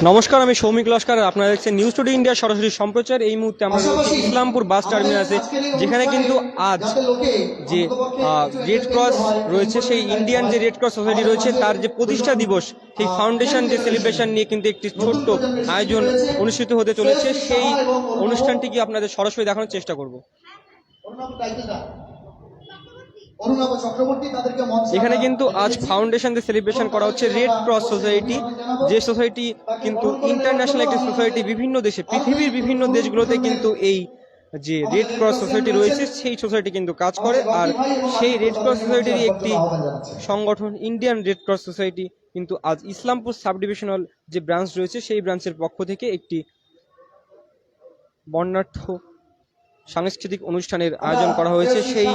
নমস্কার, আমি সৌমিক লস্কর। আপনারা দেখছেন নিউজ টুডে ইন্ডিয়া সরাসরি সম্প্রচার। এই মুহূর্তে আমরা রয়েছি ইসলামপুর বাস টার্মিনাসে, যেখানে কিন্তু আজ যে রেড ক্রস রয়েছে, সেই ইন্ডিয়ান যে রেড ক্রস সোসাইটি রয়েছে তার যে প্রতিষ্ঠা দিবস, সেই ফাউন্ডেশন যে সেলিব্রেশন নিয়ে কিন্তু একটি ছোট্ট আয়োজন অনুষ্ঠিত হতে চলেছে। সেই অনুষ্ঠানটিকে আপনাদের সরাসরি দেখানোর চেষ্টা করব। এখানে কিন্তু আজ ফাউন্ডেশন দিয়ে সেলিব্রেশন করা হচ্ছে রেড ক্রস সোসাইটি, যে সোসাইটি কিন্তু ইন্টারন্যাশনাল একটি সোসাইটি। বিভিন্ন দেশে, পৃথিবীর বিভিন্ন দেশগুলোতে কিন্তু এই যে রেড ক্রস সোসাইটি রয়েছে সেই সোসাইটি কিন্তু কাজ করে। আর সেই রেড ক্রস সোসাইটির একটি সংগঠন ইন্ডিয়ান রেড ক্রস সোসাইটি কিন্তু আজ ইসলামপুর সাব ডিভিশনাল যে ব্রাঞ্চ রয়েছে সেই ব্রাঞ্চের পক্ষ থেকে একটি বর্ণাঢ্য সাংস্কৃতিক অনুষ্ঠানের আয়োজন করা হয়েছে। সেই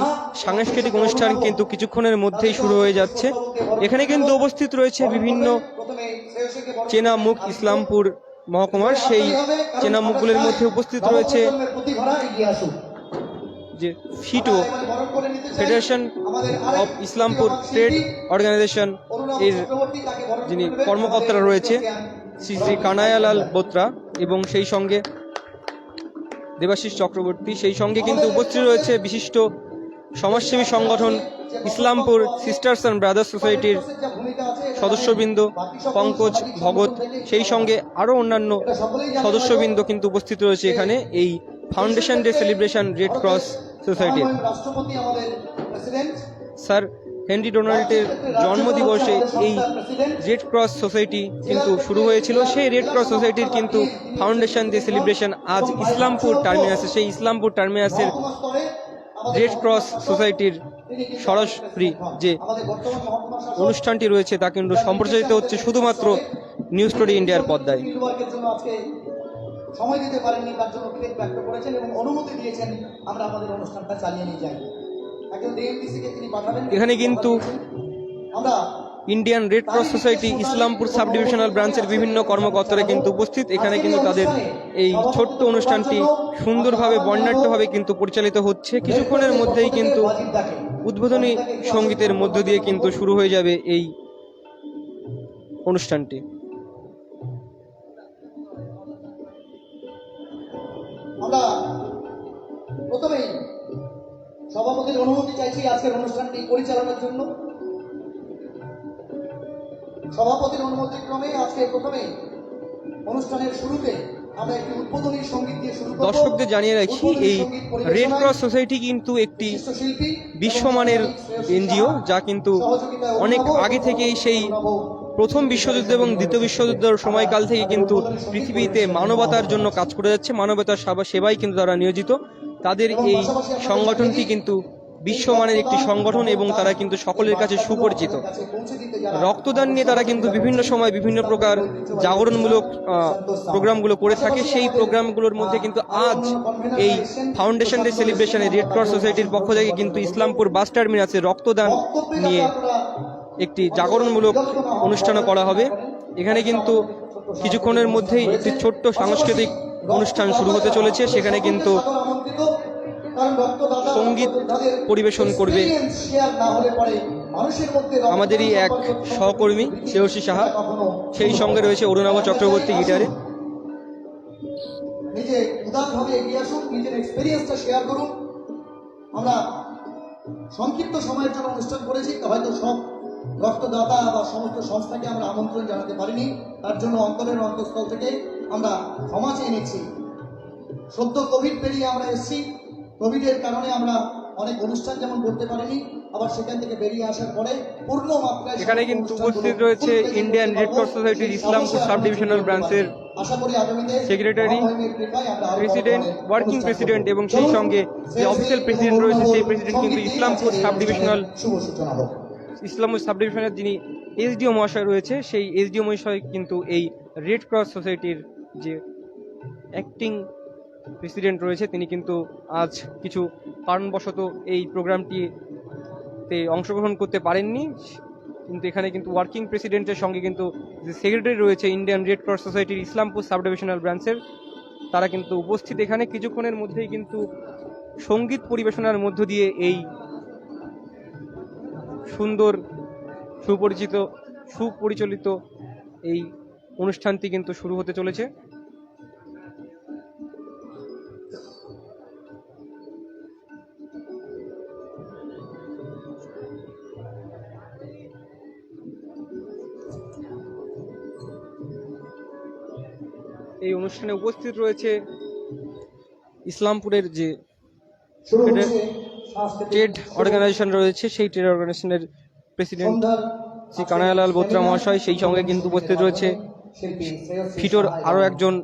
সাংস্কৃতিক অনুষ্ঠান কিন্তু কিছুক্ষণের মধ্যেই শুরু হয়ে যাচ্ছে। এখানে কিন্তু উপস্থিত রয়েছে বিভিন্ন চেনা মুখ ইসলামপুর মহকুমার। সেই চেনা মুখগুলোর মধ্যে উপস্থিত রয়েছে যে FITO, federation of Islampur trade organization এর যিনি কর্মকর্তারা রয়েছে শ্রী শ্রী কানায়ালাল বোত্রা এবং সেই সঙ্গে দেবাশিস চক্রবর্তী। সেই সঙ্গে কিন্তু উপস্থিত রয়েছে বিশিষ্ট সমাজসেবী সংগঠন ইসলামপুর সিস্টার্স অ্যান্ড ব্রাদার্স সোসাইটির সদস্যবৃন্দ পঙ্কজ ভগত। সেই সঙ্গে আরও অন্যান্য সদস্যবৃন্দ কিন্তু উপস্থিত রয়েছে এখানে এই foundation day celebration red cross সোসাইটির। স্যার হেনরি ডোনাল্ডের জন্মদিবসে এই রেড ক্রস সোসাইটি কিন্তু শুরু হয়েছিল। সেই রেড ক্রস সোসাইটির কিন্তু ফাউন্ডেশন ডে সেলিব্রেশন আজ ইসলামপুর টার্মিনাসে, সেই ইসলামপুর টার্মিনাসের রেড ক্রস সোসাইটির সরাসরি যে অনুষ্ঠানটি রয়েছে তা কিন্তু সম্প্রচারিত হচ্ছে শুধুমাত্র নিউজ টুডে ইন্ডিয়ার পর্দায়। সময় দিতে পারেননি, তার জন্য ক্ষেত ব্যক্ত করেছেন এবং অনুমতি দিয়েছেন আমরা আমাদের অনুষ্ঠানটা চালিয়ে নিয়ে যাই। এখানে কিন্তু Indian red cross society Islampur sub divisional ব্রাঞ্চের বিভিন্ন কর্মকর্তারা কিন্তু উপস্থিত। এখানে কিন্তু তাদের এই ছোট্ট অনুষ্ঠানটি সুন্দরভাবে বর্ণাঢ্যভাবে কিন্তু পরিচালিত হচ্ছে। কিছুক্ষণের মধ্যেই কিন্তু উদ্বোধনী সঙ্গীতের মধ্য দিয়ে কিন্তু শুরু হয়ে যাবে এই অনুষ্ঠানটি। আমরা প্রথমেই সভাপতির অনুমতি চাইছি আজকের অনুষ্ঠানটি পরিচালনার জন্য। সভাপতির অনুমতি ক্রমে আজকে প্রথমে অনুষ্ঠানের শুরুতে আমরা একটি উদ্বোধনী সঙ্গীত দিয়ে শুরু করব। দর্শকদের জানিয়ে রাখি, এই রেড ক্রস সোসাইটি কিন্তু একটি বিশ্বমানের এনজিও, যা কিন্তু অনেক আগে থেকেই সেই প্রথম বিশ্বযুদ্ধ এবং দ্বিতীয় বিশ্বযুদ্ধের সময়কাল থেকে কিন্তু পৃথিবীতে মানবতার জন্য কাজ করে যাচ্ছে। মানবতার সেবায় কিন্তু তারা নিয়োজিত। তাদের এই সংগঠনটি কিন্তু বিশ্বমানের একটি সংগঠন এবং তারা কিন্তু সকলের কাছে সুপরিচিত। রক্তদান নিয়ে তারা কিন্তু বিভিন্ন সময় বিভিন্ন প্রকার জাগরণমূলক প্রোগ্রামগুলো করে থাকে। সেই প্রোগ্রামগুলোর মধ্যে কিন্তু আজ এই ফাউন্ডেশন ডে সেলিব্রেশনে রেড ক্রস সোসাইটির পক্ষ থেকে কিন্তু ইসলামপুর বাস টার্মিনাসে রক্তদান নিয়ে একটি জাগরণমূলক অনুষ্ঠানও করা হবে। এখানে কিন্তু কিছুক্ষণের মধ্যেই একটি ছোট্ট সাংস্কৃতিক অনুষ্ঠান শুরু হতে চলেছে। সেখানে কিন্তু সঙ্গীত পরিবেশন করবে আমাদেরই এক সহকর্মী শ্রেয়সী সাহা। সেই সঙ্গে রয়েছে অরুণাভ চক্রবর্তী গিটারে। নিজে উদারভাবে এগিয়ে আসুন, নিজের এক্সপেরিয়েন্সটা শেয়ার করুন। আমরা সংক্ষিপ্ত সময়ের জন্য অনুষ্ঠান করেছি, হয়তো সব রক্তদাতা বা সমস্ত সংস্থাকে আমরা আমন্ত্রণ জানাতে পারিনি, তার জন্য অন্তরের অন্তঃস্থল থেকে আমরা ক্ষমা চেয়ে নিচ্ছি। সদ্য কোভিড পেরিয়ে আমরা এসেছি, কোভিডের কারণে আমরা অনেক অনুষ্ঠান যেমন করতে পারিনি, আবার সেখান থেকে বেরিয়ে আসার পরে পূর্ণ মাত্রায় এখানে কিন্তু উপস্থিত রয়েছে ইন্ডিয়ান রেড ক্রস সোসাইটির ইসলামপুর সাব ডিভিশনাল ব্রাঞ্চের সেক্রেটারি, প্রেসিডেন্ট, ওয়ার্কিং প্রেসিডেন্ট এবং সেই সঙ্গে যে অফিসিয়াল প্রেসিডেন্ট রয়েছে সেই প্রেসিডেন্ট কিন্তু ইসলামপুর সাব ডিভিশনের যিনি এসডিও মহাশয় রয়েছে, সেই এসডিও মহাশয় কিন্তু এই রেড ক্রস সোসাইটির যে অ্যাক্টিং প্রেসিডেন্ট রয়েছে তিনি কিন্তু আজ কিছু কারণবশত এই প্রোগ্রামটিতে অংশগ্রহণ করতে পারেননি। কিন্তু এখানে কিন্তু ওয়ার্কিং প্রেসিডেন্টের সঙ্গে কিন্তু যে সেক্রেটারি রয়েছে ইন্ডিয়ান রেড ক্রস সোসাইটির ইসলামপুর সাব ডিভিশনাল ব্রাঞ্চের, তারা কিন্তু উপস্থিত। এখানে কিছুক্ষণের মধ্যেই কিন্তু সঙ্গীত পরিবেশনার মধ্য দিয়ে এই সুন্দর সুপরিচিত সুপরিচালিত এই অনুষ্ঠানটি কিন্তু শুরু হতে চলেছে। এই অনুষ্ঠানে উপস্থিত রয়েছে ইসলামপুরের যে শুরু হচ্ছে সাংস্কৃতিক ট্রেড অর্গানাইজেশন রয়েছে, সেই ট্রেড অর্গানাইজেশনের প্রেসিডেন্ট সন্ধ্যার শ্রী কানাইলাল বোত্রা মহাশয়, সেই সঙ্গে কিন্তু উপস্থিত রয়েছে শিল্পী ফিটোর আরও একজন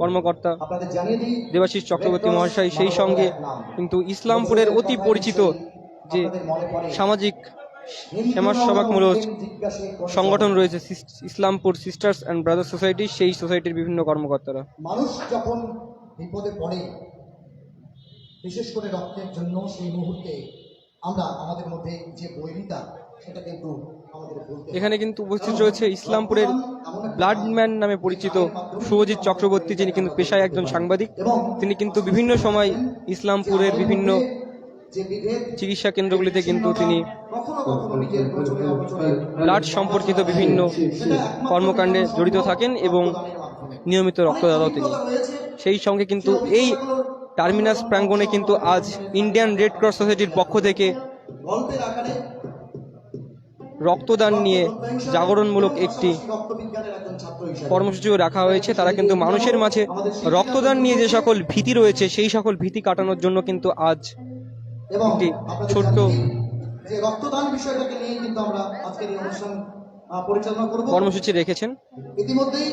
কর্মকর্তা আপনাদের জানিয়ে দিই দেবাশিস চক্রবর্তী মহাশয়, সেই সঙ্গে কিন্তু ইসলামপুরের অতি পরিচিত যে সামাজিক সমাজসেবামূলক সংগঠন রয়েছে Islampur sisters and brothers society, সেই সোসাইটির বিভিন্ন কর্মকর্তারা। মানুষ যখন বিপদে পড়ে, বিশেষ করে রক্তের জন্য, সেই মুহূর্তে আমরা আমাদের মধ্যে যে বৈরিতা সেটা কিন্তু আমাদের ভুলতে হয়। এখানে কিন্তু উপস্থিত রয়েছে ইসলামপুরের ব্লাডম্যান নামে পরিচিত শুভজিৎ চক্রবর্তী, যিনি কিন্তু পেশায় একজন সাংবাদিক। তিনি কিন্তু বিভিন্ন সময় ইসলামপুরের বিভিন্ন যে বিভেদ চিকিৎসা কেন্দ্রগুলিতে কিন্তু তিনি কখনো কখনো নিজের প্রচলিত অপচয়ে ব্লাড সম্পর্কিত বিভিন্ন কর্মকাণ্ডে জড়িত থাকেন এবং নিয়মিত রক্তদাতাও তিনি। সেই সঙ্গে কিন্তু এই টার্মিনাস প্রাঙ্গণে কিন্তু আজ ইন্ডিয়ান রেড ক্রস সোসাইটির পক্ষ থেকে গল্পের আকারে রক্তদান নিয়ে জাগরণমূলক একটি রক্তবিজ্ঞানের একজন ছাত্র হিসেবে কর্মসূচিও রাখা হয়েছে। তারা কিন্তু মানুষের মাঝে রক্তদান নিয়ে যে সকল ভীতি রয়েছে, সেই সকল ভীতি কাটানোর জন্য কিন্তু আজ এবং একটি আপনাদের ছোট্ট জানিয়ে দিই যে রক্তদান বিষয়টাকে নিয়ে কিন্তু আমরা আজকের এই অনুষ্ঠান পরিচালনা করব। কর্মসূচি রেখেছেন। ইতিমধ্যেই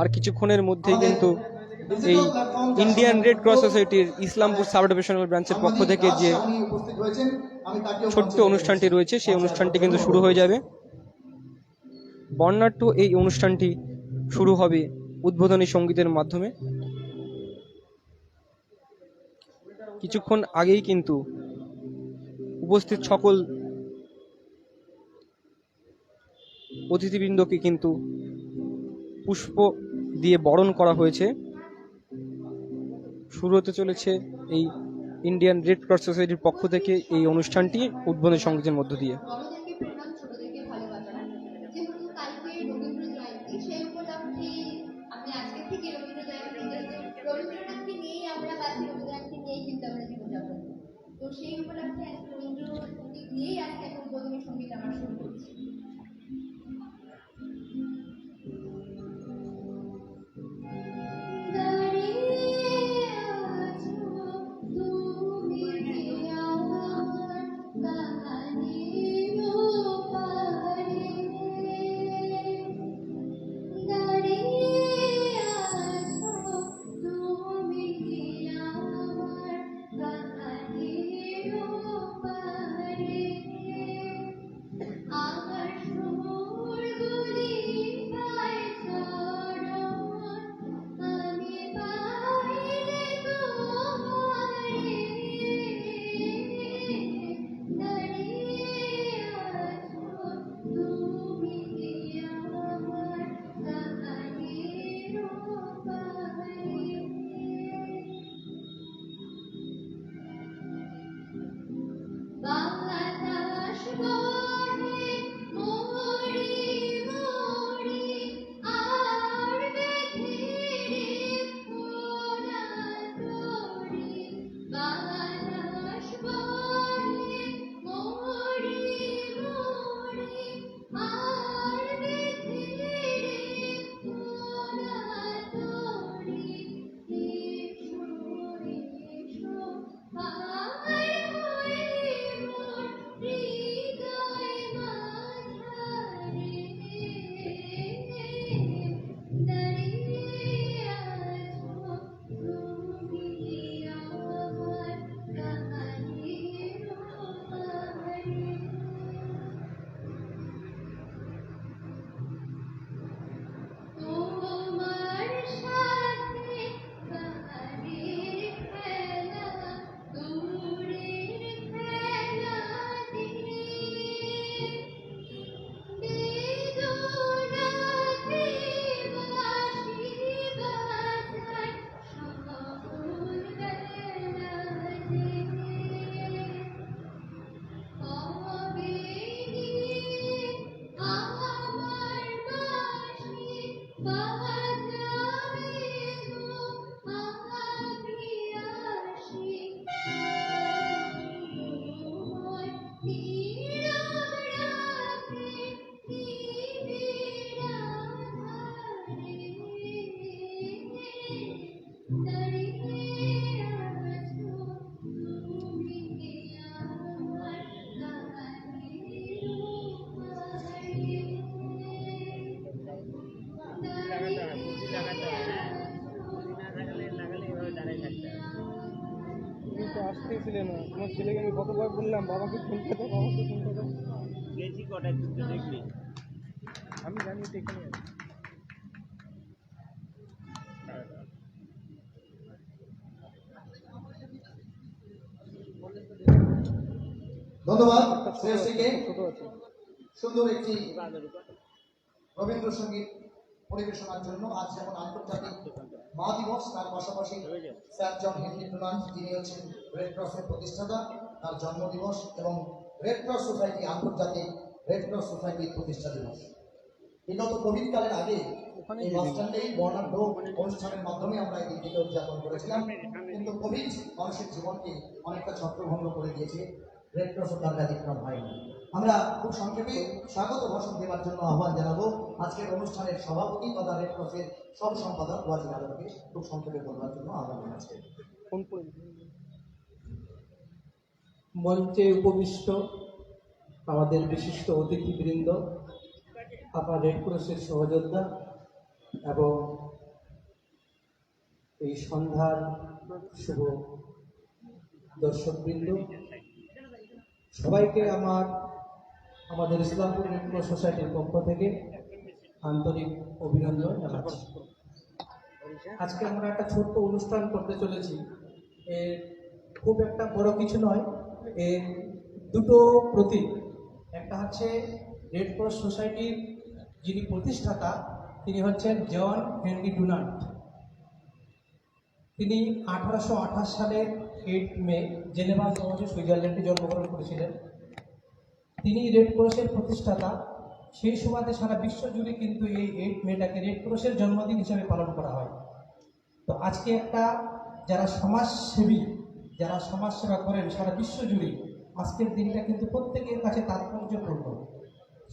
আর কিছুক্ষণের মধ্যেই কিন্তু এই ইন্ডিয়ান রেড ক্রস সোসাইটির ইসলামপুর সাব ডিভিশনাল ব্রাঞ্চের পক্ষ থেকে যে উপস্থিত হয়েছেন, আমি তাকেও ছোট্ট অনুষ্ঠানটি রয়েছে, সেই অনুষ্ঠানটি কিন্তু শুরু হয়ে যাবে। বর্ণাঢ্য এই অনুষ্ঠানটি শুরু হবে উদ্বোধনী সঙ্গীতের মাধ্যমে। কিছুক্ষণ আগেই কিন্তু উপস্থিত সকল অতিথিবৃন্দকে কিন্তু পুষ্প দিয়ে বরণ করা হয়েছে। শুরু হতে চলেছে এই ইন্ডিয়ান রেড ক্রস সোসাইটির পক্ষ থেকে এই অনুষ্ঠানটি উদ্বোধনী সঙ্গীতের মধ্য দিয়ে। বড়দেরকে প্রণাম, ছোটদেরকে ভালোবাসা। যেহেতু কালকে রবীন্দ্র জয়ন্তী, সেই উপলক্ষে আমি আজকে থেকে রবীন্দ্র জয়ন্তী রবীন্দ্রনাথকে নিয়েই আমরা বাঁচি, রবীন্দ্রনাথকে নিয়েই কিন্তু আমরা জীবনযাপন করি। তো সেই উপলক্ষে আজকে রবীন্দ্রনাথকে নিয়েই আজকে একটা উদ্বোধনী সঙ্গীত আমরা শুরু করছি। আমার তুমি তো আসতেছিলে না, তোমার ছেলেকে আমি কতবার বললাম বাবাকে ফোন করতে, বাবাকে ফোন করতে। গেছি কটায় তুই তো দেখলি। আমি জানি তো এখানে আছে। ধন্যবাদ একটা ছোট আছে, শ্রেয়সীকে ছোট আছে। সুন্দর একটি রবীন্দ্রসঙ্গীত পরিবেশনার জন্য। আজ যেমন আন্তর্জাতিক মা দিবস, তার পাশাপাশি স্যার জন হেনরি ডোনাল্ড, যিনি হচ্ছেন রেড ক্রসের প্রতিষ্ঠাতা, তার জন্মদিবস এবং রেড ক্রস সোসাইটি, আন্তর্জাতিক রেড ক্রস সোসাইটির প্রতিষ্ঠা দিবস। বিগত কোভিড কালের আগে এই বাস স্ট্যান্ডেই বর্ণাঢ্য অনুষ্ঠানের মাধ্যমে আমরা এই দিনটিকে উদযাপন করেছিলাম, কিন্তু কোভিড মানুষের জীবনকে অনেকটা ছত্রভঙ্গ করে দিয়েছে। রেড ক্রস তার ব্যতিক্রম হয়নি। আমরা খুব সংক্ষেপে স্বাগত ভাষণ দেওয়ার জন্য আহ্বান জানাবো আজকের অনুষ্ঠানের সভাপতি তথা রেড ক্রসের সব সম্পাদক ওয়াজির আলমকে খুব সংক্ষেপে বলবার জন্য আহ্বান জানাচ্ছি। ফোন করে মঞ্চে উপবিষ্ট আমাদের বিশিষ্ট অতিথিবৃন্দ, আপনার রেড ক্রসের সহযোদ্ধা এবং এই সন্ধ্যার শুভ দর্শকবৃন্দ, সবাইকে আমাদের ইসলামপুর রেড ক্রস সোসাইটির পক্ষ থেকে আন্তরিক অভিনন্দন জানাচ্ছি। আজকে আমরা একটা ছোট্ট অনুষ্ঠান করতে চলেছি। এর খুব একটা বড় কিছু নয়, এর দুটো প্রতীক। একটা হচ্ছে রেড ক্রস সোসাইটির যিনি প্রতিষ্ঠাতা, তিনি হচ্ছেন জন হেনরি ডোনাল্ড। তিনি 1828 সালের 8 মে জেনেভা শহরে সুইজারল্যান্ডে জন্মগ্রহণ করেছিলেন। তিনি রেড ক্রসের প্রতিষ্ঠাতা। সেই সুবাদে সারা বিশ্ব জুড়ে কিন্তু এই 8 মেটাকে রেড ক্রসের জন্মদিন হিসেবে পালন করা হয়। তো আজকে একটা যারা সমাজসেবী, যারা সমাজসেবা করেন সারা বিশ্ব জুড়ে, আজকের দিনটা কিন্তু প্রত্যেকের কাছে তাৎপর্যপূর্ণ,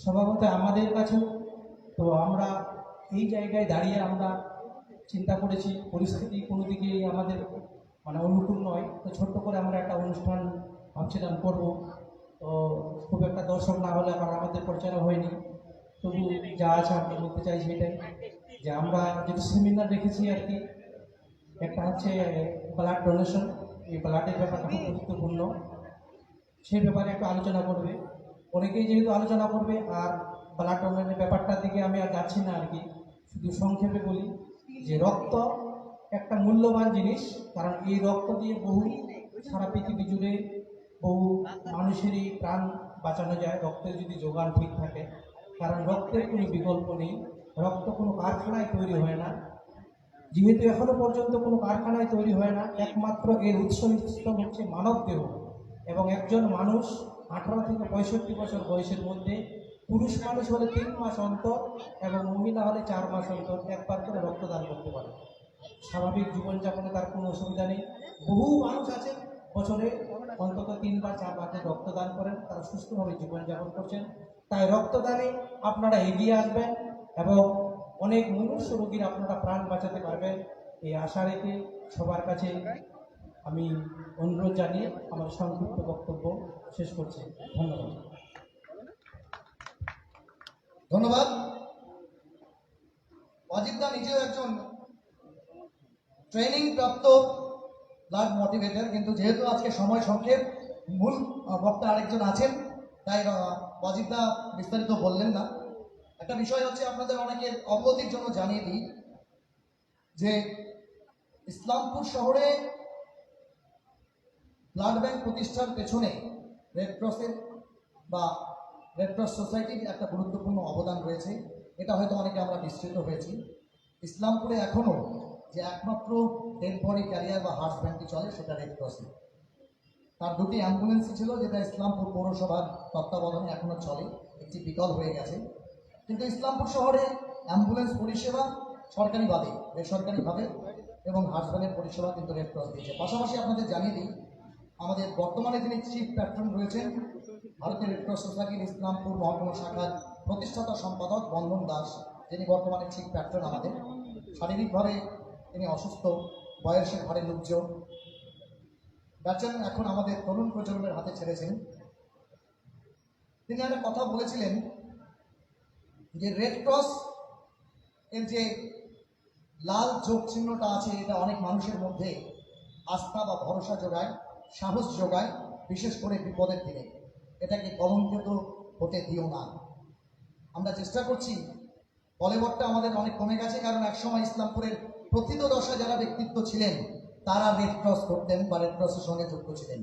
স্বভাবত আমাদের কাছেও। তো আমরা এই জায়গায় দাঁড়িয়ে আমরা চিন্তা করেছি পরিস্থিতি কোনো দিকেই আমাদের অনুকূল নয়, তো ছোট্ট করে আমরা একটা অনুষ্ঠান ভাবছিলাম করব। তো খুব একটা দর্শক না হলে আমাদের প্রচারও হয়নি, তবু যা আছে আমরা বলতে চাই সেটাই, যে আমরা যেটা সেমিনার রেখেছি আর কি। একটা হচ্ছে ব্লাড ডোনেশন, এই ব্লাডের ব্যাপারটা খুব গুরুত্বপূর্ণ, সেই ব্যাপারে একটু আলোচনা করবে। অনেকেই যেহেতু আলোচনা করবে, আর ব্লাড ডোনেশনের ব্যাপারটার দিকে আমি আর যাচ্ছি না আর কি। শুধু সংক্ষেপে বলি যে রক্ত একটা মূল্যবান জিনিস, কারণ এই রক্ত দিয়ে বহু সারা পৃথিবী জুড়ে বহু মানুষেরই প্রাণ বাঁচানো যায় রক্তের যদি যোগান ঠিক থাকে। কারণ রক্তের কোনো বিকল্প নেই, রক্ত কোনো কারখানায় তৈরি হয় না। যেহেতু এখনো পর্যন্ত কোনো কারখানায় তৈরি হয় না, একমাত্র এর উৎসস্থল হচ্ছে মানব দেহ। এবং একজন মানুষ 18 থেকে 65 বছর বয়সের মধ্যে, পুরুষ মানুষ হলে 3 মাস অন্তর এবং মহিলা হলে 4 মাস অন্তর একবার করে রক্তদান করতে পারে। স্বাভাবিক জীবনযাপনে তার কোনো অসুবিধা নেই। বহু মানুষ আছে বছরে অন্তত 3 বা 4 বার রক্তদান করেন, তারা সুস্থভাবে জীবনযাপন করছেন। তাই রক্তদানে আপনারা এগিয়ে আসবেন এবং অনেক মনুষ্য রোগীর আপনারা প্রাণ বাঁচাতে পারবেন, এই আশা রেখে সবার কাছে আমি অনুরোধ জানিয়ে আমার সংক্ষিপ্ত বক্তব্য শেষ করছি। ধন্যবাদ। ধন্যবাদ। অজিতদা নিজেও একজন ট্রেনিং প্রাপ্ত ব্লাড মোটিভেটর, কিন্তু যেহেতু আজকে সময় সংক্ষেপ, মূল বক্তা আরেকজন আছেন, তাই অজিতদা বিস্তারিত বললেন না। একটা বিষয় হচ্ছে আপনাদের অনেকের অবগতির জন্য জানিয়ে দিই যে ইসলামপুর শহরে ব্লাড ব্যাংক প্রতিষ্ঠার পেছনে রেড ক্রসের বা রেড ক্রস সোসাইটির একটা গুরুত্বপূর্ণ অবদান রয়েছে। এটা হয়তো অনেকে আমরা বিস্মৃত হয়েছি। ইসলামপুরে এখনও যে একমাত্র ডেড বডি ক্যারিয়ার বা হার্ট ভ্যানটি চলে সেটা রেড ক্রসে। তার দুটি অ্যাম্বুলেন্সই ছিল, যেটা ইসলামপুর পৌরসভার তত্ত্বাবধানে এখনও চলে, একটি বিকল হয়ে গেছে। কিন্তু ইসলামপুর শহরে অ্যাম্বুলেন্স পরিষেবা সরকারিভাবে বেসরকারিভাবে এবং হাসপাতালের পরিষেবা কিন্তু রেড ক্রস দিয়েছে। পাশাপাশি আপনাদের জানিয়ে দিই, আমাদের বর্তমানে যিনি চিফ প্যাট্রন রয়েছেন ভারতীয় রেড ক্রস সোসাইটির ইসলামপুর মহকুমা শাখার প্রতিষ্ঠাতা সম্পাদক বন্ধন দাস, যিনি বর্তমানে চিফ প্যাট্রন আমাদের। শারীরিকভাবে তিনি অসুস্থ, বয়সের ভারে লুব্জ, বেচান এখন আমাদের তরুণ প্রজন্মের হাতে ছেড়েছেন। তিনি একটা কথা বলেছিলেন যে রেড ক্রস এর যে লাল যোগ চিহ্নটা আছে, এটা অনেক মানুষের মধ্যে আস্থা বা ভরসা যোগায়, সাহস যোগায়, বিশেষ করে বিপদের দিনে। এটাকে কলঙ্কিত হতে দিও না। আমরা চেষ্টা করছি, বলিউডটা আমাদের অনেক কমে গেছে, কারণ একসময় ইসলামপুরের প্রথিতদশা যারা ব্যক্তিত্ব ছিলেন তারা রেড ক্রস করতেন বা রেড ক্রসের সঙ্গে যুক্ত ছিলেন।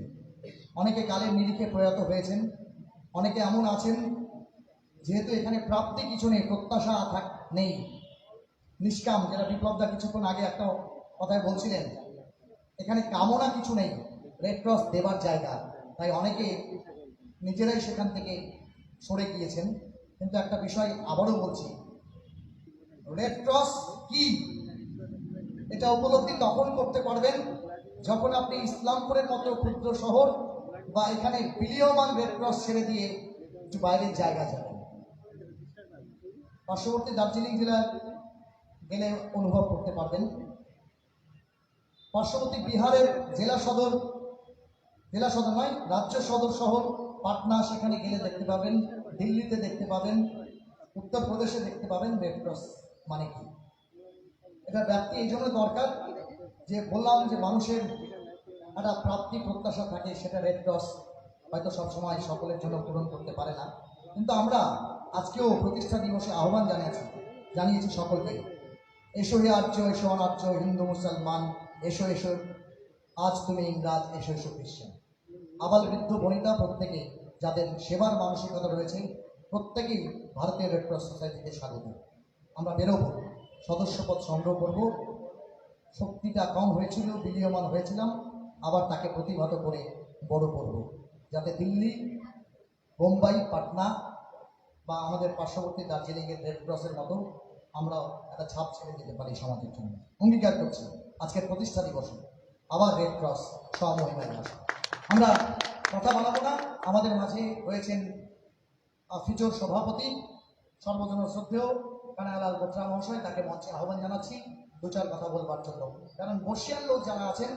অনেকে কালের নিরিখে প্রয়াত হয়েছেন, অনেকে এমন আছেন যেহেতু এখানে প্রাপ্তি কিছু নেই, প্রত্যাশা নেই, নিষ্কাম, যেটা বিপ্লবদা কিছুক্ষণ আগে একটা কথায় বলছিলেন, এখানে কামনা কিছু নেই, রেড ক্রস দেবার জায়গা। তাই অনেকে নিজেরাই সেখান থেকে সরে গিয়েছেন। কিন্তু একটা বিষয় আবারও বলছি, রেড ক্রস কি এটা উপলব্ধি তখন করতে পারবেন যখন আপনি ইসলামপুরের মতো ক্ষুদ্র শহর বা এখানে বিলীয়মান রেড ক্রস ছেড়ে দিয়ে একটু বাইরের জায়গা যাবেন। পার্শ্ববর্তী দার্জিলিং জেলায় গেলে অনুভব করতে পারবেন। পার্শ্ববর্তী বিহারের জেলা সদর নয়, রাজ্য সদর শহর পাটনা, সেখানে গেলে দেখতে পাবেন, দিল্লিতে দেখতে পাবেন, উত্তরপ্রদেশে দেখতে পাবেন রেড ক্রস মানে কি। এটা ব্যাপ্তি এই জন্য দরকার যে বললাম যে মানুষের একটা প্রাপ্তি প্রত্যাশা থাকে, সেটা রেড ক্রস হয়তো সবসময় সকলের জন্য পূরণ করতে পারে না। কিন্তু আমরা আজকেও প্রতিষ্ঠা দিবসে আহ্বান জানিয়েছি সকলকে, এসো হে আর্য, এসো অনার্য, হিন্দু মুসলমান, এসো এসো আজ তুমি ইংরাজ, এসো এসো খ্রিস্টান। আবাল বৃদ্ধ বনিতা প্রত্যেকে যাদের সেবার মানসিকতা রয়েছে প্রত্যেকেই ভারতীয় রেড ক্রস সোসাইটিতে স্বাগত। আমরা বেরোবো, সদস্যপদ সংগ্রহ করব। শক্তিটা কম হয়েছিল, বিলীয়মান হয়েছিলাম, আবার তাকে প্রতিহত করে বড় করব, যাতে দিল্লি, বোম্বাই, পাটনা বা আমাদের পার্শ্ববর্তী দার্জিলিংয়ের রেড ক্রসের মতো আমরা একটা ছাপ ছেড়ে দিতে পারি সমাজের জন্য। অঙ্গীকার করছি আজকের প্রতিষ্ঠা দিবসে আবার রেড ক্রস স্বমহিমায় আসে। আমরা কথা বানাবো না, আমাদের মাঝে রয়েছেন ফিজোর সভাপতি সর্বজন শ্রদ্ধেয় কানাইলাল বোত্রা মহাশয়, তাকে মঞ্চে আহ্বান জানাচ্ছি দু চার কথা বলবার জন্য। কারণ বর্ষিয়ার লোক যারা আছেন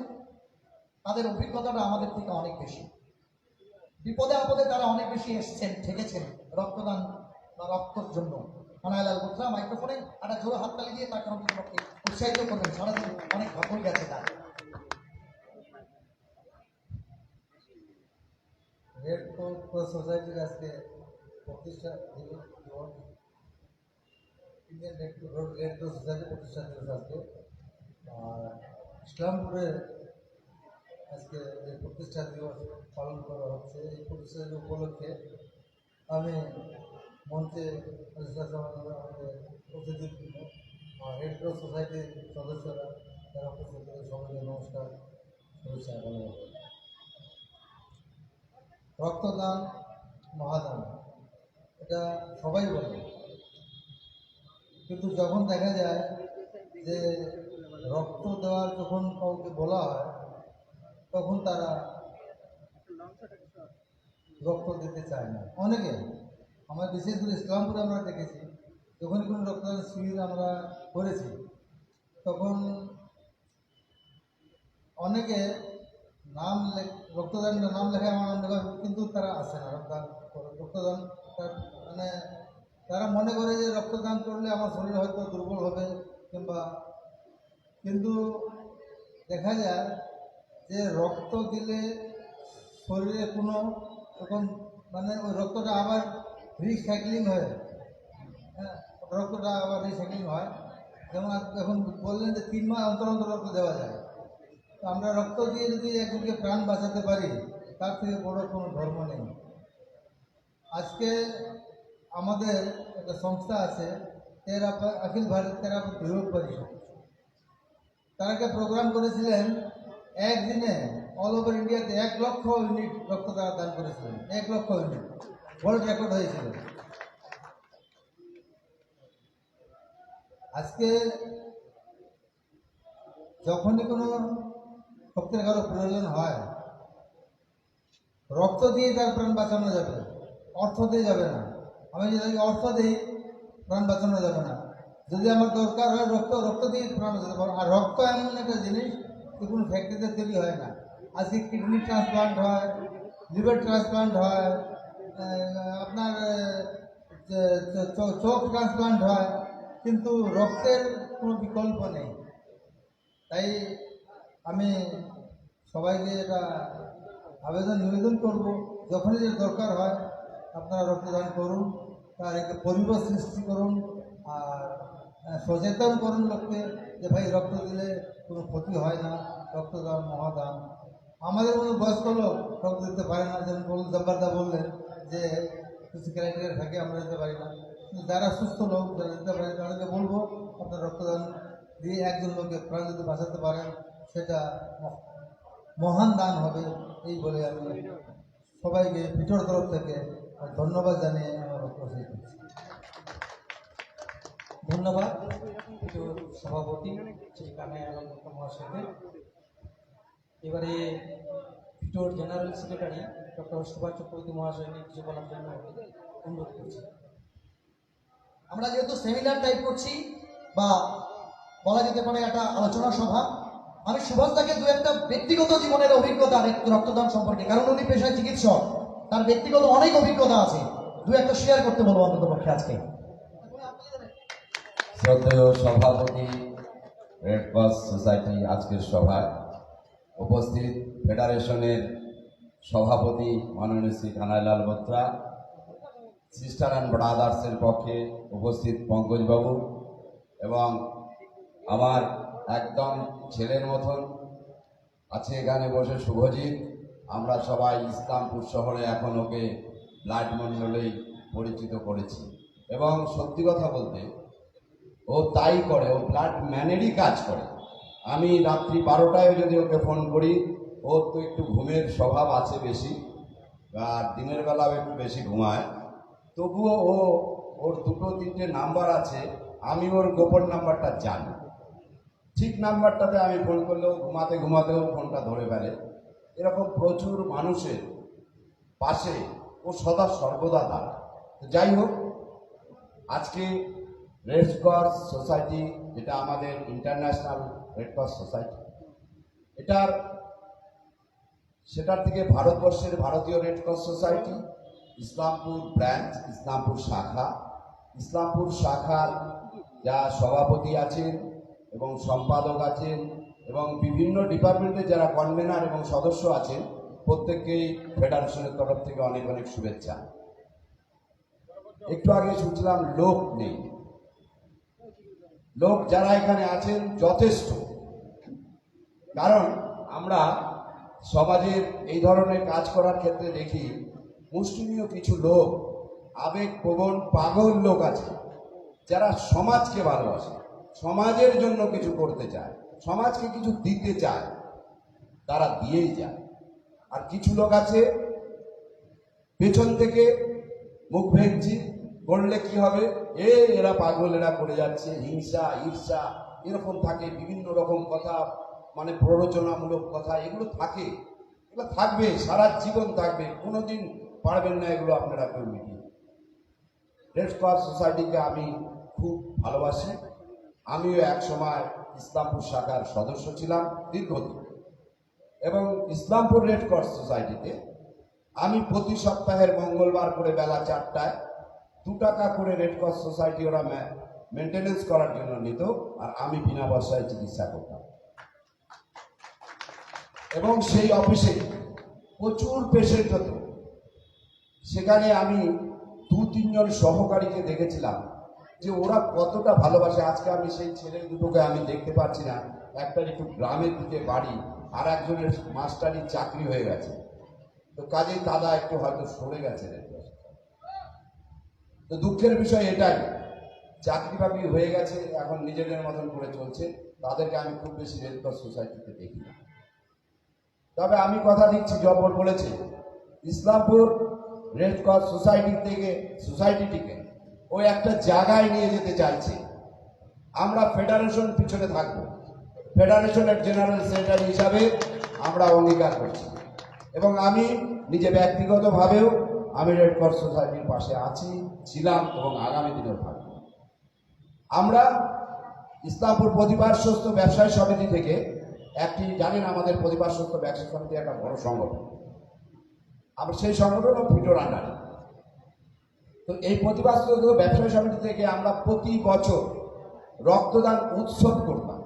তাদের অভিজ্ঞতাটা আমাদের থেকে অনেক বেশি, বিপদে আপদে তারা অনেক বেশি এসছেন, ঠেকেছেন রক্তদান বা রক্তর জন্য। কানাইলাল বোত্রা মাইক্রোফোনে একটা জোরে হাততালি দিয়ে তাকে অন্তর্পক্ষে উৎসাহিত করবেন, সারাদিন অনেক ভাগ্য গেছে তার। রেড ক্রস সোসাইটির আজকে প্রতিষ্ঠা দিবস, ইন্ডিয়ান রেড ক্রস সোসাইটি প্রতিষ্ঠা দিবস আজকে। আর ইসলামপুরে আজকে যে প্রতিষ্ঠা দিবস পালন করা হচ্ছে, এই প্রতিষ্ঠা উপলক্ষে আমি মঞ্চে আমাদের প্রতিনিধিবৃন্দ রেড ক্রস সোসাইটির সদস্যরা যারা উপস্থিত, সবাইকে নমস্কার, শুভেচ্ছা জানাই। রক্তদান মহাদান, এটা সবাই বলে, কিন্তু যখন দেখা যায় যে রক্ত দেওয়ার যখন কাউকে বলা হয় তখন তারা রক্ত দিতে চায় না। অনেকে, আমরা বিশেষ করে ইসলামপুরে আমরা দেখেছি, যখনই কোনো রক্তদান শিবির আমরা করেছি তখন অনেকে রক্তদানের নাম লেখা আমার নাম লেখা, কিন্তু তারা আসে না রক্তদান। মানে তারা মনে করে যে রক্তদান করলে আমার শরীর হয়তো দুর্বল হবে কিন্তু দেখা যায় যে রক্ত দিলে শরীরে কোনো রকম মানে ওই রক্তটা আবার রিসাইক্লিং হয়, হ্যাঁ, রক্তটা আবার রিসাইক্লিং হয়। যেমন এখন বললেন যে 3 মাস অন্তর অন্তর রক্ত দেওয়া যায়, তো আমরা রক্ত দিয়ে যদি একজনকে প্রাণ বাঁচাতে পারি তার থেকে বড় কোনো ধর্ম নেই। আজকে আমাদের একটা সংস্থা আছে অখিল ভারত থেরাপি বিরোধ পরিষদ, তারা একটা প্রোগ্রাম করেছিলেন, একদিনে অল ওভার ইন্ডিয়াতে 1 লক্ষ ইউনিট রক্ত তারা দান করেছিলেন। 1 লক্ষ ইউনিট ওয়ার্ল্ড রেকর্ড হয়েছিল। আজকে যখনই কোনো রক্তের কারো প্রয়োজন হয়, রক্ত দিয়ে তার প্রাণ বাঁচানো যাবে, অর্থ দিয়ে যাবে না। আমি যদি অর্থ দিই, প্রাণ বাঁচানো যাবে না। যদি আমার দরকার হয় রক্ত, রক্ত দিয়ে প্রাণ বাঁচাতে পারবো। আর রক্ত এমন একটা জিনিস যে কোনো ফ্যাক্টরিতে তৈরি হয় না। আজকে কিডনি ট্রান্সপ্লান্ট হয়, লিভার ট্রান্সপ্লান্ট হয়, আপনার চোখ ট্রান্সপ্লান্ট হয়, কিন্তু রক্তের কোনো বিকল্প নেই। তাই আমি সবাইকে এটা আবেদন নিবেদন করব, যখনই যে দরকার হয় আপনারা রক্তদান করুন, তার একটা পরিবেশ সৃষ্টি করুন, আর সচেতন করুন লোককে যে ভাই রক্ত দিলে কোনো ক্ষতি হয় না, রক্তদান মহাদান। আমাদের মতো বয়স্ক লোক রক্ত দিতে পারে না, যেমন জব্বারদা বললেন যে কিছু ক্রাইটেরিয়া থাকে আমরা দিতে পারি না, কিন্তু যারা সুস্থ লোক যারা দিতে পারে তাদেরকে বলবো আপনার রক্তদান দিয়ে একজন লোকের প্রাণ যদি বাঁচাতে পারেন সেটা মহান দান হবে। এই বলে আমি সবাইকে পিঠোর তরফ থেকে ধন্যবাদ জানিয়ে আমার বক্তব্য শেষ করছি। ধন্যবাদ পিটোর সভাপতি শ্রী কানাইয়া দত্ত মহাশয়কে। এবারে পিটোর general secretary doctor Subhash Chakraborty মহাশয়কে কিছু বলার জন্য অনুরোধ করছি। আমরা যেহেতু সেমিনার টাইপ করছি বা বলা যেতে পারে একটা আলোচনা সভা, আমি সুভাষদাকে দু একটা ব্যক্তিগত জীবনের অভিজ্ঞতা রক্তদান সম্পর্কে, কারণ উনি পেশায় চিকিৎসক, তার ব্যক্তিগত অনেক অভিজ্ঞতা আছে, দু একটা শেয়ার করতে বলবো অন্তত পক্ষে আজকে। শ্রদ্ধেয় সভাপতি, রেড ক্রস সোসাইটি আজকের সভায় উপস্থিত ফেডারেশনের সভাপতি মাননীয় শ্রী কানাইলাল বত্রা, সিস্টার অ্যান্ড ব্রাদার্সের পক্ষে উপস্থিত পঙ্কজবাবু এবং আমার একদম ছেলের মতন আছে এখানে বসে শুভজিৎ। আমরা সবাই ইসলামপুর শহরে এখন ওকে ব্লাড মন্ডলেই পরিচিত করেছি এবং সত্যি কথা বলতে ও তাই করে, ও ব্লাড ম্যানেরই কাজ করে। আমি রাত্রি 12টায় যদি ওকে ফোন করি, ওর তো একটু ঘুমের স্বভাব আছে বেশি, আর দিনের বেলাও একটু বেশি ঘুমায়, তবুও ওর 2-3টে নাম্বার আছে, আমি ওর গোপন নাম্বারটা জানি। ঠিক নাম্বারটাতে আমি ফোন করলেও ঘুমাতে ঘুমাতেও ফোনটা ধরে ফেলে। এরকম প্রচুর মানুষের পাশে ও সদা সর্বদা দাঁড়ায়। যাই হোক, আজকে রেড ক্রস সোসাইটি, যেটা আমাদের ইন্টারন্যাশনাল রেড ক্রস সোসাইটি, সেটার থেকে ভারতবর্ষের ভারতীয় red cross society, Islampur branch, Islampur শাখা, ইসলামপুর শাখার যা সভাপতি আছেন এবং সম্পাদক আছেন এবং বিভিন্ন ডিপার্টমেন্টে যারা কনভেনার এবং সদস্য আছেন, প্রত্যেককেই ফেডারেশনের তরফ থেকে অনেক অনেক শুভেচ্ছা। একটু আগে শুনছিলাম লোক নেই, লোক যারা এখানে আছেন যথেষ্ট। কারণ আমরা সমাজের এই ধরনের কাজ করার ক্ষেত্রে দেখি মুষ্টিমেয় কিছু লোক, আবেগপ্রবণ পাগল লোক আছে যারা সমাজকে ভালোবাসে, সমাজের জন্য কিছু করতে চায়, সমাজকে কিছু দিতে চায়, তারা দিয়েই যায়। আর কিছু লোক আছে পেছন থেকে মুখ ভেঙচি করলে কি হবে, এরা পাগল, এরা করে যাচ্ছে, হিংসা ঈর্ষা এরকম থাকে, বিভিন্ন রকম কথা, মানে প্ররোচনামূলক কথা, এগুলো থাকে, এগুলো থাকবে, সারা জীবন থাকবে, কোনোদিন পারবেন না এগুলো আপনারা কেউ মিটিয়ে। রেড ক্রস সোসাইটিকে আমি খুব ভালোবাসি। আমিও এক সময় ইসলামপুর শাখার সদস্য ছিলাম দীর্ঘদিন, এবং ইসলামপুর রেড ক্রস সোসাইটিতে আমি প্রতি সপ্তাহের মঙ্গলবার করে বেলা 4টায় 2 টাকা করে রেড ক্রস সোসাইটি ওরা মেনটেনেন্স করার জন্য নিত, আর আমি বিনা পয়সায় চিকিৎসা করতাম। এবং সেই অফিসে প্রচুর পেশেন্ট হতো, সেখানে আমি 2-3 জন সহকারীকে দেখেছিলাম যে ওরা কতটা ভালোবাসে। আজকে আমি সেই ছেলে দুটোকে আমি দেখতে পাচ্ছি না, একটার একটু গ্রামের দিকে বাড়ি, আর একজনের মাস্টারি চাকরি হয়ে গেছে, তো কাজেই দাদা একটু হয়তো সরে গেছে। তো দুঃখের বিষয় এটাই, চাকরি বাকরি হয়ে গেছে, এখন নিজেদের মতন করে চলছে, তাদেরকে আমি খুব বেশি রেড ক্রস সোসাইটিতে দেখি না। তবে আমি কথা দিচ্ছি, জবর বলেছে ইসলামপুর রেড ক্রস সোসাইটিটিকে ওই একটা জায়গায় নিয়ে যেতে চাইছে। আমরা ফেডারেশন পিছনে থাকবো, ফেডারেশনের জেনারেল সেক্রেটারি হিসাবে আমরা অঙ্গীকার করছি। এবং আমি নিজে ব্যক্তিগতভাবেও আমি রেড ক্রস সোসাইটির পাশে আছি, ছিলাম এবং আগামী দিনেও থাকবো। আমরা ইসলামপুর প্রতিবারস্বস্ত ব্যবসায়ী সমিতি থেকে একটি, জানেন আমাদের প্রতিবারস্বস্ত ব্যবসায়ী সমিতি একটা বড় সংগঠন, আমরা সেই সংগঠন ফিটোর আন্ডারে। তো এই প্রতিবারস্বস্ত ব্যবসায়ী সমিতি থেকে আমরা প্রতি বছর রক্তদান উৎসব করতাম,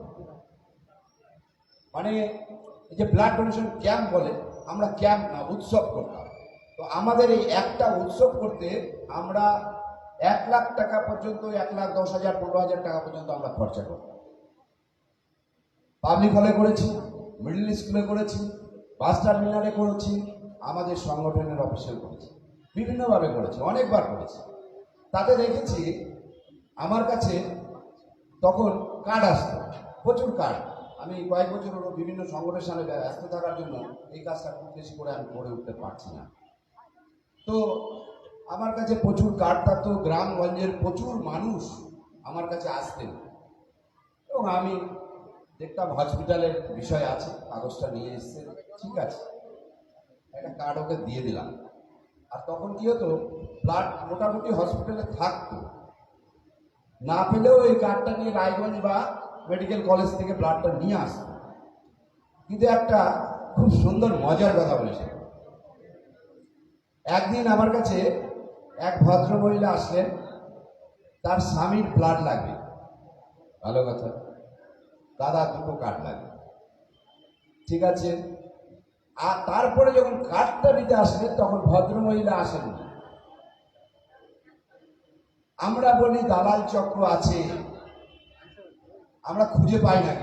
মানে এই যে ব্লাড ডোনেশন ক্যাম্প বলে, আমরা ক্যাম্প না উৎসব করতাম। তো আমাদের এই একটা উৎসব করতে আমরা 1 লাখ টাকা পর্যন্ত, 1,10,000 15,000 টাকা পর্যন্ত আমরা খরচা করতাম। পাবলিক হলে করেছি, মিডল স্কুলে করেছি, বাস টার্মিনালে করেছি, আমাদের সংগঠনের অফিসে করেছি, বিভিন্নভাবে করেছি, অনেকবার করেছি। তাতে দেখেছি আমার কাছে তখন কার্ড আসতো, প্রচুর কার্ড। আমি কয়েক বছর হলো বিভিন্ন সংগঠনের সামনে ব্যস্ত থাকার জন্য এই কাজটা খুব বেশি করে আমি করে উঠতে পারছি না। তো আমার কাছে প্রচুর কার্ড থাকতো, গ্রামগঞ্জের প্রচুর মানুষ আমার কাছে আসতেন এবং আমি দেখতাম হসপিটালের বিষয় আছে, কাগজটা নিয়ে এসছে, ঠিক আছে, একটা কার্ড ওকে দিয়ে দিলাম। আর তখন কি হতো, ব্লাড মোটামুটি হসপিটালে থাকতো, না পেলেও এই কার্ডটা নিয়ে রায়গঞ্জ বা মেডিকেল কলেজ থেকে ব্লাডটা নিয়ে আসতো। কিন্তু একটা খুব সুন্দর মজার কথা বলেছে, একদিন আমার কাছে এক ভদ্র মহিলা আসলেন, তার স্বামীর ব্লাড লাগবে। ভালো কথা, দাদা 2টো কার্ড লাগবে, ঠিক আছে। আর তারপরে যখন কার্ডটা নিতে আসলেন তখন ভদ্র মহিলা আসেন। আমরা বলি দালাল চক্র আছে, আমরা খুঁজে পাই না,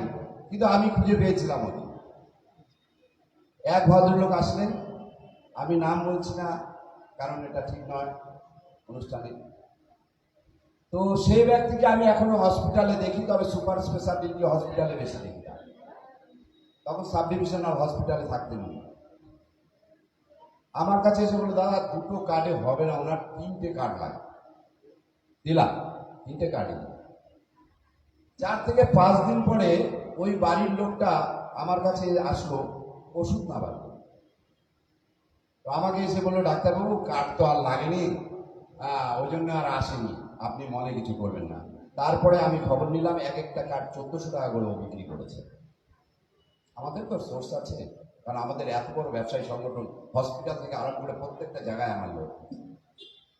কিন্তু আমি খুঁজে পেয়েছিলাম ওকে। এক ভদ্রলোক আসলেন, আমি নাম বলছি না কারণ এটা ঠিক নয় অনুষ্ঠানে। তো সেই ব্যক্তিকে আমি এখনো হসপিটালে দেখি, তবে সুপার স্পেশালিটি হসপিটালে বেশি দেখি, তখন সাব ডিভিশনাল হসপিটালে থাকতেন। আমার কাছে এসে বলল, দাদা 2টো কার্ডে হবে না, ওনার 3টে কার্ড লাগে। দিলাম, 3টে কার্ডই। 4 থেকে 5 দিন পরে ওই বাড়ির লোকটা আমার কাছে আসলো ওষুধ না বাড়ি। তো আমাকে এসে বললো, ডাক্তারবাবু কার্ড তো আর লাগেনি, ওই জন্য আর আসেনি, আপনি মনে কিছু করবেন না। তারপরে আমি খবর নিলাম, এক একটা কার্ড 1400 টাকা করে বিক্রি করেছে। আমাদের তো সোর্স আছে, কারণ আমাদের এত বড় ব্যবসায়ী সংগঠন, হসপিটাল থেকে আরম্ভ করে প্রত্যেকটা জায়গায় আমার লোক।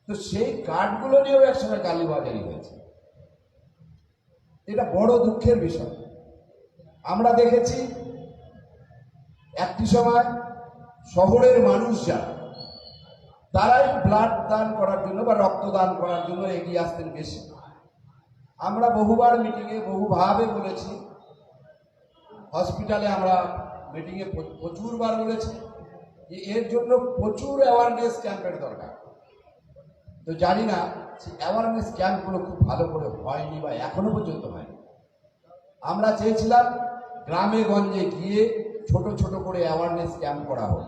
তো সেই কার্ডগুলো নিয়েও একসময় কালীবাজারি হয়েছে। এটা বড় দুঃখের বিষয়। আমরা দেখেছি একটি সময় শহরের মানুষ যারা, তারাই ব্লাড দান করার জন্য বা রক্তদান করার জন্য এগিয়ে আসতেন বেশি। আমরা বহুবার মিটিংয়ে বহুভাবে বলেছি, হসপিটালে আমরা মিটিংয়ে প্রচুরবার বলেছি যে এর জন্য প্রচুর অ্যাওয়ারনেস ক্যাম্পের দরকার। তো জানি না অ্যাওয়ারনেস ক্যাম্পগুলো খুব ভালো করে হয়নি বা এখনো পর্যন্ত হয়নি। আমরা চেয়েছিলাম গ্রামে গঞ্জে গিয়ে ছোট ছোট করে অ্যাওয়ারনেস ক্যাম্প করা হোক।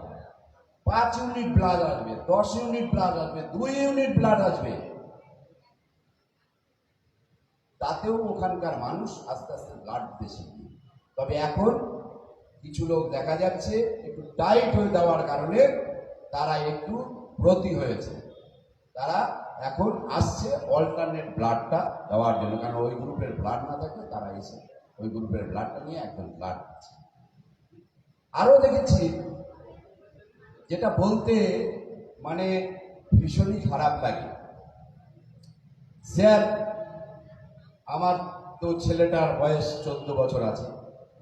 5 ইউনিট ব্লাড আসবে, 10 ইউনিট ব্লাড আসবে, 2 ইউনিট ব্লাড আসবে, তাতেও ওখানকার মানুষ আস্তে আস্তে ব্লাড দিতে শিখবে। তবে এখন কিছু লোক দেখা যাচ্ছে একটু টাইট হয়ে দেওয়ার কারণে তারা একটু ব্রতী হয়েছে, তারা এখন আসছে অল্টারনেট ব্লাডটা দেওয়ার জন্য, কারণ ওই গ্রুপের ব্লাড না থাকলে তারা এসে ওই গ্রুপের ব্লাডটা নিয়ে একদম ব্লাড দিচ্ছে। আরো দেখেছি, যেটা বলতে মানে ভীষণই খারাপ লাগে, স্যার আমার তো ছেলেটার বয়স 14 বছর আছে,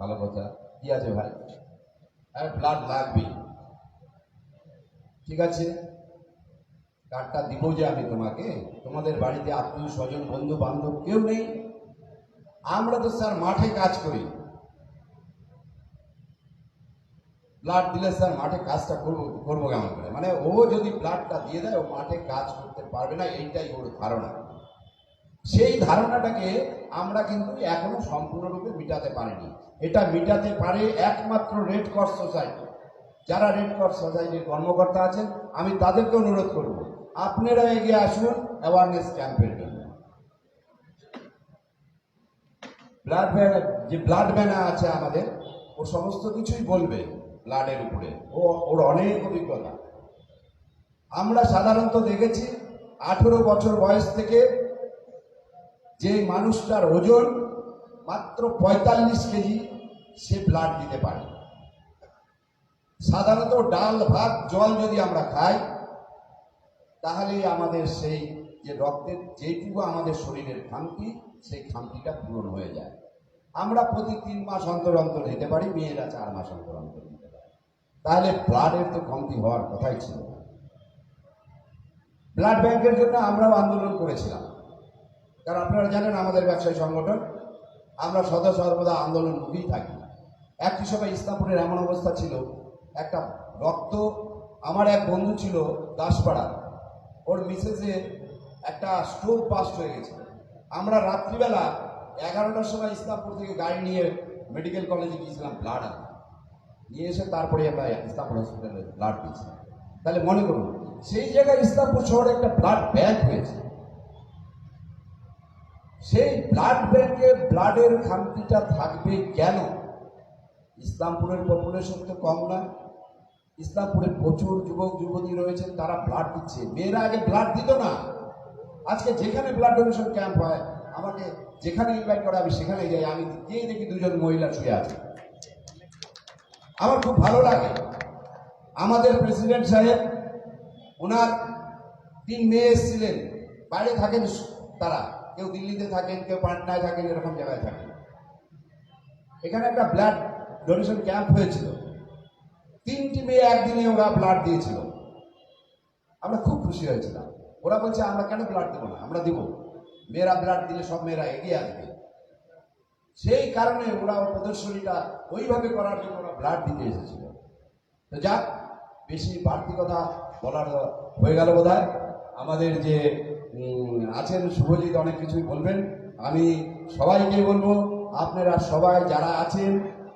ভালো কথা, কি আছে ভাই, আর ব্লাড লাগবে, ঠিক আছে, কার্ডটা দিব যে আমি তোমাকে, তোমাদের বাড়িতে আত্মীয় স্বজন বন্ধু বান্ধব কেউ নেই, আমরা তো স্যার মাঠে কাজ করি, ব্লাড দিলে স্যার মাঠে কাজটা করবো কেমন করে, মানে ও যদি ব্লাডটা দিয়ে দেয় ও মাঠে কাজ করতে পারবে না, এইটাই ওর ধারণা। সেই ধারণাটাকে আমরা কিন্তু এখনো সম্পূর্ণরূপে মিটাতে পারিনি। এটা মিটাতে পারে একমাত্র রেড ক্রস সোসাইটি। যারা রেড ক্রস সোসাইটির কর্মকর্তা আছেন, আমি তাদেরকে অনুরোধ করব, আপনারা এগিয়ে আসুন অ্যাওয়ারনেস ক্যাম্পের জন্য। যে ব্লাড ব্যানা আছে আমাদের, ও সমস্ত কিছুই বলবে ব্লাডের উপরে, ওর অনেক অভিজ্ঞতা। আমরা সাধারণত দেখেছি 18 বছর বয়স থেকে যে মানুষটার ওজন মাত্র 45 কেজি, সে ব্লাড দিতে পারে। সাধারণত ডাল ভাত জল যদি আমরা খাই, তাহলেই আমাদের সেই যে রক্তের যেটুকু আমাদের শরীরের খামতি, সেই খামতিটা পূরণ হয়ে যায়। আমরা প্রতি 3 মাস অন্তর অন্তর দিতে পারি, মেয়েরা 4 মাস অন্তর অন্তর দিতে পারে। তাহলে ব্লাডের তো কমতি হওয়ার কথাই ছিল না। ব্লাড ব্যাংকের জন্য আমরাও আন্দোলন করেছিলাম, কারণ আপনারা জানেন আমাদের ব্যবসায়ী সংগঠন, আমরা সদা সর্বদা আন্দোলনমুখী থাকি। একটি সময় ইসলামপুরের এমন অবস্থা ছিল, একটা রক্ত, আমার এক বন্ধু ছিল দাসপাড়া, ওর মিসেসের একটা স্ট্রোক বাস্ট হয়ে গেছে। আমরা রাত্রিবেলা 11টার সময় ইসলামপুর থেকে গাড়ি নিয়ে মেডিকেল কলেজে গিয়েছিলাম ব্লাড আনতে, নিয়ে এসে তারপরে আমরা ইসলামপুর হসপিটালে ব্লাড দিয়েছিলাম। তাহলে মনে করুন, সেই জায়গায় ইসলামপুর শহরে একটা ব্লাড ব্যাংক হয়েছে। সেই ব্লাড ব্যাংকে ব্লাডের খামতিটা থাকবে কেন? ইসলামপুরের পপুলেশন তো কম না, ইসলামপুরে প্রচুর যুবক যুবতী রয়েছেন, তারা ব্লাড দিচ্ছে। মেয়েরা আগে ব্লাড দিত না। আজকে যেখানে ব্লাড ডোনেশন ক্যাম্প হয়, আমাকে যেখানে ইনভাইট করা আমি সেখানে যাই, আমি গিয়ে দেখি 2জন মহিলা শুয়ে আছে। আমার খুব ভালো লাগে। আমাদের প্রেসিডেন্ট সাহেব, ওনার 3 মেয়ে এসেছিলেন, বাইরে থাকেন তারা, কেউ দিল্লিতে থাকেন, কেউ পাটনায় থাকেন, এরকম জায়গায় থাকেন। এখানে একটা ব্লাড ডোনেশন ক্যাম্প হয়েছিল, 3টি মেয়ে একদিনে ওরা ব্লাড দিয়েছিল। আমরা খুব খুশি হয়েছিলাম। ওরা বলছে আমরা কেন ব্লাড দেবো না, আমরা দিব, মেয়েরা ব্লাড দিলে সব মেয়েরা এগিয়ে আসবে। সেই কারণে ওরা প্রদর্শনীটা ওইভাবে করার জন্য ওরা ব্লাড দিতে এসেছিল। তো যাক, বেশি বাড়তি কথা বলার হয়ে গেল বোধ হয়। আমাদের যে আছেন শুভজিৎ অনেক কিছুই বলবেন, আমি সবাইকে বলবো, আপনারা সবাই যারা আছেন,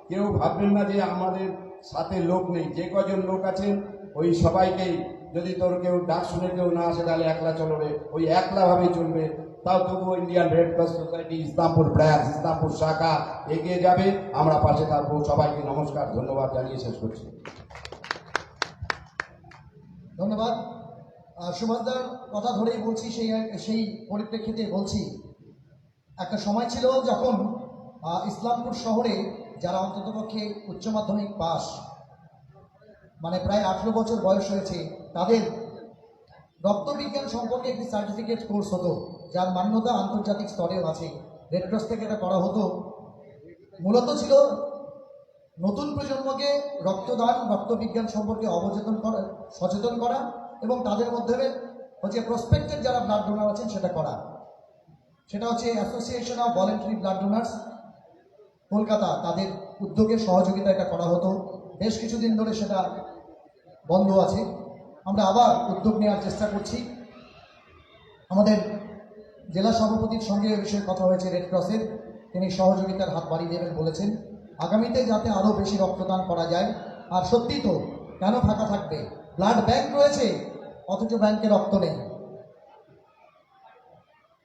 কেউ ভাববেন না যে আমাদের সাথে লোক নেই। যে কজন লোক আছেন ওই সবাইকেই, যদি তোর কেউ ডাক শুনে কেউ না আসে তাহলে একলা চলবে, ওই একলাভাবেই চলবে। তাও তবুও Indian red cross society Islampur branch, Islampur শাখা এগিয়ে যাবে, আমরা পাশে থাকবো। সবাইকে নমস্কার, ধন্যবাদ জানিয়ে শেষ করছি। ধন্যবাদ। সুভাষদার কথা ধরেই বলছি, সেই পরিপ্রেক্ষিতে বলছি, একটা সময় ছিল যখন ইসলামপুর শহরে যারা অন্ততপক্ষে উচ্চ মাধ্যমিক পাস, মানে প্রায় 18 বছর বয়স হয়েছে, তাদের রক্তবিজ্ঞান সম্পর্কে একটি সার্টিফিকেট কোর্স হতো, যার মান্যতা আন্তর্জাতিক স্তরেও আছে। রেড ক্রস থেকে এটা করা হতো। মূলত ছিল নতুন প্রজন্মকে রক্তদান, রক্তবিজ্ঞান সম্পর্কে সচেতন করা, এবং তাদের মধ্যে হচ্ছে প্রসপেক্টেড যারা ব্লাড ডোনার আছেন সেটা করা। সেটা হচ্ছে association of voluntary blood donors Kolkata, তাদের উদ্যোগের সহযোগিতা এটা করা হতো। বেশ কিছুদিন ধরে সেটা বন্ধ আছে, আমরা আবার উদ্যোগ নেওয়ার চেষ্টা করছি। আমাদের জেলা সভাপতির সঙ্গে এ বিষয়ে কথা হয়েছে রেড ক্রসের, তিনি সহযোগিতার হাত বাড়িয়ে দেবেন বলেছেন। আগামীতে যাতে আরও বেশি রক্তদান করা যায়। আর সত্যি তো, কেন ফাঁকা থাকবে? ব্লাড ব্যাংক রয়েছে, অথচ ব্যাংকে রক্ত নেই।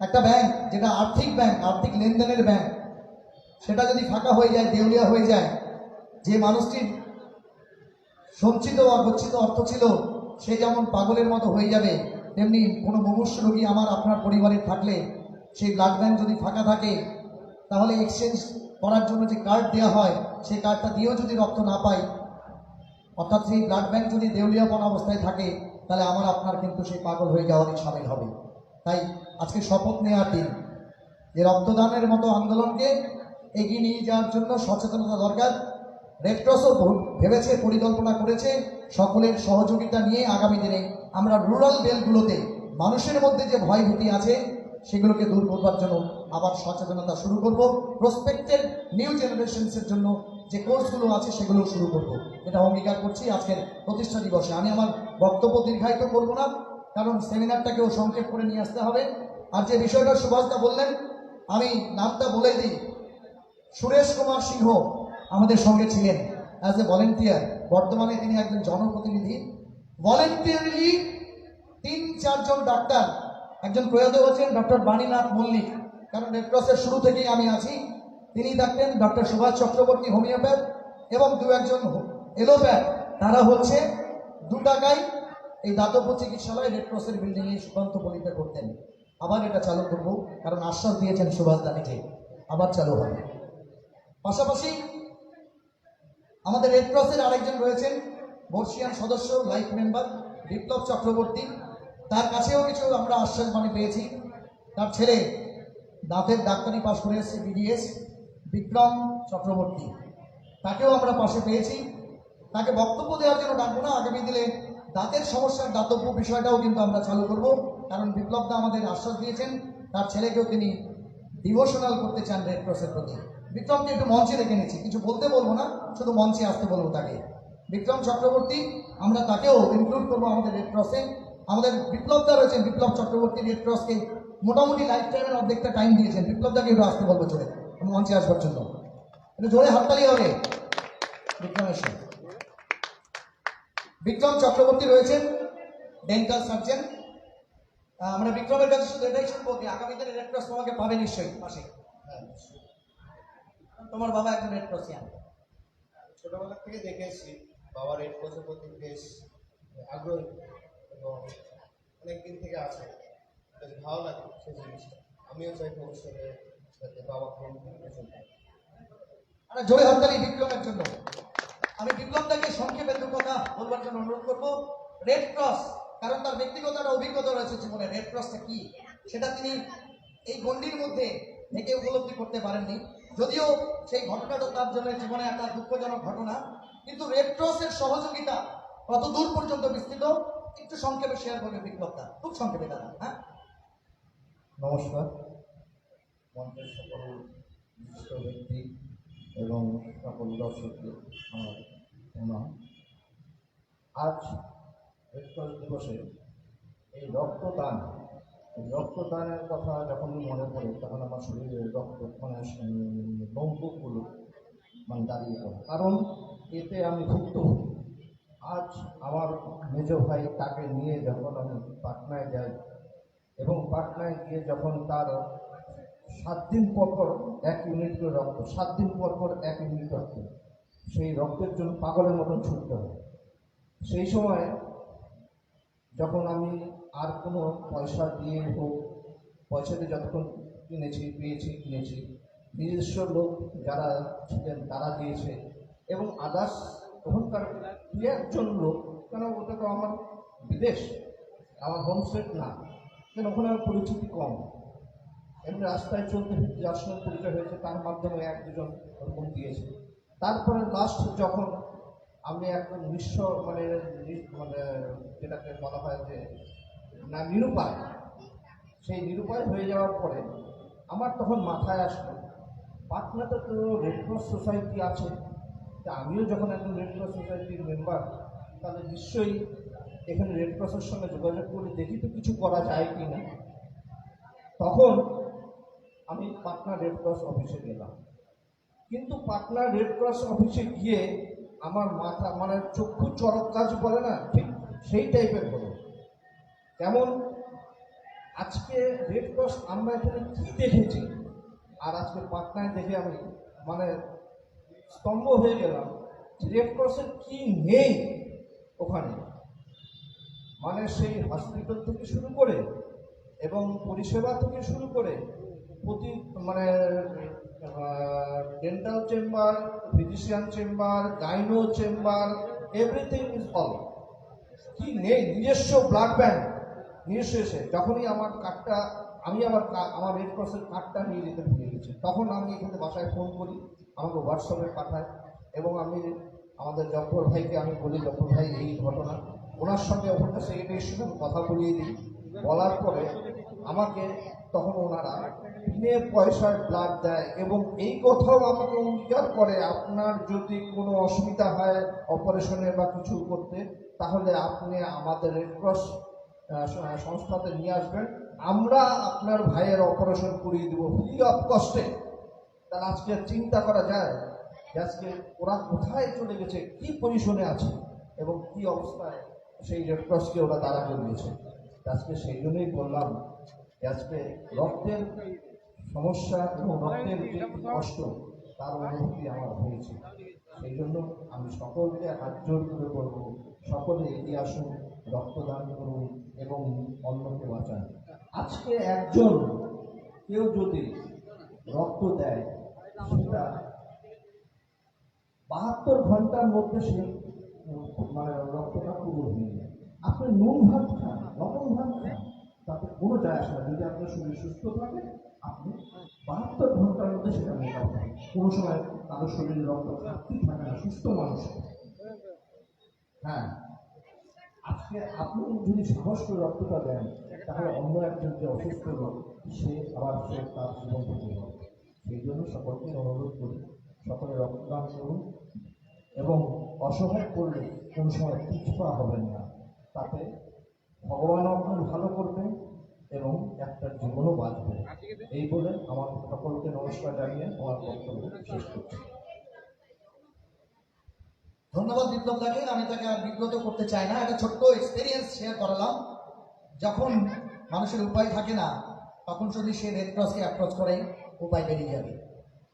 একটা ব্যাংক যেটা আর্থিক ব্যাংক, আর্থিক লেনদেনের ব্যাংক, সেটা যদি ফাঁকা হয়ে যায়, দেউলিয়া হয়ে যায়, যে মানুষটির সঞ্চিত বা গচ্ছিত অর্থ ছিল সে যেমন পাগলের মতো হয়ে যাবে, তেমনি কোনো মুমূর্ষু রোগী আমার আপনার পরিবারের থাকলে সেই ব্লাড ব্যাংক যদি ফাঁকা থাকে, তাহলে এক্সচেঞ্জ করার জন্য যে কার্ড দেওয়া হয়, সেই কার্ডটা দিয়েও যদি রক্ত না পাই, অর্থাৎ সেই ব্লাড ব্যাংক যদি দেউলিয়াপন অবস্থায় থাকে, তাহলে আমার আপনার কিন্তু সেই পাগল হয়ে যাওয়ারই সামিল হবে। তাই আজকে শপথ নেওয়ার দিন যে রক্তদানের মতো আন্দোলনকে এগিয়ে নিয়ে যাওয়ার জন্য সচেতনতা দরকার। রেড ক্রসও ভেবেছে, পরিকল্পনা করেছে, সকলের সহযোগিতা নিয়ে আগামী দিনে আমরা রুরাল বেলগুলোতে মানুষের মধ্যে যে ভয়ভীতি আছে সেগুলোকে দূর করবার জন্য আবার সচেতনতা শুরু করব। প্রসপেক্টেড নিউ জেনারেশনসের জন্য যে কোর্সগুলো আছে সেগুলো শুরু করব, এটা অঙ্গীকার করছি আজকের প্রতিষ্ঠা দিবসে। আমি আমার বক্তব্য দীর্ঘায়িত করব না, কারণ সেমিনারটাকেও সংক্ষেপ করে নিয়ে আসতে হবে। আর যে বিষয়টা সুভাষদা বললেন, আমি নামটা বলে দিই, সুরেশ কুমার সিংহ আমাদের সঙ্গে ছিলেন অ্যাজ এ ভলেন্টিয়ার। বর্তমানে তিনি একজন জনপ্রতিনিধি। ভলেন্টিয়ারলি 3-4 জন ডাক্তার, একজন প্রয়াত হচ্ছেন ডক্টর বাণীনাথ মল্লিক, কারণ রেড ক্রসের শুরু থেকেই আমি আছি। তিনি থাকতেন ডক্টর সুভাষ চক্রবর্তী হোমিওপ্যাথ এবং দু একজন এলোপ্যাথ। তারা হচ্ছে 2 টাকায় এই দাতব্য চিকিৎসালয় রেড ক্রসের বিল্ডিংয়ে সুকান্ত পরিতা করতেন। আবার এটা চালু করব, কারণ আশ্বাস দিয়েছেন সুভাষ দা নিজে, আবার চালু হবে। পাশাপাশি আমাদের রেড ক্রসের আরেকজন রয়েছেন বর্ষিয়ান সদস্য, লাইফ মেম্বার বিপ্লব চক্রবর্তী। তার কাছেও কিছু আমরা আশ্বাস পেয়েছি। তার ছেলে দাঁতের ডাক্তারি পাশ করে এসেছে বিডিএস, বিক্রম চক্রবর্তী, তাকেও আমরা পাশে পেয়েছি। তাকে বক্তব্য দেওয়ার জন্য ডাকবো না, আগামী দিনে দাঁতের সমস্যার দাতব্য বিষয়টাও কিন্তু আমরা চালু করব, কারণ বিপ্লব দা আমাদের আশ্বাস দিয়েছেন তার ছেলেকেও তিনি ডিভোশনাল করতে চান রেড ক্রসের প্রতি। বিক্রমকে একটু মঞ্চে রেখে নিচ্ছি, কিছু বলতে বলবো না, শুধু মঞ্চে আসতে বলবো তাকে। বিক্রম চক্রবর্তী, আমরা তাকেও ইনক্লুড করবো আমাদের রেড ক্রসে। আমাদের বিপ্লব দা রয়েছেন, বিপ্লব চক্রবর্তী রেড ক্রসকে মোটামুটি লাইফ টাইমের অর্ধেকটা টাইম দিয়েছেন। বিপ্লব দাকে একটু আসতে বলবো চলে মঞ্চে আসবার জন্য, একটু জোরে হাততালি হবে বিক্রমের সঙ্গে। বিক্রম চক্রবর্তী রয়েছেন ডেন্টাল সার্জন। আমরা বিক্রমের কাছে শুধু এটাই শুনবো যে আগামী দিনে রেড ক্রস তোমাকে পাবে নিশ্চয়ই পাশে। তোমার বাবা একজন রেড ক্রসিয়ান। ছোটবেলা থেকে দেখে এসেছি বাবা রেড ক্রসের প্রতি বেশ আগ্রহী এবং অনেক দিন থেকে আছে, বেশ ভালো লাগে সেই জিনিসটা। আমিও চাই ভবিষ্যতে যাতে বাবাকে চলতে। আমরা জোরে হাততালি বিক্রমের জন্য। আমি বিপ্লব দাকে সংক্ষেপে 2 কথা বলবার জন্য অনুরোধ করবো। রেড ক্রস, কারণ তার ব্যক্তিগত একটা অভিজ্ঞতা রয়েছে জীবনে, রেড ক্রসটা কি সেটা তিনি এই গণ্ডির মধ্যে থেকে উপলব্ধি করতে পারেননি, যদিও সেই ঘটনাটা তার জন্য জীবনে একটা দুঃখজনক ঘটনা। কিন্তু রেড ক্রসের সহযোগিতা কত দূর পর্যন্ত বিস্তৃত একটু সংক্ষেপে শেয়ার করবে বিপ্লব দা, খুব সংক্ষেপে দাদা। হ্যাঁ, নমস্কার মঞ্চের সকল বিশিষ্ট ব্যক্তি এবং সকল দর্শককে আমার প্রণাম। আজ রেড ক্রস দিবসে এই রক্তদানের কথা যখন মনে পড়ে তখন আমার শরীরে রক্ত নৌকোগুলো দাঁড়িয়ে পড়ে, কারণ এতে আমি ভুক্তভোগী। আজ আমার মেজ ভাই তাকে নিয়ে যখন আমি পাটনায় যাই এবং পাটনায় গিয়ে যখন তার 7 দিন পর 1 ইউনিট করে রক্ত, 7 দিন পর 1 ইউনিট রক্ত, সেই রক্তের জন্য পাগলের মতন ছুটতে হয়। সেই সময় যখন আমি আর কোনো পয়সা দিয়ে হোক, পয়সা দিয়ে যতক্ষণ কিনেছি, নিজস্ব লোক যারা ছিলেন তারা দিয়েছে এবং আদার্স ওখানকার 2-1 লোক, কেন ওটা তো আমার বিদেশ, আমার হোমস্টেট না, কেন ওখানে আমার পরিচিতি কম, এমনি রাস্তায় চলতে ফিরতে যার সঙ্গে পরিচয় হয়েছে তার মাধ্যমে 1-2 ওরকম দিয়েছে। তারপরে লাস্ট যখন আমি একদম যেটাকে বলা হয় যে নিরুপায়, সেই নিরুপায় হয়ে যাওয়ার পরে আমার তখন মাথায় আসলো পাটনাতে তো রেড ক্রস সোসাইটি আছে, তা আমিও যখন একজন রেড ক্রস সোসাইটির মেম্বার, তাহলে নিশ্চয়ই এখানে রেড ক্রসের সঙ্গে যোগাযোগ করে দেখি তো কিছু করা যায় কি না। তখন আমি পাটনা রেড ক্রস অফিসে গেলাম, কিন্তু পাটনা রেড ক্রস অফিসে গিয়ে আমার মাথা চক্ষু চরক কাজ বলে না, ঠিক সেই টাইপের হলো। যেমন আজকে রেড ক্রস আমরা এখানে কি দেখেছি আর আজকে পাটনায় দেখে আমি স্তম্ভ হয়ে গেলাম। রেড ক্রসের কি নেই ওখানে, সেই হসপিটাল থেকে শুরু করে এবং পরিষেবা থেকে শুরু করে প্রতি dental chamber, physician chamber, gynae chamber, everything is all. কি নেই, নিজস্ব ব্লাড ব্যাংক, নিজস্ব এসে যখনই আমার কার্ডটা আমি আমার রেড ক্রসের কার্ডটা নিয়ে যেতে ভুলে গেছি, তখন আমি এখানে বাসায় ফোন করি, আমাকে হোয়াটসঅ্যাপে পাঠায় এবং আমি আমাদের জব্বর ভাইকে আমি বলি, জব্বর ভাই এই ঘটনা, ওনার সঙ্গে ওখানকার সেক্রেটারির সঙ্গে কথা বলিয়ে দিই। বলার পরে আমাকে তখন ওনারা বিনে পয়সায় ব্লাড দেয় এবং এই কথাও আমাকে অঙ্গীকার করে, আপনার যদি কোনো অসুবিধা হয় অপারেশনে বা কিছু করতে, তাহলে আপনি আমাদের রেড ক্রস সংস্থাতে নিয়ে আসবেন, আমরা আপনার ভাইয়ের অপারেশন করিয়ে দেবো ফ্রি অফ কস্টে। তাহলে আজকে চিন্তা করা যায় যে আজকে ওরা কোথায় চলে গেছে, কি পজিশনে আছে এবং কি অবস্থায় সেই রেড ক্রসকে ওরা দাঁড়া করিয়েছে। আজকে সেই জন্যই বললাম যে আজকে রক্তের সমস্যা এবং রক্তের যে কষ্ট তার অনুভূতি আমার হয়েছে। সেই জন্য আমি সকলকে হাত জোর করে বলবো, সকলে এগিয়ে আসুন, রক্তদান করুন এবং অন্যকে বাঁচান। আজকে একজন কেউ যদি রক্ত দেয়, সেটা 72 ঘন্টার মধ্যে সে মানে রক্তটা পূরণ হয়ে যায়। আপনি নুন ভাত খান, লবণ ভাত খান, তাতে কোনো যায় আসে না। যদি আপনার শরীর সুস্থ থাকে, আপনি 72 ঘন্টার মধ্যে সেটা মেকআপ করেন। কোনো সময় কারো শরীরে রক্ত ঘাটতি থাকে না, সুস্থ মানুষ। হ্যাঁ, আজকে আপনি যদি সাহস করে রক্তটা দেন, তাহলে অন্য একজন যে অসুস্থ লোক, সে তার জীবন থেকে হবে। সেই জন্য সকলকে অনুরোধ করি, সকলে রক্তদান করুন এবং অসহায় করলে কোনো সময় পিছপা হবেন না। তাতে ভগবান আপনার ভালো করবেন এবং একটা জীবনও বাঁচবে। এই বলে আমার সকলকে নমস্কার জানিয়ে আমার বক্তব্য শেষ করছি। ধন্যবাদ বিপ্লব দাকে। আমি তাকে আর বিব্রত করতে চাই না, একটা ছোট্ট এক্সপিরিয়েন্স শেয়ার করালাম। যখন মানুষের উপায় থাকে না, তখন যদি সে রেড ক্রসকে অ্যাপ্রোচ করে, উপায় বেরিয়ে যাবে।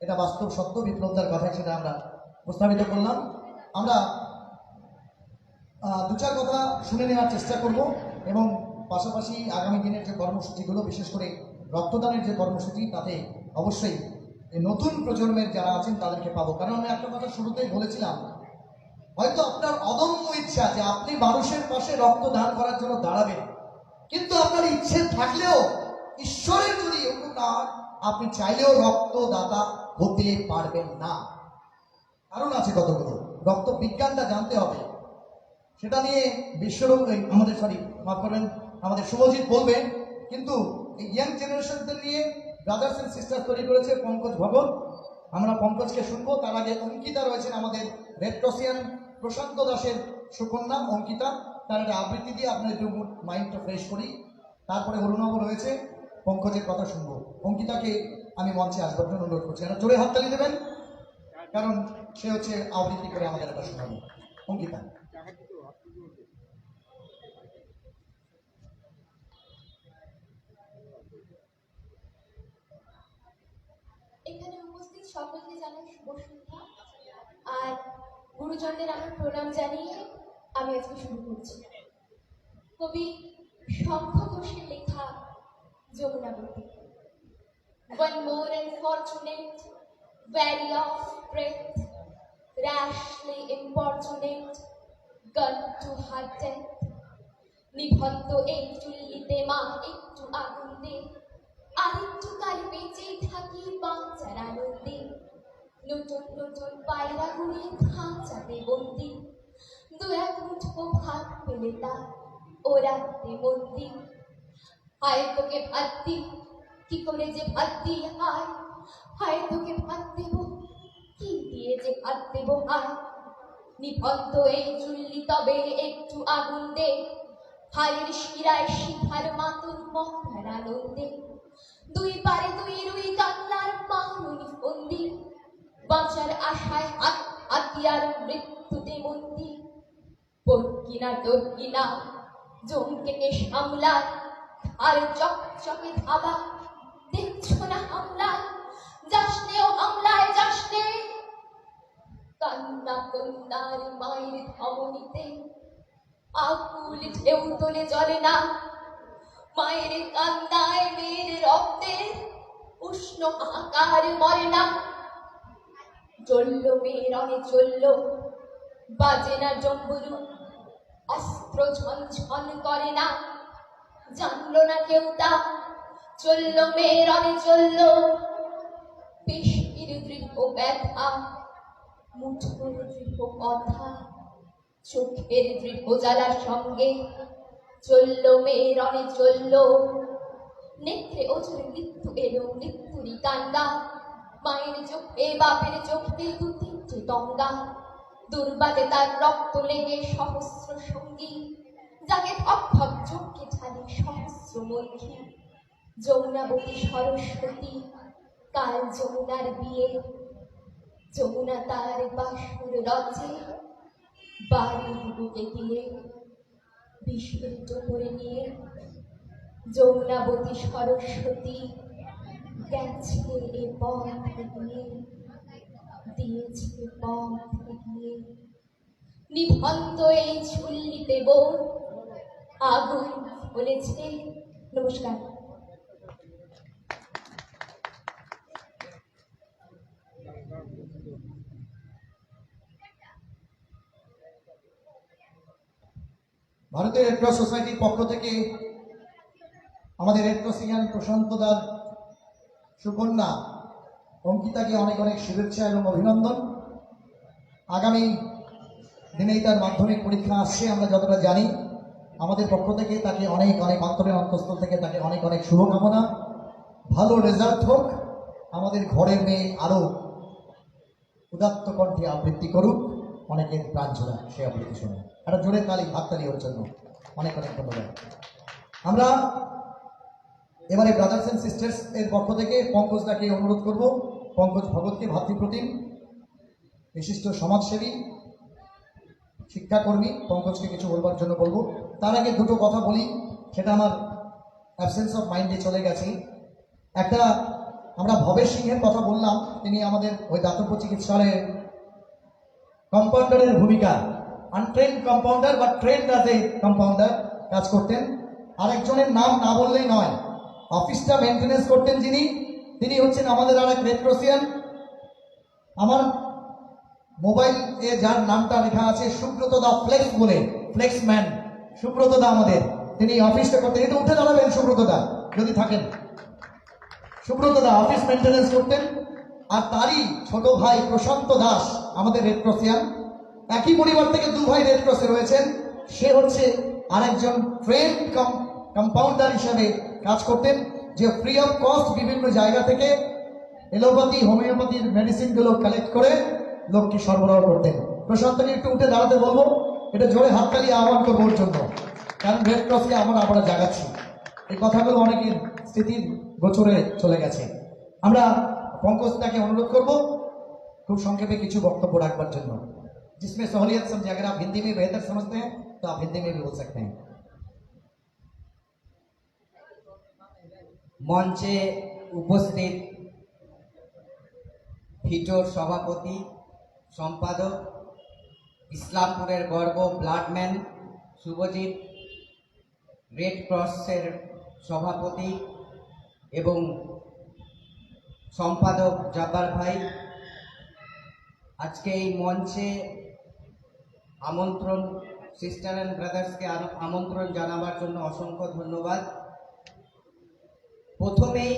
এটা বাস্তব সত্য। বিপ্লবদার কথায় সেটা আমরা প্রস্তাবিত করলাম। আমরা দু চার কথা শুনে নেওয়ার চেষ্টা করব এবং পাশাপাশি আগামী দিনের যে কর্মসূচিগুলো, বিশেষ করে রক্তদানের যে কর্মসূচি, তাতে অবশ্যই এই নতুন প্রজন্মের যারা আছেন তাদেরকে পাবো। কারণ আমি একটা কথা শুরুতেই বলেছিলাম, হয়তো আপনার অদম্য ইচ্ছা যে আপনি মানুষের পাশে রক্তদান করার জন্য দাঁড়াবেন, কিন্তু আপনার ইচ্ছে থাকলেও, ঈশ্বরের যদি না, আপনি চাইলেও রক্তদাতা হতে পারবেন না। কারণ আছে কতগুলো। রক্ত বিজ্ঞানটা জানতে হবে। সেটা নিয়ে আমাদের শুভজিৎ বলবেন। কিন্তু এই ইয়াং জেনারেশনদের নিয়ে ব্রাদার্স এন্ড সিস্টার তৈরি করেছে পঙ্কজ ভগত। আমরা পঙ্কজকে শুনবো। তার আগে অঙ্কিতা রয়েছেন, আমাদের রেড ক্রসিয়ান প্রশান্ত দাসের সুকন্যা অঙ্কিতা। তার একটা আবৃত্তি দিয়ে আপনার একটু মাইন্ডটা ফ্রেশ করি। তারপরে অরুণাভ রয়েছে, পঙ্কজের কথা শুনবো। অঙ্কিতাকে আমি মঞ্চে আসবার জন্য অনুরোধ করছি। জোরে হাততালি দেবেন, কারণ সে হচ্ছে আবৃত্তি করে আমাদের একটা শোনাবে। অঙ্কিতা। এখানে উপস্থিত সকলকে জানাই শুভ সন্ধ্যা। আর গুরুজনদের আমার প্রণাম জানিয়ে আমি আজকে শুরু করছি। কবি শঙ্খ ঘোষের লেখা Jamunabati. One more unfortunate, valley of breath, rashly importunate, gun to her death. নিভন্ত এই চুল্লিতে মা একটু আগুন দে, আরেকটু কাল বেঁচে থাকি বাঁচার আনন্দে। নতুন নতুন পায়রা গুড়ে খাঁচাতে বন্দি, দু এক মুঠো ভাত পেলে তা ওরাতে বন্দি। হায় তোকে ভাত দি, কি করে যে ভাত দি হায়, হায় তোকে ভাত দেব, কি দিয়ে যে ভাত দেব হায়। নিভন্ত এই চুল্লি তবে একটু আগুন দে, হায়ের শিরায় শিখার মাতুর মথার আনন্দে। দুই পারে দুই রুই কাতলার মাহুনি বন্দি, বাঁচার আশায় হাতিয়ার মৃত্যুতে বন্দি। পড়কিনা টরকিনা জমকে সামলায়, আর চকচকে ধাবা দেখছো না হামলায়। যাসনে ও হামলায় যাসনে, কান্না কন্যার মায়ের ধমনীতে আকুল ঢেউ তোলে জলে না। মায়ের কান্নায় মেয়ের রক্তের উষ্ণ আকার মরে না। চলল মেয়ে রণে চলল, বাজে না জম্বুরু, অস্ত্র ঝনঝন করে না, জানলো না কেউ তা। চলল মেয়ে রণে চলল, পেশির দৃঢ় ব্যথা, মুঠোর দৃঢ় কথা, চোখের দৃঢ় জ্বালার সঙ্গে। চলল মেয়ে রণে চলল, নেত্রে ওজোর মৃত্যু এলো, মৃত্যুরই কান্না। মায়ের চোখে বাপের চোখে দু তিনটে দঙ্গা। দুর্বাতে তার রক্ত লেগে সহস্র সঙ্গী, যাকে ধপ ধপ চোখে ঢালে সহস্র মধ্যী। যমুনাবতী সরস্বতী, কাল যমুনার বিয়ে। যমুনা তার বাসুর রচে, বাড়ির বুকে দিয়ে বিশুদ্ধ করে নিয়ে। যমুনাবতী সরস্বতী, গেছে এ পথ এগিয়ে, দিয়েছে এ পথ এগিয়ে, নিভন্ত এই ঝুল্লিতে বোর আগুন বলেছে। নমস্কার। ভারতীয় রেড ক্রস সোসাইটির পক্ষ থেকে আমাদের রেড ক্রসিয়ান প্রশান্ত দার সুকন্যা অঙ্কিতাকে অনেক অনেক শুভেচ্ছা এবং অভিনন্দন। আগামী দিনেই তার মাধ্যমিক পরীক্ষা আসছে, আমরা যতটা জানি। আমাদের পক্ষ থেকে তাকে অনেক অনেক অন্তরের অন্তঃস্থল থেকে তাকে অনেক অনেক শুভকামনা। ভালো রেজাল্ট হোক, আমাদের ঘরের মেয়ে আরও উদাত্ত কণ্ঠে আবৃত্তি করুক, অনেকের প্রাণ ছোড়া সে আবৃত্তি শুনে। একটা জোরে তালি, হাততালি ওর জন্য অনেক অনেক ধন্যবাদ। আমরা এবারে ব্রাদার্স অ্যান্ড সিস্টার্স এর পক্ষ থেকে পঙ্কজদাকে অনুরোধ করব, পঙ্কজ ভগতকে, ভাতৃপ্রতিম বিশিষ্ট সমাজসেবী শিক্ষাকর্মী, পঙ্কজকে কিছু বলবার জন্য বলবো। তার আগে দুটো কথা বলি, সেটা আমার অ্যাবসেন্স অফ মাইন্ডে চলে গেছে। একটা, আমরা ভবেশ সিংহের কথা বললাম, তিনি আমাদের ওই দাতব্য চিকিৎসালয়ের কম্পাউন্ডারের ভূমিকা, আনট্রেন্ড কম্পাউন্ডার বা ট্রেন্ড অ্যাজ এ কম্পাউন্ডার কাজ করতেন। আরেকজনের নাম না বললেই নয়, অফিসটা মেনটেনেন্স করতেন যিনি, তিনি হচ্ছেন আমাদের আর এক রেড ক্রসিয়ান। আমার মোবাইল এ যার নামটা লেখা আছে সুব্রত দা ফ্লেক্স বলে, ফ্লেক্স ম্যান সুব্রত দা আমাদের, তিনি অফিসটা করতেন। এটা উঠে দাঁড়াবেন সুব্রত দা যদি থাকেন। সুব্রত দা অফিস মেনটেনেন্স করতেন। আর তারই ছোট ভাই প্রশান্ত দাস আমাদের রেড ক্রসিয়ান, একই পরিবার থেকে দু ভাই রেড ক্রসে রয়েছেন। সে হচ্ছে আরেকজন ট্রেন্ড কম্পাউন্ডার হিসেবে কাজ করতেন, যে ফ্রি অফ কস্ট বিভিন্ন জায়গা থেকে এলোপ্যাথি হোমিওপ্যাথির মেডিসিনগুলো কালেক্ট করে লোককে সরবরাহ করতেন। প্রশান্তকে একটু উঠে দাঁড়াতে বলবো, এটা জোরে হাততালি আহ্বান করবো ওর জন্য, কারণ রেড ক্রসকে আমরা জাগাচ্ছি। এই কথাগুলো অনেকের স্মৃতির গোচরে চলে গেছে। আমরা পঙ্কজদাকে অনুরোধ করব খুব সংক্ষেপে কিছু বক্তব্য রাখবার জন্য, जिसमें सहूलियत समझे। अगर आप हिंदी में बेहतर समझते हैं तो आप हिंदी में भी बोल सकते हैं। মঞ্চে উপস্থিত ভিটোর সভাপতি, সম্পাদক, ইসলামপুরের গর্ব ব্লাডম্যান শুভজিৎ, রেড ক্রসের সভাপতি এবং সম্পাদক জাব্বার ভাই, আজকে এই মঞ্চে আমন্ত্রণ, সিস্টার অ্যান্ড ব্রাদার্সকে আমন্ত্রণ জানাবার জন্য অসংখ্য ধন্যবাদ। প্রথমেই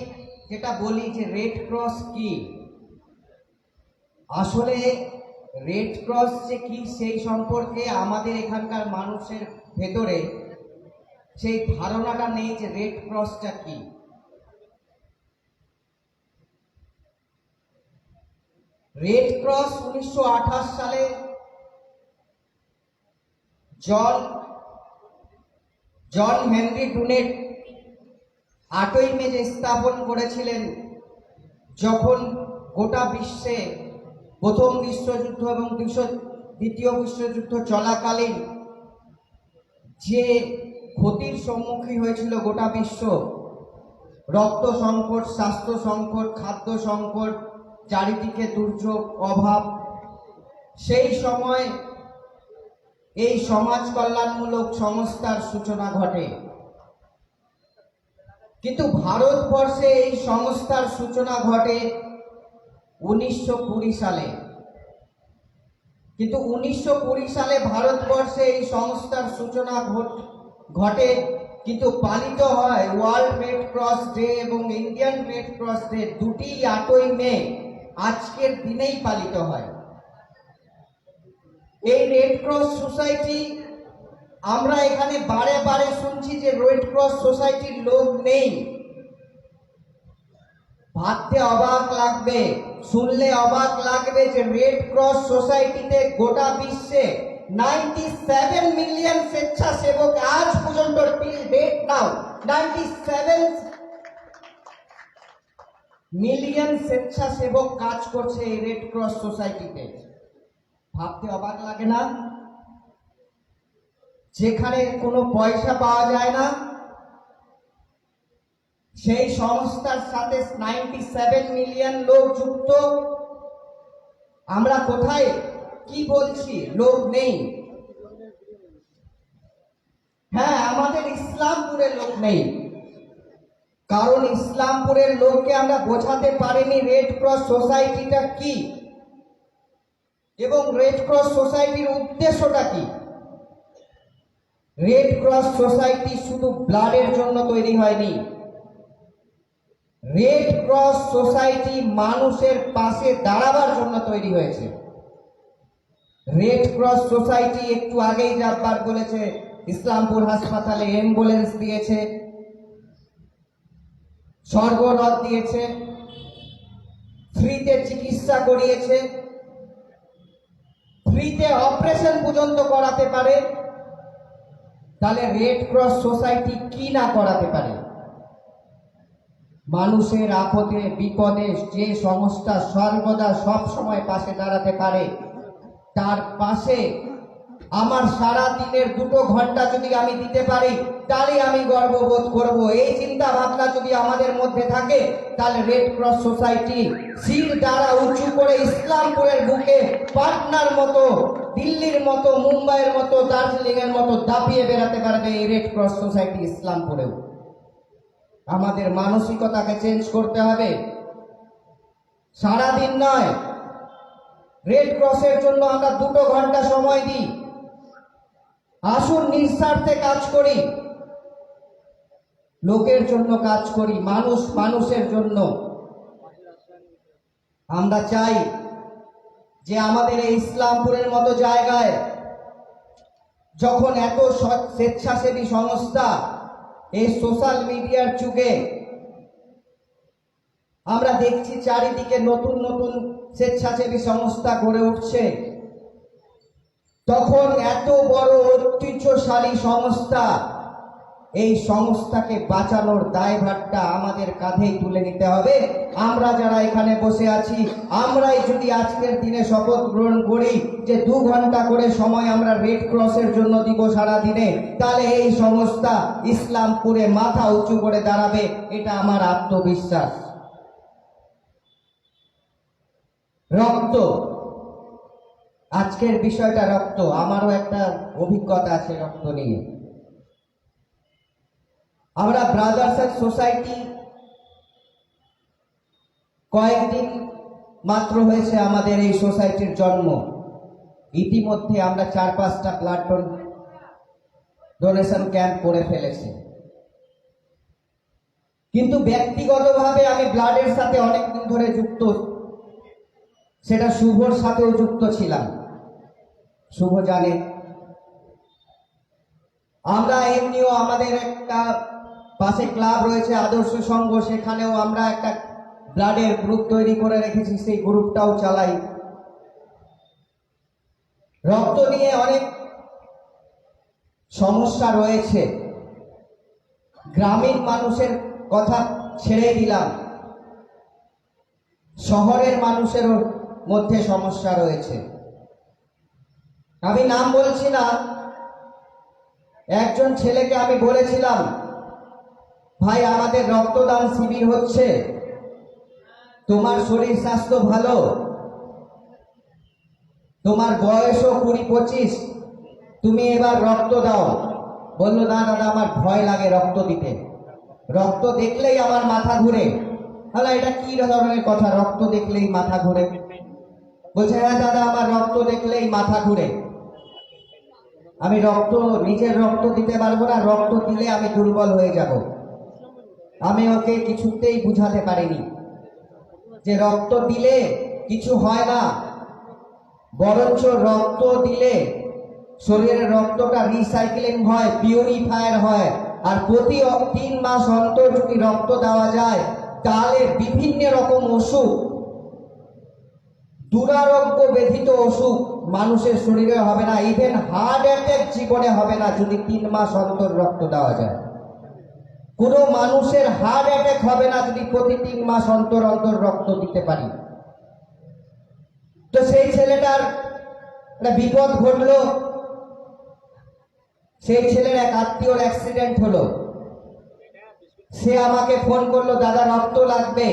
যেটা বলি যে রেড ক্রস কি, আসলে রেড ক্রস যে কি সেই সম্পর্কে আমাদের এখানকার মানুষের ভেতরে সেই ধারণাটা নেই যে রেড ক্রসটা কি। রেড ক্রস 1928 সালে জন হেনরি ডুনেট 8ই মে যে স্থাপন করেছিলেন, যখন গোটা বিশ্বে প্রথম বিশ্বযুদ্ধ এবং দ্বিতীয় বিশ্বযুদ্ধ চলাকালীন যে ক্ষতির সম্মুখীন হয়েছিল গোটা বিশ্ব, রক্ত সংকট, স্বাস্থ্য সংকট, খাদ্য সংকট, চারিদিকে দুর্যোগ, অভাব, সেই সময় এই সমাজ কল্যাণমূলক সংস্থার সূচনা ঘটে। কিন্তু ভারতবর্ষে এই সংস্থার সূচনা ঘটে 1920 সালে। কিন্তু 1920 সালে ভারতবর্ষে এই সংস্থার সূচনা ঘটে, কিন্তু পালিত হয় ওয়ার্ল্ড রেড ক্রস ডে এবং ইন্ডিয়ান রেড ক্রস ডে, দুটি 8ই মে আজকের দিনেই পালিত হয়। এই রেড ক্রস সোসাইটি, আমরা এখানে বারে বারে শুনছি যে রেড ক্রস সোসাইটির লোক নেই। ভাবতে অবাক লাগবে, শুনলে অবাক লাগবে যে রেড ক্রস সোসাইটিতে গোটা বিশ্বে 97 মিলিয়ন স্বেচ্ছাসেবক আজ পর্যন্ত, টিল ডেট নাও 97 মিলিয়ন স্বেচ্ছাসেবক কাজ করছে এই রেড ক্রস সোসাইটিতে। ভাবতে অবাক লাগে না? যেখানে কোনো পয়সা পাওয়া যায় না, সেই সংস্থার সাথে 97 মিলিয়ন লোক যুক্ত। আমরা কোথায় কি বলছি লোক নেই? হ্যাঁ, আমাদের ইসলামপুরের লোক নেই, কারণ ইসলামপুরের লোককে আমরা বোঝাতে পারিনি রেড ক্রস সোসাইটিটা কি এবং রেড ক্রস সোসাইটির উদ্দেশ্যটা কি। রেড ক্রস সোসাইটি শুধু ব্লাডের জন্য তৈরি হয়নি। রেড ক্রস সোসাইটি মানুষের পাশে দাঁড়াবার জন্য তৈরি হয়েছে। রেড ক্রস সোসাইটি একটু আগেই জাব্বার বলেছে ইসলামপুর হাসপাতালে অ্যাম্বুলেন্স দিয়েছে, স্বর্গনদ দিয়েছে, ফ্রিতে চিকিৎসা করিয়েছে, ফ্রিতে অপারেশন পর্যন্ত করাতে পারে। তাহলে রেড ক্রস সোসাইটি কি না করাতে পারে? মানুষের আপদে বিপদে যে সংস্থা সর্বদা সব সময় পাশে দাঁড়াতে পারে, তার পাশে আমার সারা দিনের 2 ঘন্টা যদি আমি দিতে পারি তাহলে আমি গর্ববোধ করব। এই চিন্তা ভাবনা যদি আমাদের মধ্যে থাকে তাহলে রেড ক্রস সোসাইটি শির দ্বারা উঁচু করে ইসলামপুরের বুকে পাটনার মতো, দিল্লির মতো, মুম্বাইয়ের মতো, দার্জিলিং এর মতো দাপিয়ে বেড়াতে পারবে এই রেড ক্রস সোসাইটি ইসলামপুরেও। আমাদের মানসিকতাকে চেঞ্জ করতে হবে, সারাদিন নয়। রেড ক্রসের জন্য আমরা 2 ঘন্টা সময় দিই। আসুন নিঃস্বার্থে কাজ করি, লোকের জন্য কাজ করি, মানুষের জন্য। আমরা চাই যে আমাদের এই ইসলামপুরের মতো জায়গায় যখন এত স্বেচ্ছাসেবী সংস্থা এই সোশ্যাল মিডিয়ার যুগে আমরা দেখছি চারিদিকে নতুন নতুন স্বেচ্ছাসেবী সংস্থা গড়ে উঠছে, তখন এত বড় ঐতিহ্যশালী সংস্থা, এই সংস্থাকে বাঁচানোর দায়ভারটা আমাদের কাঁধেই তুলে নিতে হবে। আমরা যারা এখানে বসে আছি, আমরাই যদি আজকের দিনে শপথ গ্রহণ করি যে 2 ঘন্টা করে সময় আমরা রেড ক্রসের জন্য দিব সারা দিনে, তাহলে এই সংস্থা ইসলামপুরে মাথা উঁচু করে দাঁড়াবে, এটা আমার আত্মবিশ্বাস। রক্ত, আজকের বিষয়টা রক্ত। আমারও একটা অভিজ্ঞতা আছে রক্ত নিয়ে। আমরা ব্রাদার্স এন্ড সোসাইটি কয়েকদিন মাত্র হয়েছে আমাদের এই সোসাইটির জন্ম। ইতিমধ্যে আমরা 4-5টা ব্লাড ডোনেশন ক্যাম্প করে ফেলেছি। কিন্তু ব্যক্তিগতভাবে আমি ব্লাডের সাথে অনেকদিন ধরে যুক্ত, সেটা শুভর সাথেও যুক্ত ছিলাম, শুভ জানে। আমরা এমনিও আমাদের একটা পাশে ক্লাব রয়েছে আদর্শ সংঘ, সেখানেও আমরা একটা ব্লাডের গ্রুপ তৈরি করে রেখেছি, সেই গ্রুপটাও চালাই। রক্ত নিয়ে অনেক সমস্যা রয়েছে, গ্রামীণ মানুষের কথা ছেড়ে দিলাম, শহরের মানুষের মধ্যে সমস্যা রয়েছে। আমি নাম বলছি না, একজন ছেলেকে আমি বলেছিলাম, ভাই আমাদের রক্তদান শিবির হচ্ছে, তোমার শরীর স্বাস্থ্য ভালো, তোমার বয়সও 20-25, তুমি এবার রক্ত দাও। বললো না দাদা আমার ভয় লাগে রক্ত দিতে, রক্ত দেখলেই আমার মাথা ঘুরে। তাহলে এটা কি ধরনের কথা, রক্ত দেখলেই মাথা ঘুরে? বলছে হ্যাঁ দাদা আমার রক্ত দেখলেই মাথা ঘুরে, আমি নিজের রক্ত দিতে পারবো না, রক্ত দিলে আমি দুর্বল হয়ে যাব। আমি ওকে কিছুতেই বুঝাতে পারিনি যে রক্ত দিলে কিছু হয় না, বরঞ্চ রক্ত দিলে শরীরের রক্তটা রিসাইক্লিং হয়, পিউরিফায়ার হয়। আর প্রতি 3 মাস অন্তর যদি রক্ত দেওয়া যায় তাহলে বিভিন্ন রকম অসুখ, দুরারোগ্য ব্যথিত অসুখ মানুষের শরীরে হবে না, ইভেন হার্ট অ্যাটাক জীবনে হবে না যদি 3 মাস অন্তর রক্ত দেওয়া যায়। কোনো মানুষের হার্ট অ্যাটাক হবে না যদি প্রতি 3 মাস অন্তর অন্তর রক্ত দিতে পারি। তো সেই ছেলেটার একটা বিপদ ঘটলো, সেই ছেলের এক আত্মীয়র অ্যাক্সিডেন্ট হলো, সে আমাকে ফোন করলো, দাদা রক্ত লাগবে।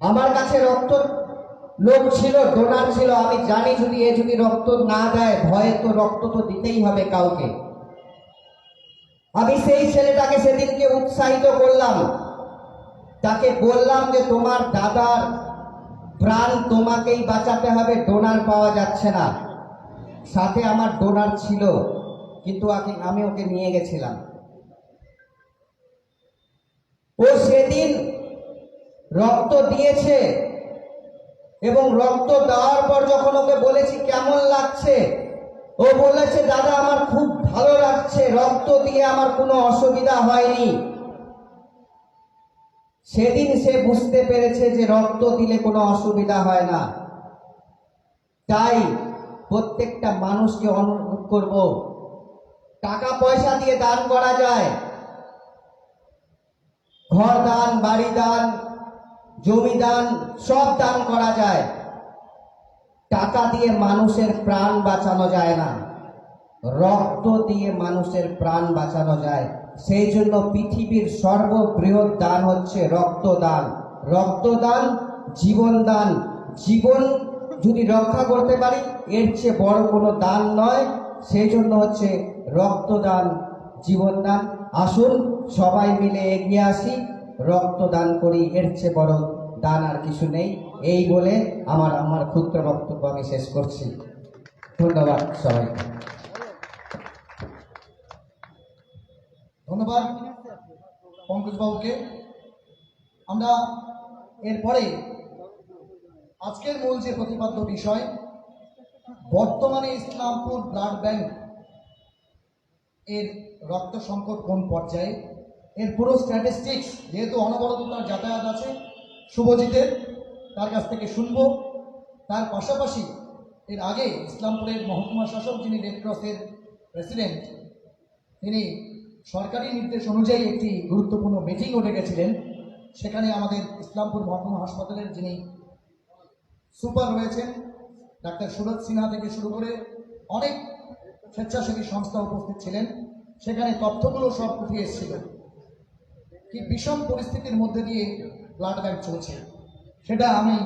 আমার কাছে রক্ত লোক ছিল, ডোনার ছিল। আমি জানি যদি রক্ত না দেয়, ভয়ে তো রক্ত তো দিতেই হবে কাউকে। আমি সেই ছেলেটাকে সেদিনকে উৎসাহিত করলাম, তাকে বললাম যে তোমার দাদার প্রাণ তোমাকেই বাঁচাতে হবে, ডোনার পাওয়া যাচ্ছে না। সাথে আমার ডোনার ছিল, কিন্তু আমি ওকে নিয়ে গেছিলাম। ও সেদিন রক্ত দিয়েছে এবং রক্ত দেওয়ার পর যখন ওকে বলেছি কেমন লাগছে, ও বলেছে দাদা আমার খুব ভালো লাগছে, রক্ত দিয়ে আমার কোনো অসুবিধা হয়নি। সেদিন সে বুঝতে পেরেছে যে রক্ত দিলে কোনো অসুবিধা হয় না। তাই প্রত্যেকটা মানুষকে অনুরোধ করব, টাকা পয়সা দিয়ে দান করা যায়, ঘর দান, বাড়ি দান, জমি দান, সব দান করা যায়। টাকা দিয়ে মানুষের প্রাণ বাঁচানো যায় না, রক্ত দিয়ে মানুষের প্রাণ বাঁচানো যায়। সেই জন্য পৃথিবীর সর্ববৃহৎ দান হচ্ছে রক্তদান। রক্তদান জীবন দান। জীবন যদি রক্ষা করতে পারি, এর চেয়ে বড় কোনো দান নয়। সেই জন্য হচ্ছে রক্তদান, জীবন দান। আসুন সবাই মিলে এগিয়ে আসি, রক্তদান করি, এর চেয়ে বড় দান আর কিছু নেই। এই বলে আমার ক্ষুদ্র বক্তব্য আমি শেষ করছি। ধন্যবাদ সবাইকে। ধন্যবাদ পঙ্কজ বাবুকে। আমরা এরপরে আজকের মূল যে প্রতিপাদ্য বিষয়, বর্তমানে ইসলামপুর ব্লাড ব্যাংক এর রক্ত সংকট কোন পর্যায়ে, এর পুরো স্ট্যাটিস্টিক্স, যেহেতু অনবরত তার যাতায়াত আছে শুভজিতের, তার কাছ থেকে শুনব। তার পাশাপাশি এর আগে ইসলামপুরের মহকুমা শাসক, যিনি রেড ক্রসের প্রেসিডেন্ট, তিনি সরকারি নির্দেশ অনুযায়ী একটি গুরুত্বপূর্ণ মিটিংও ডেকেছিলেন। সেখানে আমাদের ইসলামপুর মহকুমা হাসপাতালের যিনি সুপার রয়েছেন, ডাক্তার সুরজ সিনহা থেকে শুরু করে অনেক স্বেচ্ছাসেবী সংস্থা উপস্থিত ছিলেন। সেখানে তথ্যগুলো সব উঠে এসেছিল, কি বিষম পরিস্থিতির মধ্যে দিয়ে ব্লাড ব্যাংক চলছে। সেটা আমি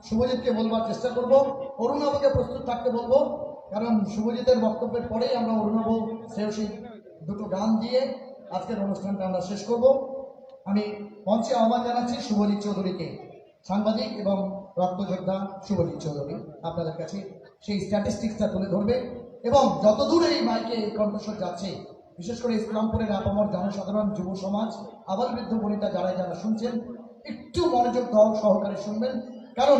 শুভজিৎকে বলবার চেষ্টা করব, অরুণাবকে প্রস্তুত থাকতে বলবো, কারণ শুভজিতের বক্তব্যের পরেই আমরা অরুণাব শ্রেয়সী দুটো গান দিয়ে আজকের অনুষ্ঠানটা আমরা শেষ করব। আমি মঞ্চে আহ্বান জানাচ্ছি শুভজিৎ চৌধুরীকে, সাংবাদিক এবং রক্তযোদ্ধা শুভজিৎ চৌধুরী আপনাদের কাছে সেই স্ট্যাটিস্টিক্সটা তুলে ধরবে এবং যতদূর এই মাইকে এই কণ্ঠস্বর যাচ্ছে, বিশেষ করে ইসলামপুরের আপামর জনসাধারণ, যুব সমাজ, আবাল বৃদ্ধ বনিতা যারা শুনছেন, একটু মনোযোগ সহকারে শুনবেন। কারণ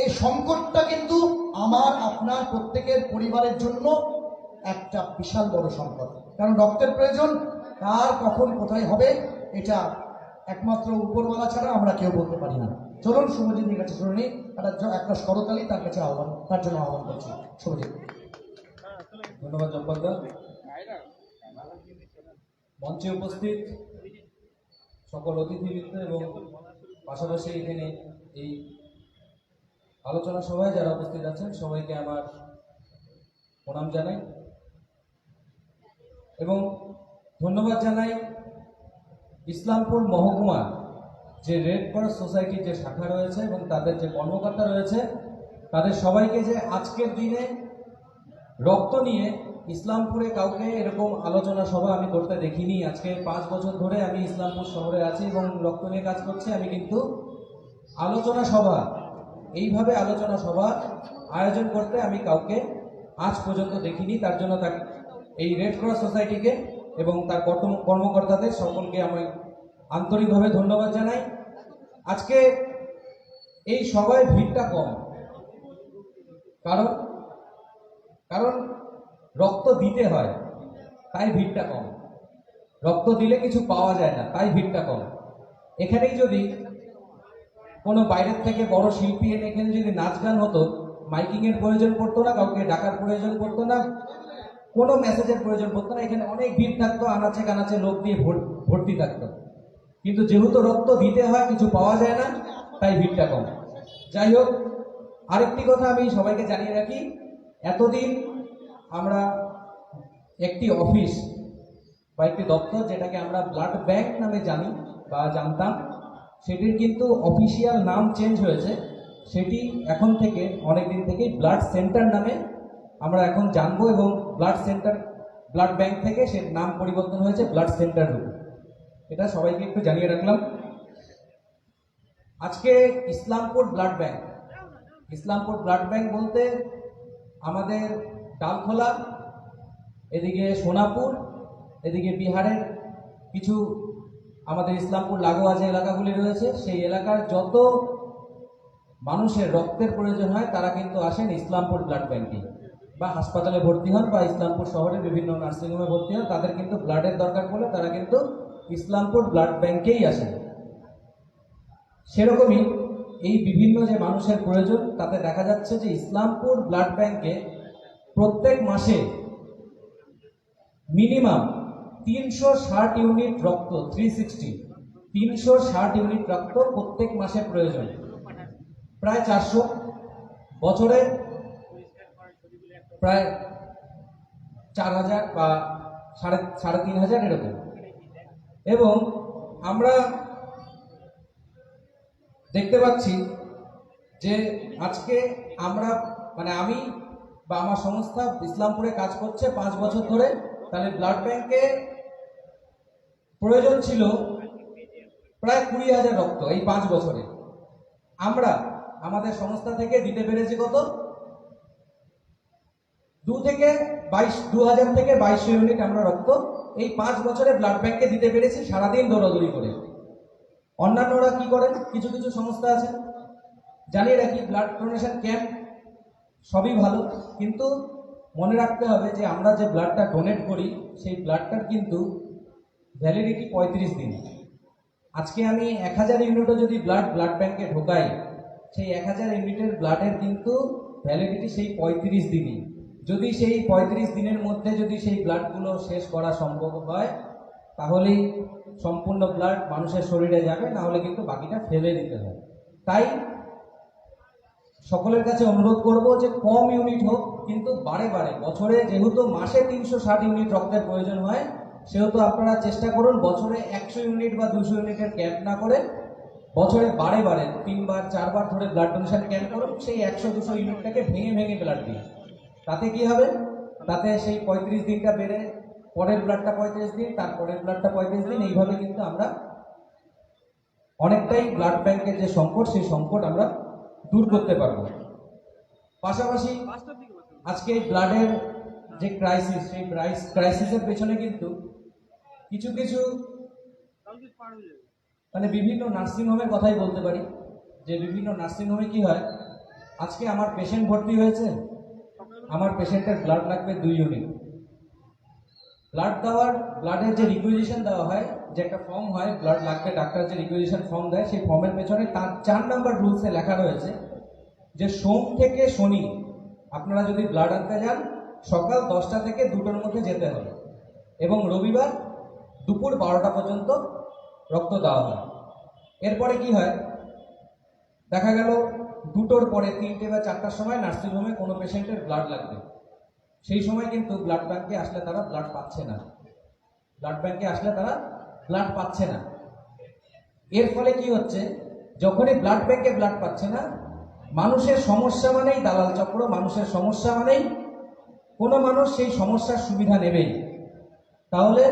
এই সংকটটা কিন্তু আমার আপনার প্রত্যেকের পরিবারের জন্য একটা বিশাল বড় সংকট। কারণ রক্তের প্রয়োজন কার কখন কোথায় হবে, এটা একমাত্র উপরওয়ালা ছাড়া আমরা কেউ বলতে পারি না। চলুন শুভজিতের কাছে শুনে নিই, একটা করতালি তার কাছে তার জন্য আহ্বান করছি। শুভজিৎ। ধন্যবাদ জব্বারদা। মঞ্চে উপস্থিত সকল অতিথিবৃন্দ এবং পাশাপাশি এখানে এই আলোচনা সভায় যারা উপস্থিত আছেন সবাইকে আমার প্রণাম জানাই এবং ধন্যবাদ জানাই ইসলামপুর মহকুমা যে রেড ক্রস সোসাইটির যে শাখা রয়েছে এবং তাদের যে কর্মকর্তা রয়েছে, তাদের সবাইকে যে আজকের দিনে রক্ত নিয়ে ইসলামপুরে কাউকে এরকম আলোচনা সভা আমি করতে দেখিনি। আজকে 5 বছর ধরে আমি ইসলামপুর শহরে আছি এবং রক্ত নিয়ে কাজ করছি। আমি কিন্তু আলোচনা সভা, এইভাবে আলোচনা সভা আয়োজন করতে আমি কাউকে আজ পর্যন্ত দেখিনি। তার জন্য এই রেড ক্রস সোসাইটিকে এবং তার কর্মকর্তাদের সকলকে আমি আন্তরিকভাবে ধন্যবাদ জানাই। আজকে এই সভায় ভিড়টা কম, কারণ রক্ত দিতে হয় তাই ভিড়টা কম। রক্ত দিলে কিছু পাওয়া যায় না তাই ভিড়টা কম। এখানেই যদি কোনো বাইরের থেকে বড় শিল্পী এনে এখানে যদি নাচ গান হতো, মাইকিং এর প্রয়োজন পড়তো না, কাউকে ডাকার প্রয়োজন পড়তো না, কোনো মেসেজের প্রয়োজন পড়তো না। এখানে অনেক ভিড় থাকতো, আনাচে কানাচে লোক দিয়ে ভর্তি থাকতো। কিন্তু যেহেতু রক্ত দিতে হয়, কিছু পাওয়া যায় না, তাই ভিড়টা কম। যাই হোক, আরেকটি কথা আমি সবাইকে জানিয়ে রাখি, এতদিন আমরা একটি অফিস বা একটি দপ্তর, যেটাকে আমরা ব্লাড ব্যাংক নামে জানি বা জানতাম, সেটির কিন্তু অফিসিয়াল নাম চেঞ্জ হয়েছে। সেটি এখন থেকে অনেক দিন থেকেই ব্লাড সেন্টার নামে আমরা এখন জানবো, এবং ব্লাড ব্যাংক থেকে সে নাম পরিবর্তন হয়েছে ব্লাড সেন্টার রূপে। এটা সবাইকে একটু জানিয়ে রাখলাম। আজকে ইসলামপুর ব্লাড ব্যাংক বলতে আমাদের ডালখোলা, এদিকে সোনাপুর, এদিকে বিহারের কিছু আমাদের ইসলামপুর লাগোয়া যে এলাকাগুলি রয়েছে, সেই এলাকার যত মানুষের রক্তের প্রয়োজন হয় তারা কিন্তু আসেন ইসলামপুর ব্লাড ব্যাংকে, বা হাসপাতালে ভর্তি হন বা ইসলামপুর শহরের বিভিন্ন নার্সিংহোমে ভর্তি হন। তাদের কিন্তু ব্লাডের দরকার পড়লে তারা কিন্তু ইসলামপুর ব্লাড ব্যাংকেই আসেন। সেরকমই এই বিভিন্ন যে মানুষের প্রয়োজন, তাতে দেখা যাচ্ছে যে ইসলামপুর ব্লাড ব্যাংকে প্রত্যেক মাসে মিনিমাম 360 ইউনিট রক্ত, 360 ইউনিট রক্ত প্রত্যেক মাসে প্রয়োজন, প্রায় 400, বছরে প্রায় 4000 বা 3500 এরকম। এবং আমরা দেখতে পাচ্ছি যে আজকে আমরা আমি বা আমার সংস্থা ইসলামপুরে কাজ করছে 5 বছর ধরে। তাহলে ব্লাড ব্যাংকে প্রয়োজন ছিল প্রায় 20,000 রক্ত এই 5 বছরে। আমরা আমাদের সংস্থা থেকে দিতে পেরেছি কত? 2000 থেকে 2200 ইউনিট আমরা রক্ত এই 5 বছরে ব্লাড ব্যাংকে দিতে পেরেছি, সারাদিন দৌড়াদৌড়ি করে। অন্যান্যরা কি করেন? কিছু কিছু সংস্থা আছে, জানিয়ে রাখি, ব্লাড ডোনেশন ক্যাম্প সবই ভালো, কিন্তু মনে রাখতে হবে যে আমরা যে ব্লাডটা ডোনেট করি সেই ব্লাডটার কিন্তু ভ্যালিডিটি 35 দিন। আজকে আমি 1000 ইউনিটও যদি ব্লাড ব্যাংকে ঢোকাই, সেই 1000 ইউনিটের ব্লাডের কিন্তু ভ্যালিডিটি সেই 35 দিনই। যদি সেই 35 দিনের মধ্যে যদি সেই ব্লাডগুলো শেষ করা সম্ভব হয়, তাহলেই সম্পূর্ণ ব্লাড মানুষের শরীরে যাবে, না হলে কিন্তু বাকিটা ফেলে দিতে হয়। তাই সকলের কাছে অনুরোধ করব যে কম ইউনিট হোক, কিন্তু বারে বারে বছরে, যেহেতু মাসে 360 ইউনিট রক্তের প্রয়োজন হয়, সেহেতু আপনারা চেষ্টা করুন বছরে 100 ইউনিট বা 200 ইউনিটের ক্যাম্প না করে বছরে বারে বারে 3বার 4বার ধরে ব্লাড ডোনেশন ক্যাম্প করুন। সেই 100-200 ইউনিটটাকে ভেঙে ভেঙে ব্লাড দিন। তাতে কি হবে? তাতে সেই 35 দিনটা বেড়ে পরের ব্লাডটা 35 দিন, তারপরের ব্লাডটা 35 দিন, এইভাবে কিন্তু আমরা অনেকটাই ব্লাড ব্যাংকের যে সংকট, সেই সংকট আমরা দূর করতে পারবো। পাশাপাশি আজকে ব্লাডের যে ক্রাইসিস, সেই ক্রাইসিসের পেছনে কিন্তু কিছু কিছু বিভিন্ন নার্সিংহোমের কথাই বলতে পারি, যে বিভিন্ন নার্সিংহোমে কি হয়, আজকে আমার পেশেন্ট ভর্তি হয়েছে, আমার পেশেন্টের ব্লাড লাগবে 2 ইউনিট। ব্লাডের যে রিকুইজিশন দেওয়া হয়, যে একটা ফর্ম হয়, ব্লাড লাগবে, ডাক্তার যে রিকুইজিশন ফর্ম দেয়, সেই ফর্মের পেছনে তার 4 নম্বর রুলসে লেখা রয়েছে যে সোম থেকে শনি আপনারা যদি ব্লাড আনতে যান, সকাল 10টা থেকে 2টোর মধ্যে যেতে হবে, এবং রবিবার দুপুর 12টা পর্যন্ত রক্ত দেওয়া হয়। এরপরে কি হয়, দেখা গেল 2টোর পরে 3টে বা 4টার সময় নার্সিংহোমে কোনো পেশেন্টের ব্লাড লাগবে, সেই সময় কিন্তু ব্লাড ব্যাংকে আসলে তারা ব্লাড পাচ্ছে না। এর ফলে কি হচ্ছে, যখনই ব্লাড ব্যাংকে ব্লাড পাচ্ছে না, মানুষের সমস্যা মানেই দালাল চক্র, মানুষের সমস্যা মানেই কোনো মানুষ সেই সমস্যার সুবিধা নেবেই। তাহলে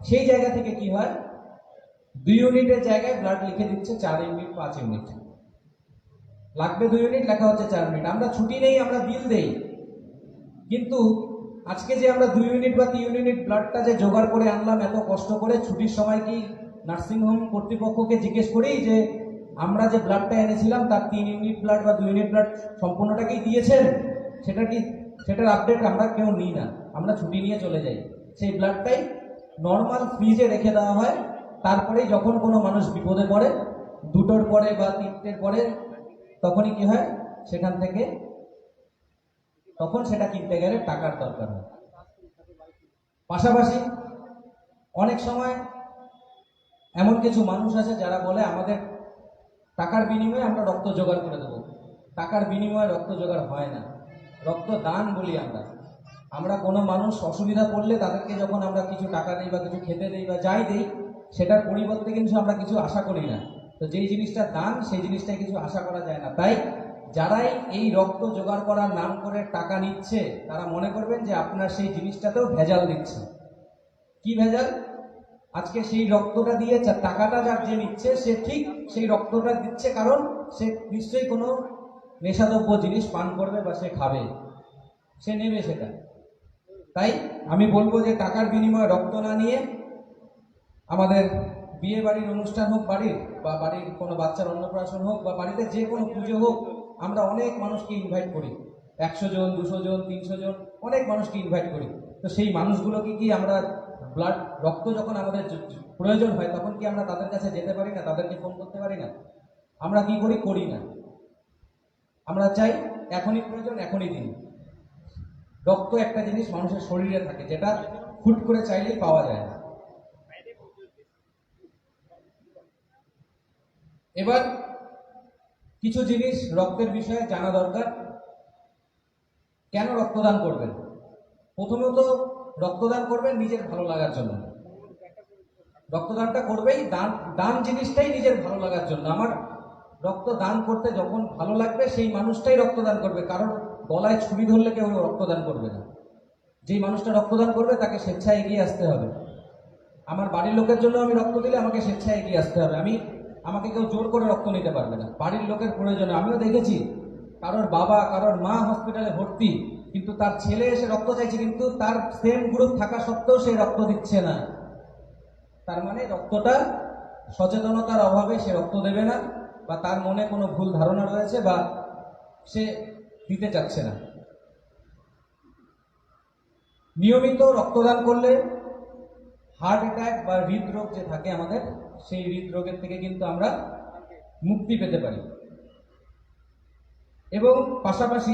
সেই জায়গা থেকে কি হয়, 2 ইউনিটের জায়গায় ব্লাড লিখে দিচ্ছে 4 ইউনিট 5 ইউনিট। লাগবে 2 ইউনিট, লেখা হচ্ছে 4 ইউনিট। আমরা ছুটি নেই, আমরা বিল দেই, কিন্তু আজকে যে আমরা 2 ইউনিট বা 3 ইউনিট ব্লাডটা যে জোগাড় করে আনলাম এত কষ্ট করে, ছুটির সময় কি নার্সিংহোম কর্তৃপক্ষকে জিজ্ঞেস করি যে আমরা যে ব্লাডটা এনেছিলাম তার 3 ইউনিট ব্লাড বা 2 ইউনিট ব্লাড সম্পূর্ণটাকেই দিয়েছেন? সেটার আপডেট আমরা কেউ নিই না, আমরা ছুটি নিয়ে চলে যাই। সেই ব্লাডটাই নর্মাল ফ্রিজে রেখে দেওয়া হয়। তারপরেই যখন কোনো মানুষ বিপদে পড়ে, 2টোর পরে বা 3টের পরে, তখনই কি হয়, সেখান থেকে তখন সেটা কিনতে গেলে টাকার দরকার হয়। পাশাপাশি অনেক সময় এমন কিছু মানুষ আছে যারা বলে আমাদের টাকার বিনিময়ে আমরা রক্ত জোগাড় করে দেবো। টাকার বিনিময়ে রক্ত জোগাড় হয় না, রক্ত দান বলি আমরা। আমরা কোনো মানুষ অসুবিধা পড়লে তাদেরকে যখন আমরা কিছু টাকা দিই বা কিছু খেতে দিই বা যাই দিই, সেটার পরিবর্তে কিন্তু আমরা কিছু আশা করি না। তো যেই জিনিসটা দান, সেই জিনিসটাই কিছু আশা করা যায় না। তাই যারাই এই রক্ত জোগাড় করার নাম করে টাকা নিচ্ছে, তারা মনে করবেন যে আপনার সেই জিনিসটাতেও ভেজাল দিচ্ছে। কি ভেজাল? আজকে সেই রক্তটা দিয়ে টাকাটা যার যে নিচ্ছে, সে ঠিক সেই রক্তটা দিচ্ছে কারণ সে নিশ্চয়ই কোনো নেশাদ্রব্য জিনিস পান করবে বা সে খাবে, সে নেবে সেটা। তাই আমি বলবো যে টাকার বিনিময়ে রক্ত না নিয়ে, আমাদের বিয়ে বাড়ির অনুষ্ঠান হোক বাড়ির, বা বাড়ির কোনো বাচ্চার অন্নপ্রাশন হোক, বা বাড়িতে যে কোনো পুজো হোক, আমরা অনেক মানুষকে ইনভাইট করি, 100 জন, 200 জন, 300 জন, অনেক মানুষকে ইনভাইট করি। তো সেই মানুষগুলোকে কি আমরা রক্ত যখন আমাদের প্রয়োজন হয়, তখন কি আমরা তাদের কাছে যেতে পারি না, তাদেরকে ফোন করতে পারি না? আমরা কি করি? করি না। আমরা চাই এখনই প্রয়োজন, এখনই দিন। রক্ত একটা জিনিস মানুষের শরীরে থাকে, যেটা হুট করে চাইলেই পাওয়া যায় না। এবার কিছু জিনিস রক্তের বিষয়ে জানা দরকার। কেন রক্তদান করবেন? প্রথমত রক্তদান করবেন নিজের ভালো লাগার জন্য। রক্তদানটা করবেই, দান জিনিসটাই নিজের ভালো লাগার জন্য। আমার রক্তদান করতে যখন ভালো লাগবে, সেই মানুষটাই রক্তদান করবে। কারণ গলায় ছুরি ধরলে কেউ রক্তদান করবে না। যেই মানুষটা রক্তদান করবে তাকে স্বেচ্ছায় এগিয়ে আসতে হবে। আমার বাড়ির লোকের জন্য আমি রক্ত দিলে আমাকে স্বেচ্ছায় এগিয়ে আসতে হবে। আমাকে কেউ জোর করে রক্ত নিতে পারবে না। বাড়ির লোকের প্রয়োজনে আমিও দেখেছি কারোর বাবা, কারোর মা হসপিটালে ভর্তি, কিন্তু তার ছেলে এসে রক্ত চাইছে, কিন্তু তার সেম গ্রুপ থাকা সত্ত্বেও সে রক্ত দিচ্ছে না। তার মানে রক্তটা সচেতনতার অভাবে সে রক্ত দেবে না, বা তার মনে কোনো ভুল ধারণা রয়েছে, বা সে দিতে চাচ্ছে না। নিয়মিত রক্তদান করলে হার্ট অ্যাটাক বা হৃদরোগ যে থাকে আমাদের, সেই হৃদরোগের থেকে কিন্তু আমরা মুক্তি পেতে পারি। এবং পাশাপাশি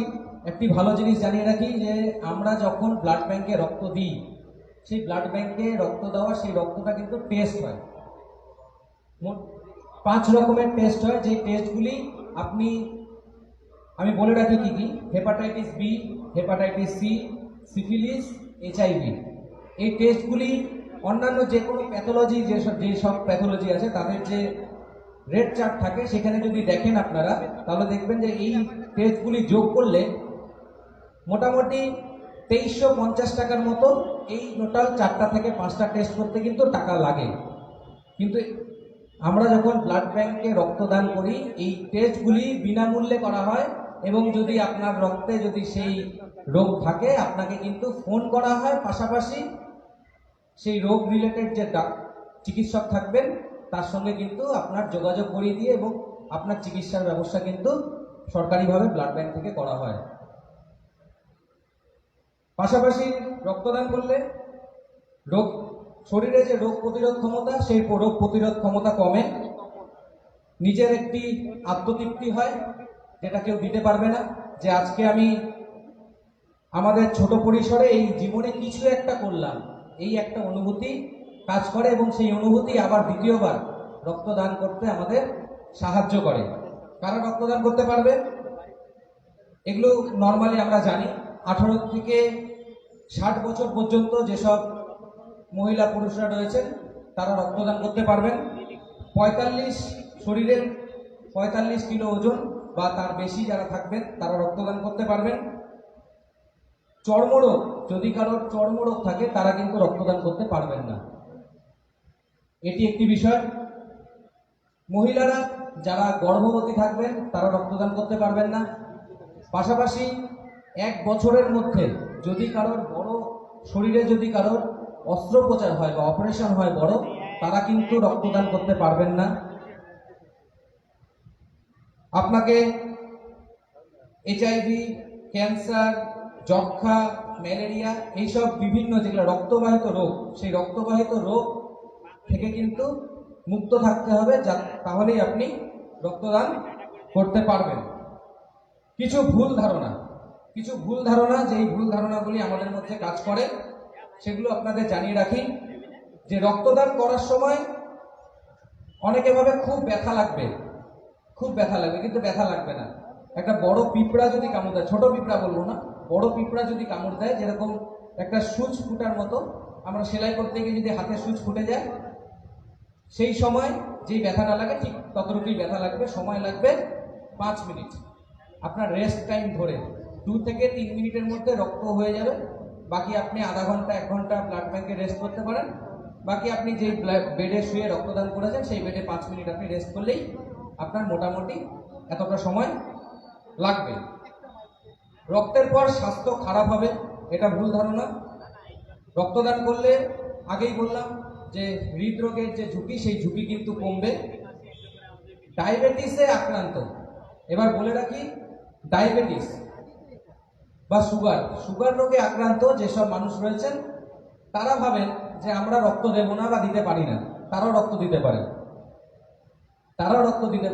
একটি ভালো জিনিস জানিয়ে রাখি যে আমরা যখন ব্লাড ব্যাংকে রক্ত দিই, সেই ব্লাড ব্যাংকে রক্ত দেওয়া সেই রক্তটা কিন্তু টেস্ট হয়। মোট 5 রকমের টেস্ট হয়, যে টেস্টগুলি আমি বলে রাখি কি কি: hepatitis B, hepatitis C, syphilis, HIV। এই টেস্টগুলি অন্যান্য যে কোনো প্যাথোলজি, যেসব প্যাথোলজি আছে তাদের যে রেড চার্ট থাকে, সেখানে যদি দেখেন আপনারা, তাহলে দেখবেন যে এই টেস্টগুলি যোগ করলে মোটামুটি 2350 টাকার মতো এই টোটাল 4টা থেকে 5টা টেস্ট করতে কিন্তু টাকা লাগে। কিন্তু আমরা যখন ব্লাড ব্যাংকে রক্তদান করি, এই টেস্টগুলি বিনামূল্যে করা হয়, এবং যদি আপনার রক্তে যদি সেই রোগ থাকে, আপনাকে কিন্তু ফোন করা হয়। পাশাপাশি সেই রোগ রিলেটেড যে চিকিৎসক থাকবেন, তার সঙ্গে কিন্তু আপনার যোগাযোগ করিয়ে দিয়ে এবং আপনার চিকিৎসার ব্যবস্থা কিন্তু সরকারিভাবে ব্লাড ব্যাংক থেকে করা হয়। পাশাপাশি রক্তদান করলে শরীরে যে রোগ প্রতিরোধ ক্ষমতা, সেই রোগ প্রতিরোধ ক্ষমতা কমে। নিজের একটি আত্মতৃপ্তি হয়, যেটা কেউ দিতে পারবে না, যে আজকে আমি আমাদের ছোট পরিসরে এই জীবনে কিছু একটা করলাম, এই একটা অনুভূতি কাজ করে, এবং সেই অনুভূতি আবার দ্বিতীয়বার রক্তদান করতে আমাদের সাহায্য করে। কারা রক্তদান করতে পারবে? এগুলো নর্মালি আমরা জানি 18 থেকে 60 বছর পর্যন্ত যেসব মহিলা পুরুষরা রয়েছেন, তারা রক্তদান করতে পারবেন। শরীরের 45 কিলো ওজন বা তার বেশি যারা থাকবেন, তারা রক্তদান করতে পারবেন। চর্মরোগ, যদি কারোর চর্মরোগ থাকে, তারা কিন্তু রক্তদান করতে পারবেন না। এটি একটি বিষয়। মহিলারা যারা গর্ভবতী থাকবেন, তারা রক্তদান করতে পারবেন না। পাশাপাশি 1 বছরের মধ্যে যদি কারোর শরীরে যদি কারোর অস্ত্রোপচার হয় বা অপারেশন হয় বড়, তারা কিন্তু রক্তদান করতে পারবেন না। আপনাকে HIV, ক্যান্সার, যক্ষ্মা, ম্যালেরিয়া, এইসব বিভিন্ন যেগুলো রক্তবাহিত রোগ, সেই রক্তবাহিত রোগ থেকে কিন্তু মুক্ত থাকতে হবে, তাহলেই আপনি রক্তদান করতে পারবেন। কিছু ভুল ধারণা, যেই ভুল ধারণাগুলি আমাদের মধ্যে কাজ করে, সেগুলো আপনাদের জানিয়ে রাখি। যে রক্তদান করার সময় অনেকে ভাবে খুব ব্যথা লাগবে, কিন্তু ব্যথা লাগবে না। একটা বড় পিঁপড়া যদি কামড় দেয়, ছোট পিঁপড়া বলবো না, বড় পিঁপড়া যদি কামড় দেয়, যেরকম একটা সুচ ফুটার মতো, আমরা সেলাই করতে গিয়ে যদি হাতে সুচ ফুটে যায় সেই সময় যেই ব্যথাটা লাগে ঠিক ততটুকুই ব্যথা লাগবে, সময় লাগবে 5 মিনিট। আপনার রেস্ট টাইম ধরে 2 থেকে 3 মিনিটের মধ্যে রক্ত হয়ে যাবে। বাকি আপনি আধা ঘন্টা 1 ঘন্টা ব্লাড ব্যাংকে রেস্ট করতে পারেন। বাকি আপনি যে বেডে শুয়ে রক্তদান করেছেন সেই বেডে 5 মিনিট আপনি রেস্ট করলেই আপনার মোটামুটি এতটা সময় লাগবে। রক্তের পর স্বাস্থ্য খারাপ হবে এটা ভুল ধারণা। রক্তদান করলে আগেই বললাম যে হৃদরোগের যে ঝুঁকি সেই ঝুঁকি কিন্তু কমবে। ডায়াবেটিসে আক্রান্ত, এবার বলে রাখি, ডায়াবেটিস বা সুগার রোগে আক্রান্ত যেসব মানুষ রয়েছেন তারা ভাবেন যে আমরা রক্ত দেব না বা দিতে পারি না, তারাও রক্ত দিতে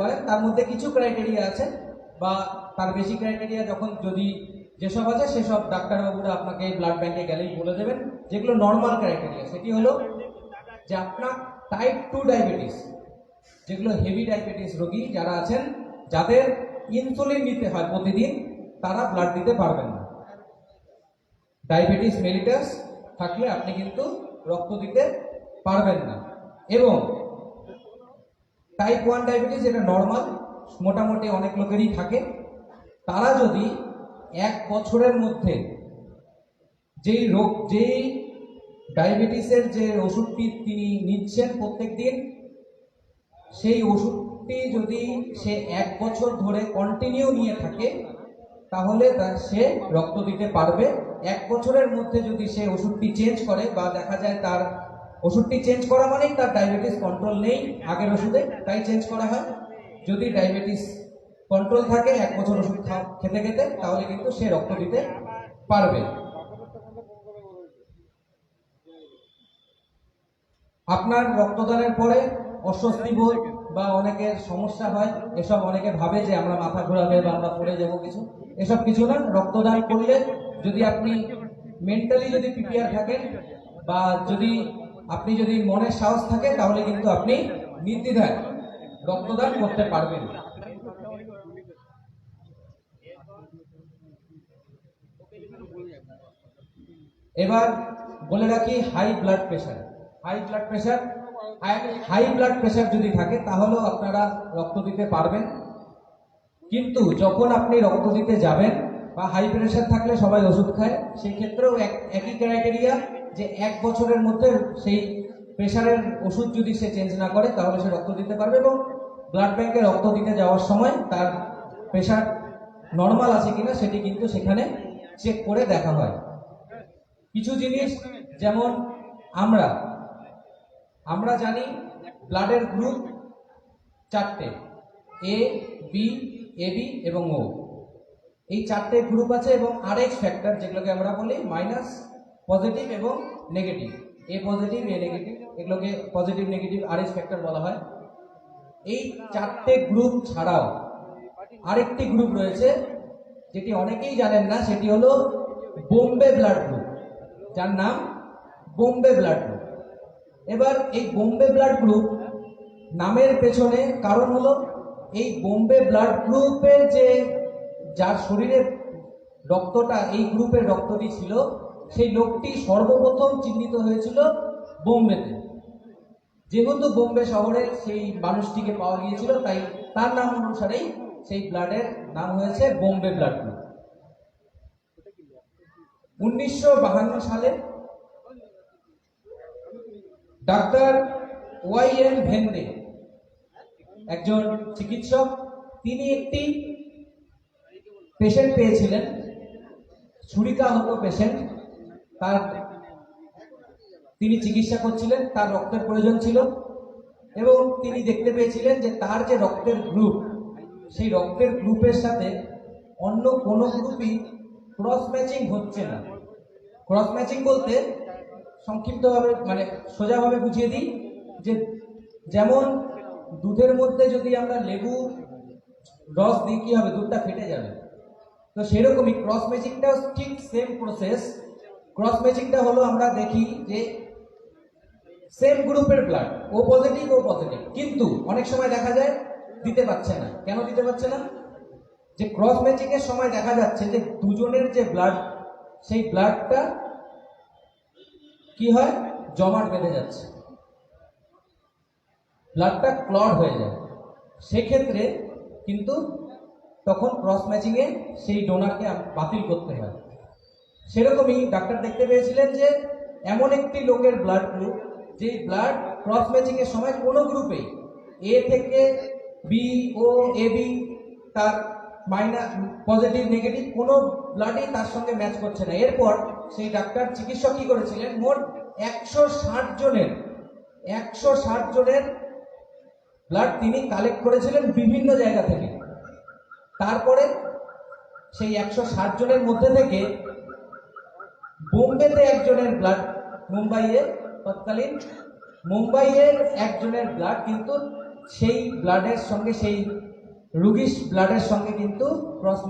পারে। তার মধ্যে কিছু ক্রাইটেরিয়া আছে বা তার বেশি ক্রাইটেরিয়া যখন যদি যেসব আছে সেসব ডাক্তারবাবুরা আপনাকে ব্লাড ব্যাংকে গেলেই বলে দেবেন। যেগুলো নর্মাল ক্রাইটেরিয়া সেটি হলো যে আপনার টাইপ 2 ডায়াবেটিস, যেগুলো হেভি ডায়াবেটিস রোগী যারা আছেন, যাদের ইনসুলিন নিতে হয় প্রতিদিন, তারা ব্লাড দিতে পারবেন না। ডায়াবেটিস মেলিটাস থাকলে আপনি কিন্তু রক্ত দিতে পারবেন না। এবং টাইপ 1 ডায়াবেটিস, যেটা নর্মাল, মোটামুটি অনেক লোকেরই থাকে, তারা যদি 1 বছরের মধ্যে যেই ডায়াবেটিসের যে ওষুধটি তিনি নিচ্ছেন প্রত্যেক দিন, সেই ওষুধটি যদি সে 1 বছর ধরে কন্টিনিউ নিয়ে থাকে তাহলে সে রক্ত দিতে পারবে। 1 বছরের মধ্যে যদি সে ওষুধটি চেঞ্জ করে বা দেখা যায় তার ওষুধটি চেঞ্জ করা মানেই তার ডায়াবেটিস কন্ট্রোল নেই আগের ওষুধে, তাই চেঞ্জ করা হয়। যদি ডায়াবেটিস কন্ট্রোল থাকে 1 বছর ওষুধ খেতে খেতে, তাহলে কিন্তু সে রক্ত দিতে পারবে। আপনার রক্তদানের পরে অস্বস্তি বোধ বা অনেকের সমস্যা হয়, এসব অনেকে ভাবে যে আমরা মাথা ঘোরাবে বা আমরা পড়ে যাবো কিছু, এসব কিছু না। রক্তদান করলে যদি আপনি মেন্টালি যদি প্রিপেয়ার থাকেন বা যদি মনের সাহস থাকে, তাহলে কিন্তু আপনি নির্দ্বিধায় রক্তদান করতে পারবেন। এবার বলে রাখি হাই ব্লাড প্রেশার যদি থাকে তাহলেও আপনারা রক্ত দিতে পারবেন। কিন্তু যখন আপনি রক্ত দিতে যাবেন বা হাই প্রেশার থাকলে সবাই ওষুধ খায়, সেই ক্ষেত্রেও একই ক্রাইটেরিয়া যে 1 বছরের মধ্যে সেই প্রেশারের ওষুধ যদি সে চেঞ্জ না করে তাহলে সে রক্ত দিতে পারবে। এবং ব্লাড ব্যাংকে রক্ত দিতে যাওয়ার সময় তার প্রেশার নর্মাল আছে কিনা সেটি কিন্তু সেখানে চেক করে দেখা হয়। কিছু জিনিস যেমন আমরা জানি ব্লাডের গ্রুপ 4টে, এ, বি, এবি এবং ও। এই 4টে গ্রুপ আছে এবং RH ফ্যাক্টর, যেগুলোকে আমরা বলি মাইনাস, পজিটিভ এবং নেগেটিভ। এ পজিটিভ, এ নেগেটিভ, এগুলোকে পজিটিভ নেগেটিভ RH ফ্যাক্টর বলা হয়। এই 4টে গ্রুপ ছাড়াও আরেকটি গ্রুপ রয়েছে যেটি অনেকেই জানেন না, সেটি হলো বোম্বে ব্লাড গ্রুপ, যার নাম বোম্বে ব্লাড গ্রুপ। এবার এই বোম্বে ব্লাড গ্রুপ নামের পেছনে কারণ হলো এই বোম্বে ব্লাড গ্রুপের যার শরীরে রক্তটা এই গ্রুপের রক্তটি ছিল, সেই লোকটি সর্বপ্রথম চিহ্নিত হয়েছিল বোম্বেতে। যেহেতু বোম্বে শহরে সেই মানুষটিকে পাওয়া গিয়েছিল, তাই তার নাম অনুসারেই সেই ব্লাডের নাম হয়েছে বোম্বে ব্লাড গ্রুপ। 1952 সালে ডাক্তার ওয়াইএন ভেন্ডে, একজন চিকিৎসক, তিনি একটি পেশেন্ট পেয়েছিলেন, ছুরিকাহত পেশেন্ট। তিনি চিকিৎসা করছিলেন, তার রক্তের প্রয়োজন ছিল এবং তিনি দেখতে পেয়েছিলেন যে তার যে রক্তের গ্রুপ, সেই রক্তের গ্রুপের সাথে অন্য কোনো গ্রুপই ক্রস ম্যাচিং হচ্ছে না। ক্রস ম্যাচিং বলতে সংক্ষিপ্তভাবে মানে সোজাভাবে বুঝিয়ে দিই যে যেমন দুধের মধ্যে যদি আমরা লেবু রস দিই কি হবে, দুধটা ফেটে যাবে। তো সেরকমই ক্রস ম্যাচিংটাও ঠিক সেম প্রসেস। ক্রস ম্যাচিংটা হলো আমরা দেখি যে সেম গ্রুপের ব্লাড, ও পজিটিভ, কিন্তু অনেক সময় দেখা যায় দিতে পারছে না। কেন দিতে পারছে না? যে ক্রস ম্যাচিং এর সময় দেখা যাচ্ছে যে দুজনের যে ব্লাড, সেই ব্লাডটা কি হয়, জমাট বেঁধে যাচ্ছে, ব্লাডটা ক্লট হয়ে যায়। সেক্ষেত্রে কিন্তু তখন ক্রস ম্যাচিংয়ে সেই ডোনারকে বাতিল করতে হয়। সেরকমই ডাক্তার দেখতে পেয়েছিলেন যে এমন একটি লোকের ব্লাড গ্রুপ, যে ব্লাড ক্রস ম্যাচিং এর সময় কোনো গ্রুপে এ থেকে বি ও এ বি তার মাইনাস পজিটিভ নেগেটিভ কোনো ব্লাডই তার সঙ্গে ম্যাচ করছে না। এরপর সেই ডাক্তার চিকিৎসক কি করেছিলেন, মোট 160 জনের ব্লাড তিনি কালেক্ট করেছিলেন বিভিন্ন জায়গা থেকে। তারপরে সেই 160 জনের মধ্যে থেকে বোম্বেতে একজনের ব্লাড, তৎকালীন মুম্বাইয়ের একজনের ব্লাড কিন্তু সেই ব্লাডের সঙ্গে, সেই রুগীর ব্লাডের সঙ্গে কিন্তু ক্রস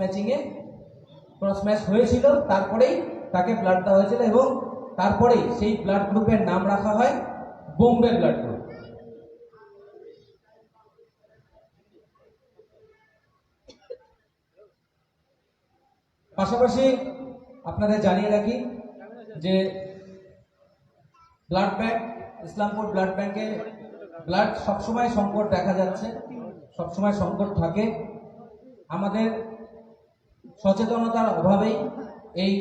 ম্যাচ হয়েছিল। তারপরেই তাকে ব্লাড দেওয়া হয়েছিল এবং তারপরেই সেই ব্লাড গ্রুপের নাম রাখা হয় বোম্বে ব্লাড গ্রুপ। পাশাপাশি আপনাদের জানিয়ে রাখি যে ব্লাড ব্যাংক, ইসলামপুর ব্লাড ব্যাংকে ব্লাড সবসময় সংকট দেখা যাচ্ছে, সবসময় সংকট থাকে। আমাদের সচেতনতার অভাবেই এই,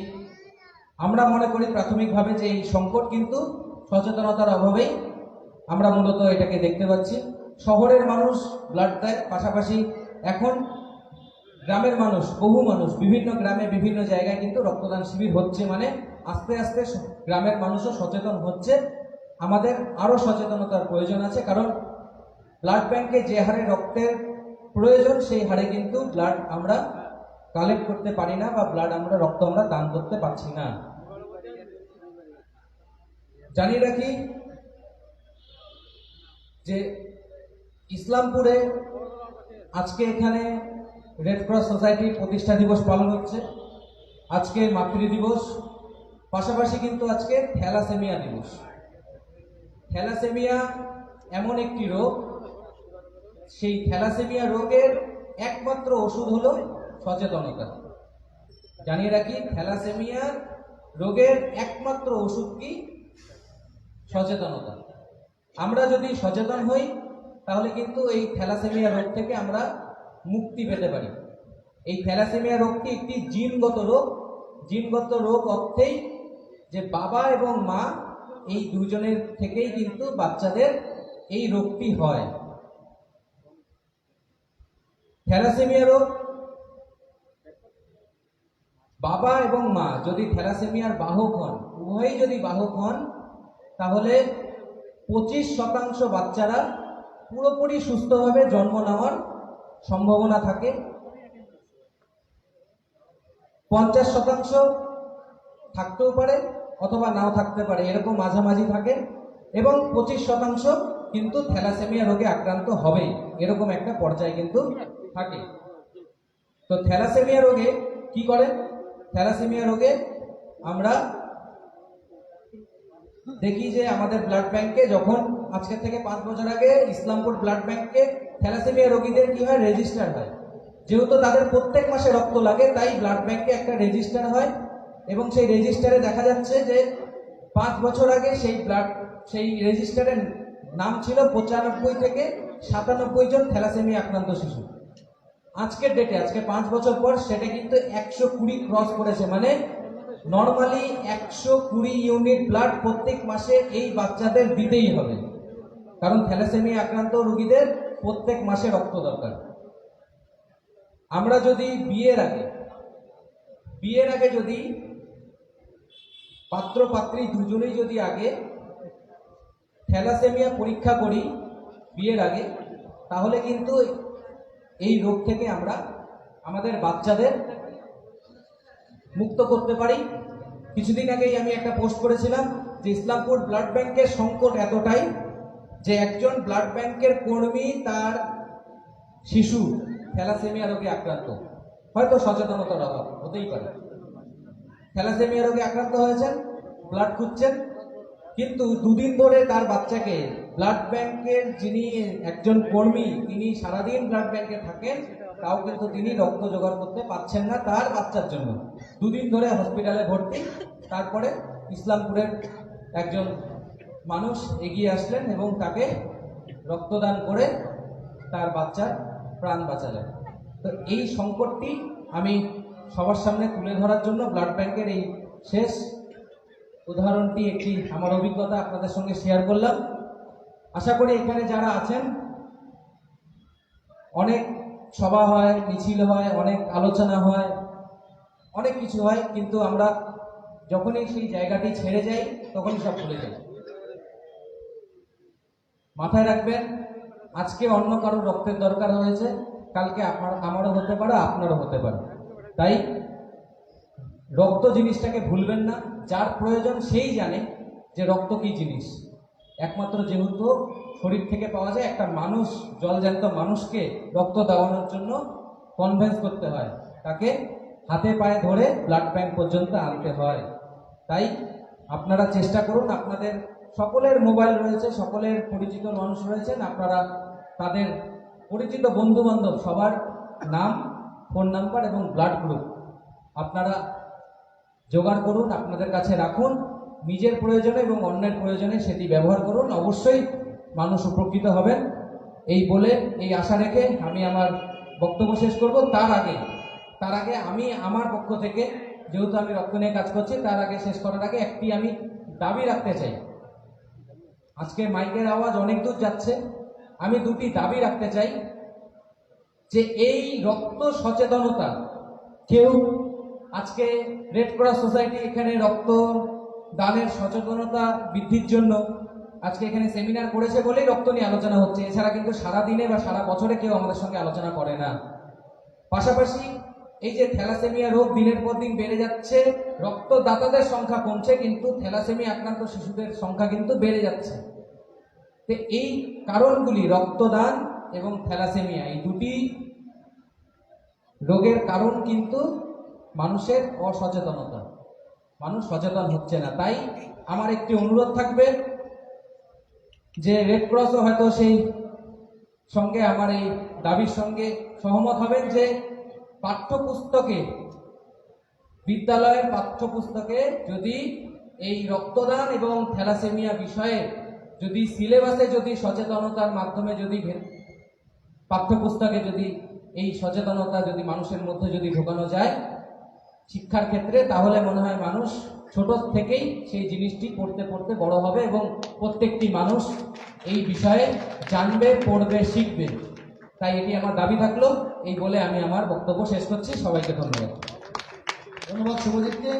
আমরা মনে করি প্রাথমিকভাবে যে এই সংকট কিন্তু সচেতনতার অভাবেই আমরা মূলত এটাকে দেখতে পাচ্ছি। শহরের মানুষ ব্লাড দেয়, পাশাপাশি এখন গ্রামের মানুষ, বহু মানুষ বিভিন্ন গ্রামে বিভিন্ন জায়গায় কিন্তু রক্তদান শিবির হচ্ছে, মানে আস্তে আস্তে গ্রামের মানুষও সচেতন হচ্ছে। আমাদের আরও সচেতনতার প্রয়োজন আছে, কারণ ব্লাড ব্যাংকে যে হারে রক্তের প্রয়োজন সেই হারে কিন্তু ব্লাড আমরা কালেক্ট করতে পারি না, বা রক্ত আমরা দান করতে পারছি না। জানিয়ে রাখি যে ইসলামপুরে আজকে এখানে রেড ক্রস সোসাইটির প্রতিষ্ঠা দিবস পালন হচ্ছে, আজকে মাতৃ দিবস, পাশাপাশি কিন্তু আজকে থ্যালাসেমিয়া দিবস। থ্যালাসেমিয়া এমন একটি রোগ, সেই থ্যালাসেমিয়া রোগের একমাত্র ওষুধ হলো সচেতনতা। জানিয়ে রাখি, থ্যালাসেমিয়া রোগের একমাত্র ওষুধ কি? সচেতনতা। আমরা যদি সচেতন হই তাহলে কিন্তু এই থ্যালাসেমিয়া রোগ থেকে আমরা মুক্তি পেতে পারি। এই থ্যালাসেমিয়া রোগটি একটি জিনগত রোগ। জিনগত রোগ অর্থেই যে বাবা এবং মা এই দুজনের থেকেই কিন্তু বাচ্চাদের এই রোগটি হয়। থ্যালাসেমিয়া রোগ বাবা এবং মা যদি থ্যালাসেমিয়ার বাহক হন, উভয়ই যদি বাহক হন, তাহলে 25% বাচ্চারা পুরোপুরি সুস্থভাবে জন্ম নেওয়ার সম্ভাবনা থাকে, 50% থাকতেও পারে অথবা নাও থাকতে পারে, এরকম মাঝামাঝি থাকে, এবং 25% কিন্তু থ্যালাসেমিয়া রোগে আক্রান্ত হবে, এরকম একটা পর্যায়ে কিন্তু থাকে। তো থ্যালাসেমিয়া রোগে কি করে? থ্যালাসেমিয়া রোগে আমরা দেখি যে আমাদের ব্লাড ব্যাংকে, যখন আজকে থেকে 5 বছর আগে ইসলামপুর ব্লাড ব্যাংকে থ্যালাসেমিয়া রোগীদের কি হয়, রেজিস্টার হয়। যেহেতু তাদের প্রত্যেক মাসে রক্ত লাগে, তাই ব্লাড ব্যাংকে একটা রেজিস্টার হয়, এবং সেই রেজিস্টারে দেখা যাচ্ছে যে 5 বছর আগে সেই রেজিস্টারের নাম ছিল 95 থেকে 97 জন থ্যালাসেমিয়া আক্রান্ত শিশু। আজকের ডেটে, আজকে 5 বছর পর সেটা কিন্তু 120 ক্রস করেছে। মানে নর্মালি 120 ইউনিট ব্লাড প্রত্যেক মাসে এই বাচ্চাদের দিতেই হবে, কারণ থ্যালাসেমিয়া আক্রান্ত রোগীদের প্রত্যেক মাসে রক্ত দরকার। আমরা যদি বিয়ের আগে যদি পাত্র পাত্রী দুজনেই যদি আগে থ্যালাসেমিয়া পরীক্ষা করি বিয়ের আগে, তাহলে কিন্তু এই রোগ থেকে আমরা আমাদের বাচ্চাদের মুক্ত করতে পারি। কিছুদিন আগেই আমি একটা পোস্ট করেছিলাম যে ইসলামপুর ব্লাড ব্যাংকের সংকট এতটাই যে একজন ব্লাড ব্যাংকের কর্মী তার শিশু থ্যালাসেমিয়া রোগে আক্রান্ত, হয়তো সচেতনতার অভাব হতেই পারে, থ্যালাসেমিয়া রোগে আক্রান্ত হয়েছেন, ব্লাড খুঁজছেন, কিন্তু 2 দিন ধরে তার বাচ্চাকে ব্লাড ব্যাংকের যিনি একজন কর্মী, তিনি সারাদিন ব্লাড ব্যাংকে থাকেন, তাও কিন্তু তিনি রক্ত জোগাড় করতে পারছেন না তার বাচ্চার জন্য। 2 দিন ধরে হসপিটালে ভর্তি, তারপরে ইসলামপুরের একজন মানুষ এগিয়ে আসলেন এবং তাকে রক্তদান করে তার বাচ্চার প্রাণ বাঁচালেন। তো এই সংকটটি আমি সবার সামনে তুলে ধরার জন্য ব্লাড ব্যাংকের এই শেষ উদাহরণটি একটি আমার অভিজ্ঞতা আপনাদের সঙ্গে শেয়ার করলাম। আশা করি এখানে যারা আছেন, অনেক সভা হয়, মিছিল হয়, অনেক আলোচনা হয়, অনেক কিছু হয়, কিন্তু আমরা যখনই সেই জায়গাটি ছেড়ে যাই তখনই সব ভুলে যাই। মাথায় রাখবেন, আজকে অন্য কারো রক্তের দরকার হয়েছে, কালকে আমারও হতে পারে, আপনারও হতে পারে। তাই রক্ত জিনিসটাকে ভুলবেন না। যার প্রয়োজন সেই জানে যে রক্ত কি জিনিস। একমাত্র যেহেতু শরীর থেকে পাওয়া যায়, একটা মানুষ, জলজ্যান্ত মানুষকে রক্ত দেওয়ানোর জন্য কনভিন্স করতে হয়, তাকে হাতে পায়ে ধরে ব্লাড ব্যাংক পর্যন্ত আনতে হয়। তাই আপনারা চেষ্টা করুন, আপনাদের সকলের মোবাইল রয়েছে, সকলের পরিচিত মানুষ রয়েছেন, আপনারা তাদের পরিচিত বন্ধু বান্ধব সবার নাম, ফোন নাম্বার এবং ব্লাড গ্রুপ আপনারা জোগাড় করুন, আপনাদের কাছে রাখুন। নিজের প্রয়োজনে এবং অন্যের প্রয়োজনে সেটি ব্যবহার করুন। অবশ্যই মানুষ উপকৃত হবেন। এই বলে, এই আশা রেখে আমি আমার বক্তব্য শেষ করব। তার আগে আমি আমার পক্ষ থেকে, যেহেতু আমি রক্ত নিয়ে কাজ করছি, তার আগে শেষ করার আগে একটি আমি দাবি রাখতে চাই। আজকে মাইকের আওয়াজ অনেক দূর যাচ্ছে, আমি দুটি দাবি রাখতে চাই যে এই রক্ত সচেতনতা, কেউ আজকে রেড ক্রস সোসাইটি এখানে রক্ত দানের সচেতনতা বৃদ্ধির জন্য আজকে এখানে সেমিনার করেছে বলেই রক্ত নিয়ে আলোচনা হচ্ছে, এছাড়া কিন্তু সারা দিনে বা সারা বছরে কেউ আমাদের সঙ্গে আলোচনা করে না। পাশাপাশি এই যে থ্যালাসেমিয়া রোগ দিনের পর দিন বেড়ে যাচ্ছে, রক্তদাতাদের সংখ্যা কমছে, কিন্তু থ্যালাসেমিয়া আক্রান্ত শিশুদের সংখ্যা কিন্তু বেড়ে যাচ্ছে। তো এই কারণগুলি, রক্তদান এবং থ্যালাসেমিয়া, এই দুটি রোগের কারণ কিন্তু মানুষের অসচেতনতা। মানুষ সচেতন হচ্ছে না। তাই আমার একটি অনুরোধ থাকবে যে রেড ক্রসও হয়তো সেই সঙ্গে আমার এই দাবির সঙ্গে সহমত হবেন যে পাঠ্যপুস্তকে, বিদ্যালয়ের পাঠ্যপুস্তকে যদি এই রক্তদান এবং থ্যালাসেমিয়া বিষয়ে যদি সিলেবাসে যদি সচেতনতার মাধ্যমে যদি পাঠ্যপুস্তকে যদি এই সচেতনতা যদি মানুষের মধ্যে যদি ঢোকানো যায় শিক্ষার ক্ষেত্রে, তাহলে মনে হয় মানুষ ছোট থেকেই সেই জিনিসটি পড়তে পড়তে বড় হবে এবং প্রত্যেকটি মানুষ এই বিষয়ে জানবে, পড়বে, শিখবে। তাই এটি আমার দাবি থাকলো। এই বলে আমি আমার বক্তব্য শেষ করছি। সবাইকে ধন্যবাদ। ধন্যবাদ শুভজিৎকে।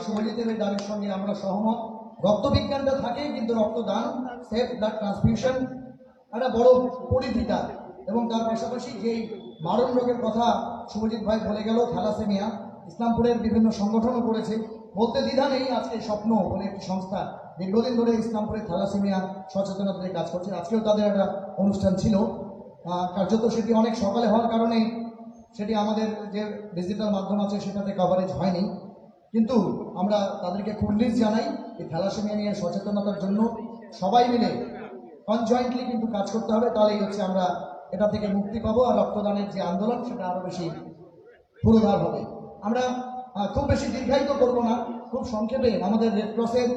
শুভজিতের এই দাবির সঙ্গে আমরা সহমত। রক্তবিজ্ঞানটা থাকে, কিন্তু রক্তদান, সেফ ব্লাড ট্রান্সফিউশন একটা বড় পরিধিটা, এবং তার পাশাপাশি যেই মারণ রোগের কথা শুভজিৎ ভাই বলে গেল, থ্যালাসেমিয়া, ইসলামপুরের বিভিন্ন সংগঠনও করেছে। বলতে দ্বিধা নেই, আজকে স্বপ্ন বলে একটি সংস্থা দীর্ঘদিন ধরে ইসলামপুরে থ্যালাসেমিয়া সচেতনতা নিয়ে কাজ করছে। আজকেও তাদের একটা অনুষ্ঠান ছিল, কার্যত সেটি অনেক সকালে হওয়ার কারণে সেটি আমাদের যে ডিজিটাল মাধ্যম আছে সেটাতে কভারেজ হয়নি। কিন্তু আমরা তাদেরকে কুর্নিশ জানাই, এই থ্যালাসেমিয়া নিয়ে সচেতনতার জন্য সবাই মিলে কনজয়েন্টলি কিন্তু কাজ করতে হবে, তাহলেই হচ্ছে আমরা এটা থেকে মুক্তি পাবো, আর রক্তদানের যে আন্দোলন সেটা আরও বেশি পুরোধার হবে। আমরা খুব বেশি দীর্ঘায়িত করবো না, খুব সংক্ষেপে আমাদের রেড ক্রসের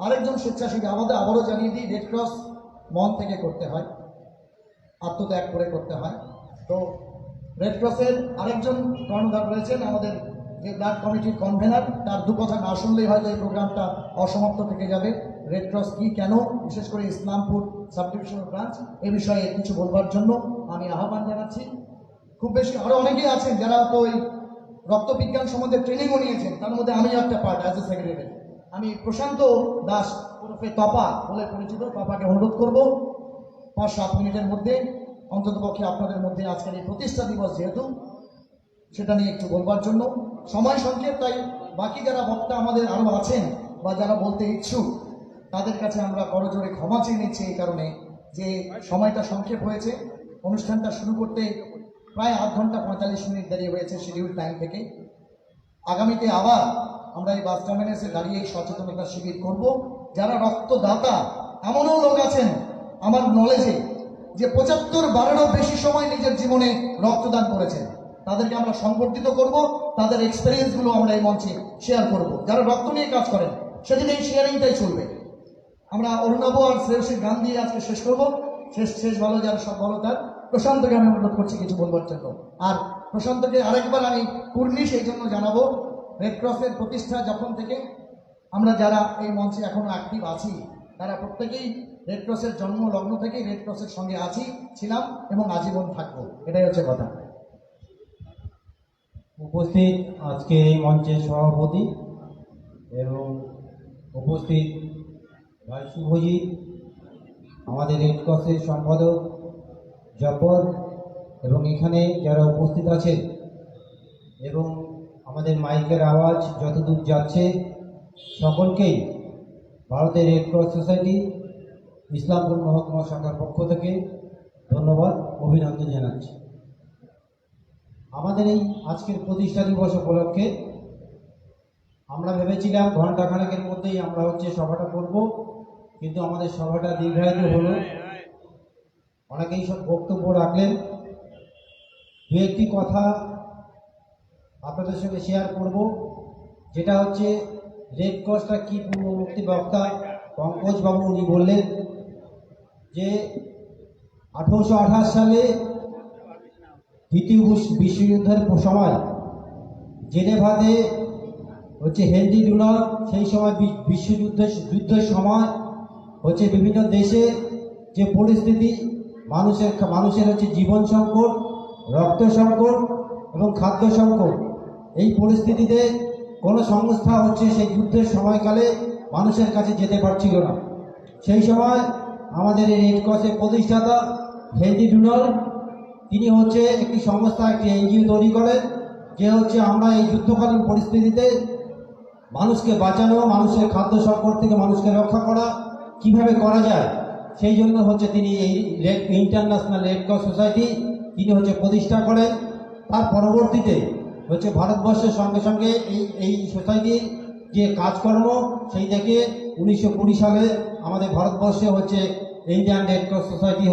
আরেকজন স্বেচ্ছাসেবী, আবারও জানিয়ে দিই, রেড ক্রস মন থেকে করতে হয়, আত্মত্যাগ করে করতে হয়। তো রেড ক্রসের আরেকজন কর্ণধার রয়েছেন, আমাদের যে ব্লাড কমিটির কনভেনার, তার দু কথা না শুনলেই হয়তো এই প্রোগ্রামটা অসমাপ্ত থেকে যাবে। রেড ক্রস কি, কেন, বিশেষ করে ইসলামপুর সাব ডিভিশনাল ব্রাঞ্চ, এ বিষয়ে কিছু বলবার জন্য আমি আহ্বান জানাচ্ছি। খুব বেশি আরও অনেকেই আছেন যারা তো ওই রক্তবিজ্ঞান সম্বন্ধে ট্রেনিংও নিয়েছেন, তার মধ্যে আমি একটা পার্ট অ্যাজ এ সেক্রেটারি। আমি প্রশান্ত দাস ওরফে তপা বলে পরিচিত, তপাকে অনুরোধ করব 5-7 মিনিটের মধ্যে অন্ততপক্ষে আপনাদের মধ্যে আজকের এই প্রতিষ্ঠা দিবস যেহেতু, সেটা নিয়ে একটু বলবার জন্য। সময় সংক্ষেপ, তাই বাকি যারা বক্তা আমাদের আরও আছেন বা যারা বলতে ইচ্ছুক তাদের কাছে আমরা করজোড়ে ক্ষমা চেয়ে নিচ্ছি, এই কারণে যে সময়টা সংক্ষেপ হয়েছে। অনুষ্ঠানটা শুরু করতে প্রায় 8 ঘন্টা 45 মিনিট দেরি হয়েছে শিডিউল টাইম থেকে। আগামীতে আবার আমরা এই বাস টার্মিনাসে দাঁড়িয়ে সচেতনতা শিবির করব। যারা রক্তদাতা, এমনও লোক আছেন আমার নলেজে যে 75-12-এরও বেশি সময় নিজের জীবনে রক্তদান করেছেন, তাদেরকে আমরা সংবর্ধিত করব, তাদের এক্সপিরিয়েন্সগুলো আমরা এই মঞ্চে শেয়ার করব। যারা রক্ত নিয়ে কাজ করেন সেদিন এই শেয়ারিংটাই চলবে। আমরা অরুণাভ আর শ্রেয়সীর গান দিয়ে আজকে শেষ করবো। শেষ ভালো যার সব ভালো তার। প্রশান্তকে আমি অনুরোধ করছি কিছু বলবার জন্য। আর প্রশান্তকে আরেকবার আমি কুর্নিশ এই জন্য জানাবো, রেড ক্রসের প্রতিষ্ঠা যখন থেকে আমরা যারা এই মঞ্চে এখনো অ্যাক্টিভ আছি, তারা প্রত্যেকেই রেড ক্রসের জন্ম লগ্ন থেকেই রেড ক্রসের সঙ্গে আছি, ছিলাম এবং আজীবন থাকবো, এটাই হচ্ছে কথা। উপস্থিত আজকে এই মঞ্চের সভাপতি এবং উপস্থিত ভাই শুভজিৎ, আমাদের রেড ক্রসের সম্পাদক জব্বর, এবং এখানে যারা উপস্থিত আছেন এবং আমাদের মাইকের আওয়াজ যতদূর যাচ্ছে সকলকেই ভারতের রেড ক্রস সোসাইটি ইসলামপুর মহকুমা শাখার পক্ষ থেকে ধন্যবাদ, অভিনন্দন জানাচ্ছি। আমাদের এই আজকের প্রতিষ্ঠা দিবস উপলক্ষে আমরা ভেবেছিলাম ঘণ্টাখানেকের মধ্যেই আমরা সভাটা করব, কিন্তু আমাদের সভাটা দীর্ঘায়িত হলো। অনেকেই সব বক্তব্য রাখলেন। দু একটি কথা আপনাদের সঙ্গে শেয়ার করব, যেটা হচ্ছে রেড ক্রসটা কী। পূর্ববর্তী বক্তা পঙ্কজবাবু উনি বললেন যে 1828 সালে দ্বিতীয় বিশ্বযুদ্ধের সময় জেনেভাতে হেনরি ডুনার সেই সময় যুদ্ধের সময় বিভিন্ন দেশে যে পরিস্থিতি, মানুষের জীবন সংকট, রক্ত সংকট এবং খাদ্য সংকট, এই পরিস্থিতিতে কোনো সংস্থা সেই যুদ্ধের সময়কালে মানুষের কাছে যেতে পারছিল না। সেই সময় আমাদের এই রেড ক্রসের প্রতিষ্ঠাতা হেনরি ডুনার তিনি একটি সংস্থা, একটি এনজিও তৈরি করেন, যে আমরা এই যুদ্ধকালীন পরিস্থিতিতে মানুষকে বাঁচানো, মানুষের খাদ্য সংকট থেকে মানুষকে রক্ষা করা কিভাবে করা যায়, সেই জন্য তিনি এই ইন্টারন্যাশনাল রেড ক্রস সোসাইটি তিনি প্রতিষ্ঠা করেন। তার পরবর্তীতে ভারতবর্ষের সঙ্গে সঙ্গে এই সোসাইটির যে কাজকর্ম সেই থেকে 1920 সালে আমাদের ভারতবর্ষে ইন্ডিয়ান রেড ক্রস সোসাইটি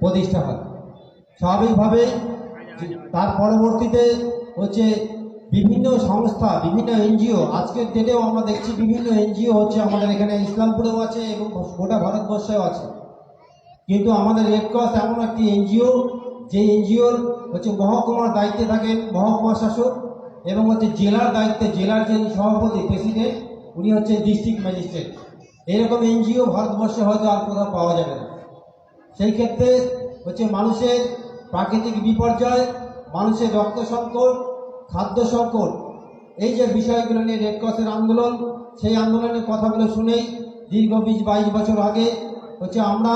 প্রতিষ্ঠা হয়। স্বাভাবিকভাবে তার পরবর্তীতে বিভিন্ন সংস্থা, বিভিন্ন এনজিও, আজকের ডেটেও আমরা দেখছি বিভিন্ন এনজিও আমাদের এখানে ইসলামপুরেও আছে এবং গোটা ভারতবর্ষেও আছে। কিন্তু আমাদের রেড ক্রস এমন একটি এনজিও, যে এনজিওর মহকুমার দায়িত্বে থাকেন মহকুমা শাসক, এবং জেলার দায়িত্বে জেলার যে সভাপতি প্রেসিডেন্ট উনি ডিস্ট্রিক্ট ম্যাজিস্ট্রেট। এরকম এনজিও ভারতবর্ষে হয়তো আর কোথাও পাওয়া যাবে না। সেই ক্ষেত্রে মানুষের প্রাকৃতিক বিপর্যয়, মানুষের রক্ত সংকট, খাদ্য সংকট, এই যে বিষয়গুলো নিয়ে রেড ক্রসের আন্দোলন, সেই আন্দোলনের কথাগুলো শুনেই দীর্ঘ 20-22 বছর আগে আমরা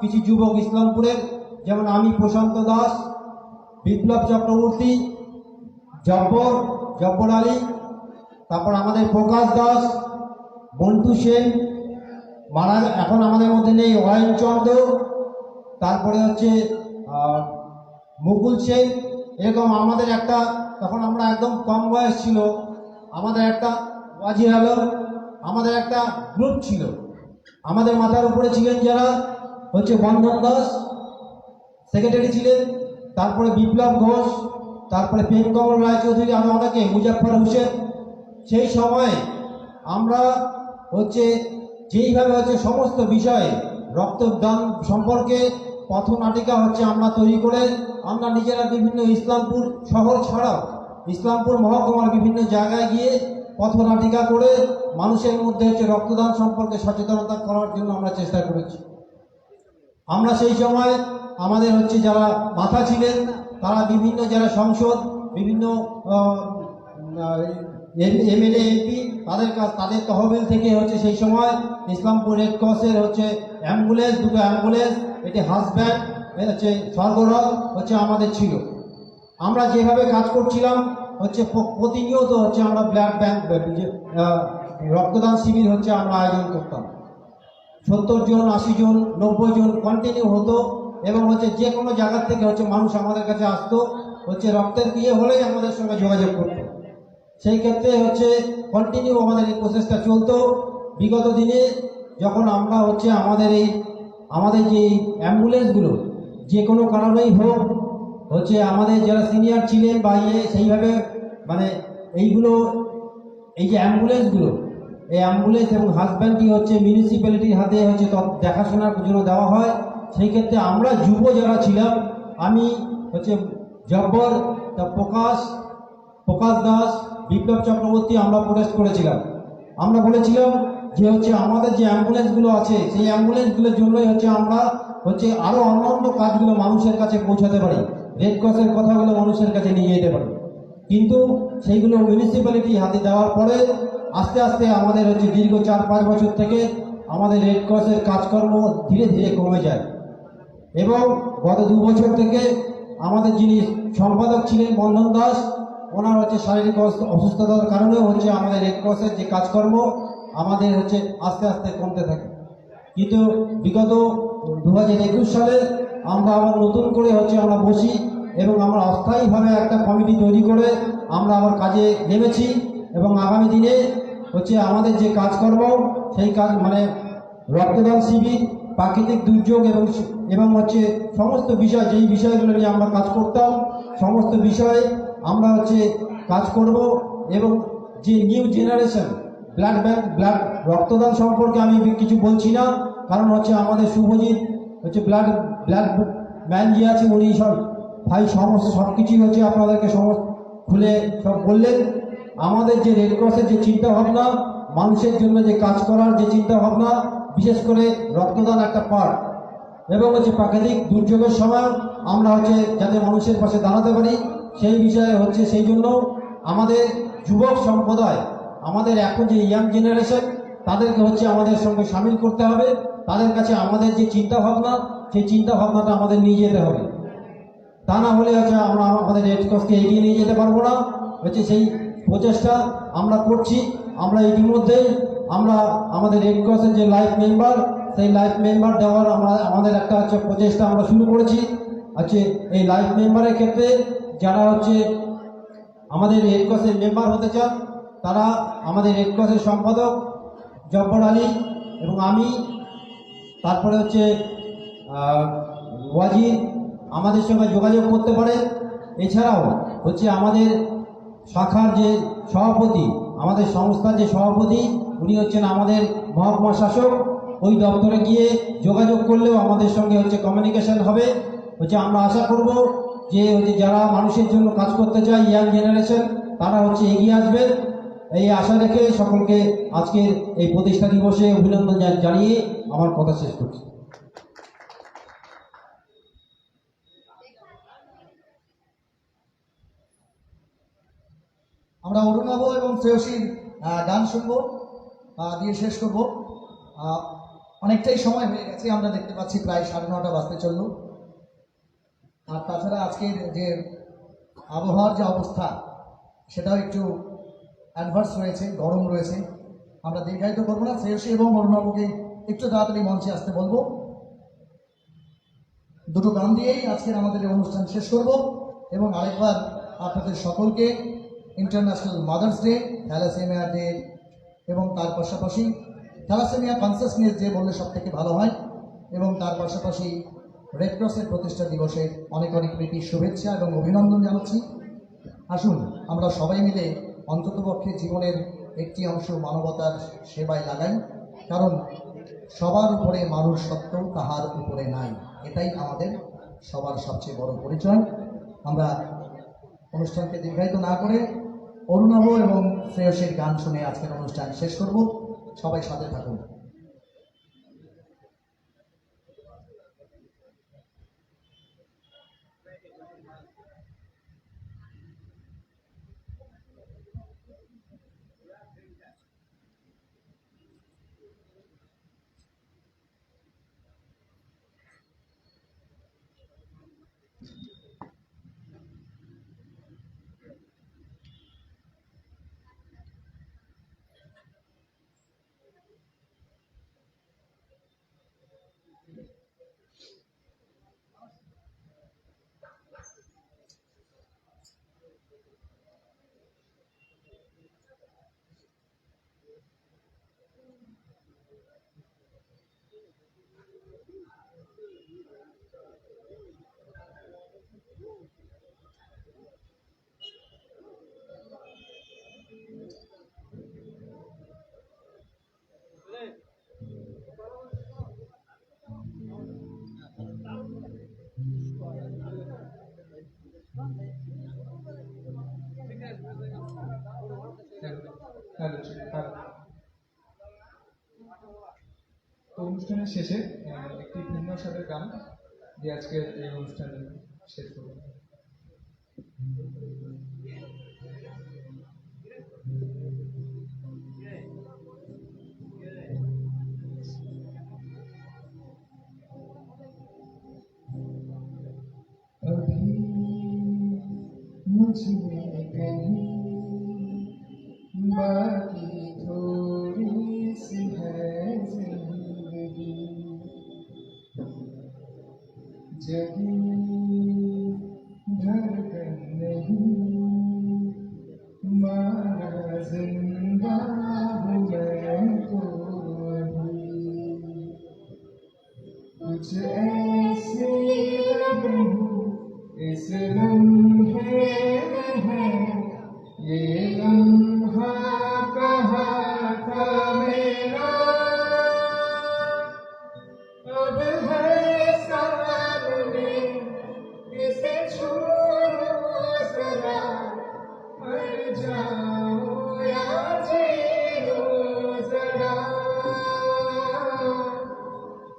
কিছু যুবক ইসলামপুরের, যেমন আমি প্রশান্ত দাস, বিপ্লব চক্রবর্তী, জব্বর আলী, তারপর আমাদের প্রকাশ দাস, বন্টু সেন, এখন আমাদের মধ্যে নেই অয়ন চন্দ্র, তারপরে মুকুল সেন, এরকম আমাদের একটা, তখন আমরা একদম কম বয়স ছিল, আমাদের একটা ওয়াজির আলম, আমাদের একটা গ্রুপ ছিল। আমাদের মাথার উপরে ছিলেন যারা বন্ধন দাস সেক্রেটারি ছিলেন, তারপরে বিপ্লব ঘোষ, তারপরে প্রেমকমল রায়চৌধুরী, আমি অনেকে, মুজাফফর হোসেন। সেই সময় আমরা যেইভাবে সমস্ত বিষয়ে রক্তদান সম্পর্কে পথনাটিকা আমরা তৈরি করে আমরা নিজেরা বিভিন্ন ইসলামপুর শহর ছাড়াও ইসলামপুর মহকুমার বিভিন্ন জায়গায় গিয়ে পথনাটিকা করে মানুষের মধ্যে রক্তদান সম্পর্কে সচেতনতা করার জন্য আমরা চেষ্টা করেছি। আমরা সেই সময় আমাদের যারা মাথা ছিলেন তারা বিভিন্ন যারা সংসদ, বিভিন্ন এমএলএ এমপি, তাদের তহবিল থেকে সেই সময় ইসলামপুর রেড ক্রসের অ্যাম্বুলেন্স, দুটো অ্যাম্বুলেন্স, এটি হাসব্যান্ড সরবরাহ আমাদের ছিল। আমরা যেভাবে কাজ করছিলাম প্রতিনিয়ত আমরা ব্লাড ব্যাংক, রক্তদান শিবির আমরা আয়োজন করতাম। 70 জন, 80 জন, 90 জন কন্টিনিউ হতো, এবং যে কোনো জায়গার থেকে মানুষ আমাদের কাছে আসতো, রক্তের হলেই আমাদের সঙ্গে যোগাযোগ করতো। সেই ক্ষেত্রে কন্টিনিউ আমাদের এই প্রসেসটা চলতো। বিগত দিনে যখন আমরা আমাদের যে অ্যাম্বুলেন্সগুলো যে কোনো কারণেই হোক আমাদের যারা সিনিয়র ছিলেন বা সেইভাবে এইগুলো, এই যে অ্যাম্বুলেন্সগুলো এই অ্যাম্বুলেন্স এবং হাজব্যান্ডটি হচ্ছে মিউনিসিপ্যালিটির হাতে হচ্ছে দেখাশোনার জন্য দেওয়া হয়। সেই ক্ষেত্রে আমরা যুব যারা ছিলাম, আমি হচ্ছে জব্বর, প্রকাশ দাস, বিপ্লব চক্রবর্তী, আমরা প্রোটেস্ট করেছিলাম। আমরা বলেছিলাম যে হচ্ছে আমাদের যে অ্যাম্বুলেন্সগুলো আছে সেই অ্যাম্বুলেন্সগুলোর জন্যই হচ্ছে আমরা হচ্ছে আরও অন্যান্য কাজগুলো মানুষের কাছে পৌঁছাতে পারি, রেড ক্রসের কথাগুলো মানুষের কাছে নিয়ে যেতে পারি। কিন্তু সেইগুলো মিউনিসিপ্যালিটি হাতে দেওয়ার পরে আস্তে আস্তে আমাদের হচ্ছে দীর্ঘ 4-5 বছর থেকে আমাদের রেড ক্রসের কাজকর্ম ধীরে ধীরে কমে যায়। এবং গত 2 বছর থেকে আমাদের যিনি সম্পাদক ছিলেন বন্ধন দাস, ওনার হচ্ছে শারীরিক অসুস্থতার কারণে হচ্ছে আমাদের রেড ক্রসের যে কাজকর্ম আমাদের হচ্ছে আস্তে আস্তে কমতে থাকে। কিন্তু বিগত 2021 সালে আমরা আবার নতুন করে হচ্ছে আমরা বসি এবং আমরা অস্থায়ীভাবে একটা কমিটি তৈরি করে আমরা আবার কাজে নেমেছি। এবং আগামী দিনে হচ্ছে আমাদের যে কাজকর্ম সেই কাজ মানে রক্তদান শিবির, প্রাকৃতিক দুর্যোগ এবং হচ্ছে সমস্ত বিষয়, যেই বিষয়গুলো নিয়ে আমরা কাজ করতাম সমস্ত বিষয়ে আমরা হচ্ছে কাজ করব। এবং যে নিউ জেনারেশন ব্লাড রক্তদান সম্পর্কে আমি কিছু বলছি না, কারণ হচ্ছে আমাদের শুভজিৎ হচ্ছে ব্লাড ম্যান যে আছে উনি সব কিছুই হচ্ছে আপনাদেরকে খুলে সব বললেন। আমাদের যে রেড ক্রসের যে চিন্তা ভাবনা, মানুষের জন্য যে কাজ করার যে চিন্তা ভাবনা, বিশেষ করে রক্তদান একটা পার্ট, এবং হচ্ছে প্রাকৃতিক দুর্যোগের সময় আমরা হচ্ছে যাতে মানুষের পাশে দাঁড়াতে পারি সেই বিষয়ে হচ্ছে সেই জন্য আমাদের যুবক সম্প্রদায়, আমাদের এখন যে ইয়াং জেনারেশন, তাদেরকে হচ্ছে আমাদের সঙ্গে সামিল করতে হবে। তাদের কাছে আমাদের যে চিন্তা ভাবনা সেই চিন্তা ভাবনাটা আমাদের নিয়ে যেতে হবে। তা না হলে হচ্ছে আমরা আমাদের রেড ক্রসকে এগিয়ে নিয়ে যেতে পারবো না। হচ্ছে সেই প্রচেষ্টা আমরা করছি। আমরা ইতিমধ্যে আমাদের রেড ক্রসের যে লাইফ মেম্বার, সেই লাইফ মেম্বার দেওয়ার আমাদের একটা হচ্ছে প্রচেষ্টা আমরা শুরু করেছি। হচ্ছে এই লাইফ মেম্বারের ক্ষেত্রে যারা হচ্ছে আমাদের রেড ক্রসের মেম্বার হতে চান, তারা আমাদের রেড ক্রসের সম্পাদক জব্বর আলী এবং আমি, তারপরে হচ্ছে ওয়াজির, আমাদের সঙ্গে যোগাযোগ করতে পারে। এছাড়াও হচ্ছে আমাদের শাখার যে সভাপতি, আমাদের সংস্থার যে সভাপতি, উনি হচ্ছেন আমাদের মহকুমা শাসক। ওই দপ্তরে গিয়ে যোগাযোগ করলেও আমাদের সঙ্গে হচ্ছে কমিউনিকেশন হবে। হচ্ছে আমরা আশা করব যে হচ্ছে যারা মানুষের জন্য কাজ করতে চায় ইয়াং জেনারেশন, তারা হচ্ছে এগিয়ে আসবে। এই আশা রেখে সকলকে আজকের এই প্রতিষ্ঠা দিবসে অভিনন্দন জানিয়ে আমার কথা শেষ করছি। আমরা অরুণাভ এবং শ্রেয়সীর গান শুনবো, দিয়ে শেষ করব। অনেকটাই সময় হয়ে গেছে, আমরা দেখতে পাচ্ছি প্রায় 9:30 বাজতে চলল। আর তাছাড়া আজকের যে আবহাওয়ার যে অবস্থা সেটাও একটু অ্যাডভার্স রয়েছে, গরম রয়েছে। আমরা দীর্ঘায়িত করবো না, শ্রেয়সী এবং অরুণাভকে একটু তাড়াতাড়ি মঞ্চে আসতে বলবো। দুটো গান দিয়েই আজকের আমাদের এই অনুষ্ঠান শেষ করব। এবং আরেকবার আপনাদের সকলকে international mothers day, thalassaemia day এবং তার পাশাপাশি থ্যালাসেমিয়া কনসাসনেস ডে বললে সব থেকে ভালো হয়, এবং তার পাশাপাশি রেড ক্রসের প্রতিষ্ঠা দিবসের অনেক অনেক প্রীতি শুভেচ্ছা এবং অভিনন্দন জানাচ্ছি। আসুন আমরা সবাই মিলে অন্ততপক্ষে জীবনের একটি অংশ মানবতার সেবায় লাগাই, কারণ সবার উপরে মানুষ সত্ত্বেও তাহার উপরে নাই, এটাই আমাদের সবার সবচেয়ে বড় পরিচয়। আমরা অনুষ্ঠানকে দীর্ঘায়িত না করে অরুণাভ এবং শ্রেয়সীর গান শুনে আজকের অনুষ্ঠান শেষ করব। সবাই সাথে থাকুন। Hello hello. তো অনুষ্ঠানের শেষে একটি ভিন্ন স্বরের গান দিয়ে আজকে এই অনুষ্ঠান শেষ করব। मुझे कहीं बाकी थोड़ी सी है जिंदगी जगी धड़कन नहीं मारा जिंदा हूँ मैं तो अभी कुछ ऐसे लम्हे इस लम्हे में है ये लम्हा कहाँ था मेरा अब है सामने इसे छू लो जरा मर जाओ या जी लो जरा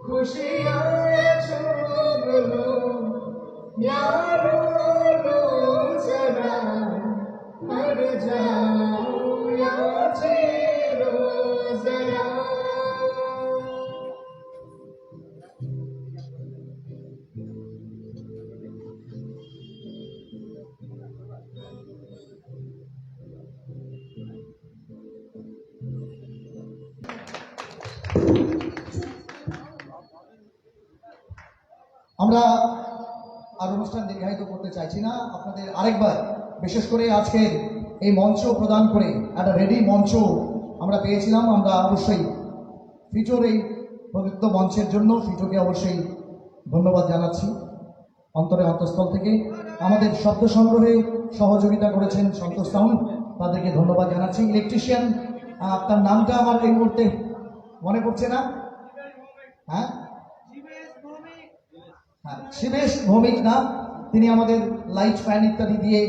खुशियाँ छूम लो यारो लो जरा मर जाओ या जी लो जरा। আমরা আর অনুষ্ঠান দীর্ঘায়িত করতে চাইছি না, আপনাদের আরেকবার বিশেষ করে আজকের এই মঞ্চ প্রদান করে একটা রেডি মঞ্চ আমরা পেয়েছিলাম। আমরা অবশ্যই ফিটোর এই প্রদত্ত মঞ্চের জন্য ফিটোকে অবশ্যই ধন্যবাদ জানাচ্ছি অন্তরে অন্তঃস্থল থেকে। আমাদের শব্দ সংগ্রহে সহযোগিতা করেছেন সন্তোষ সাউন্ড, তাদেরকে ধন্যবাদ জানাচ্ছি। ইলেকট্রিশিয়ান, আপনার নামটা আমার এই মুহূর্তে মনে পড়ছে না। হ্যাঁ, শিবেশ ভৌমিক না, তিনি আমাদের লাইট ফ্যান ইত্যাদি দিয়ে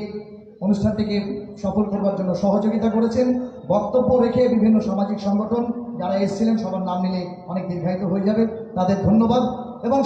অনুষ্ঠানটিকে সফল করবার জন্য সহযোগিতা করেছেন। বক্তব্য রেখে বিভিন্ন সামাজিক সংগঠন যারা এসেছিলেন সবার নাম নিলে অনেক দীর্ঘায়িত হয়ে যাবে, তাদের ধন্যবাদ এবং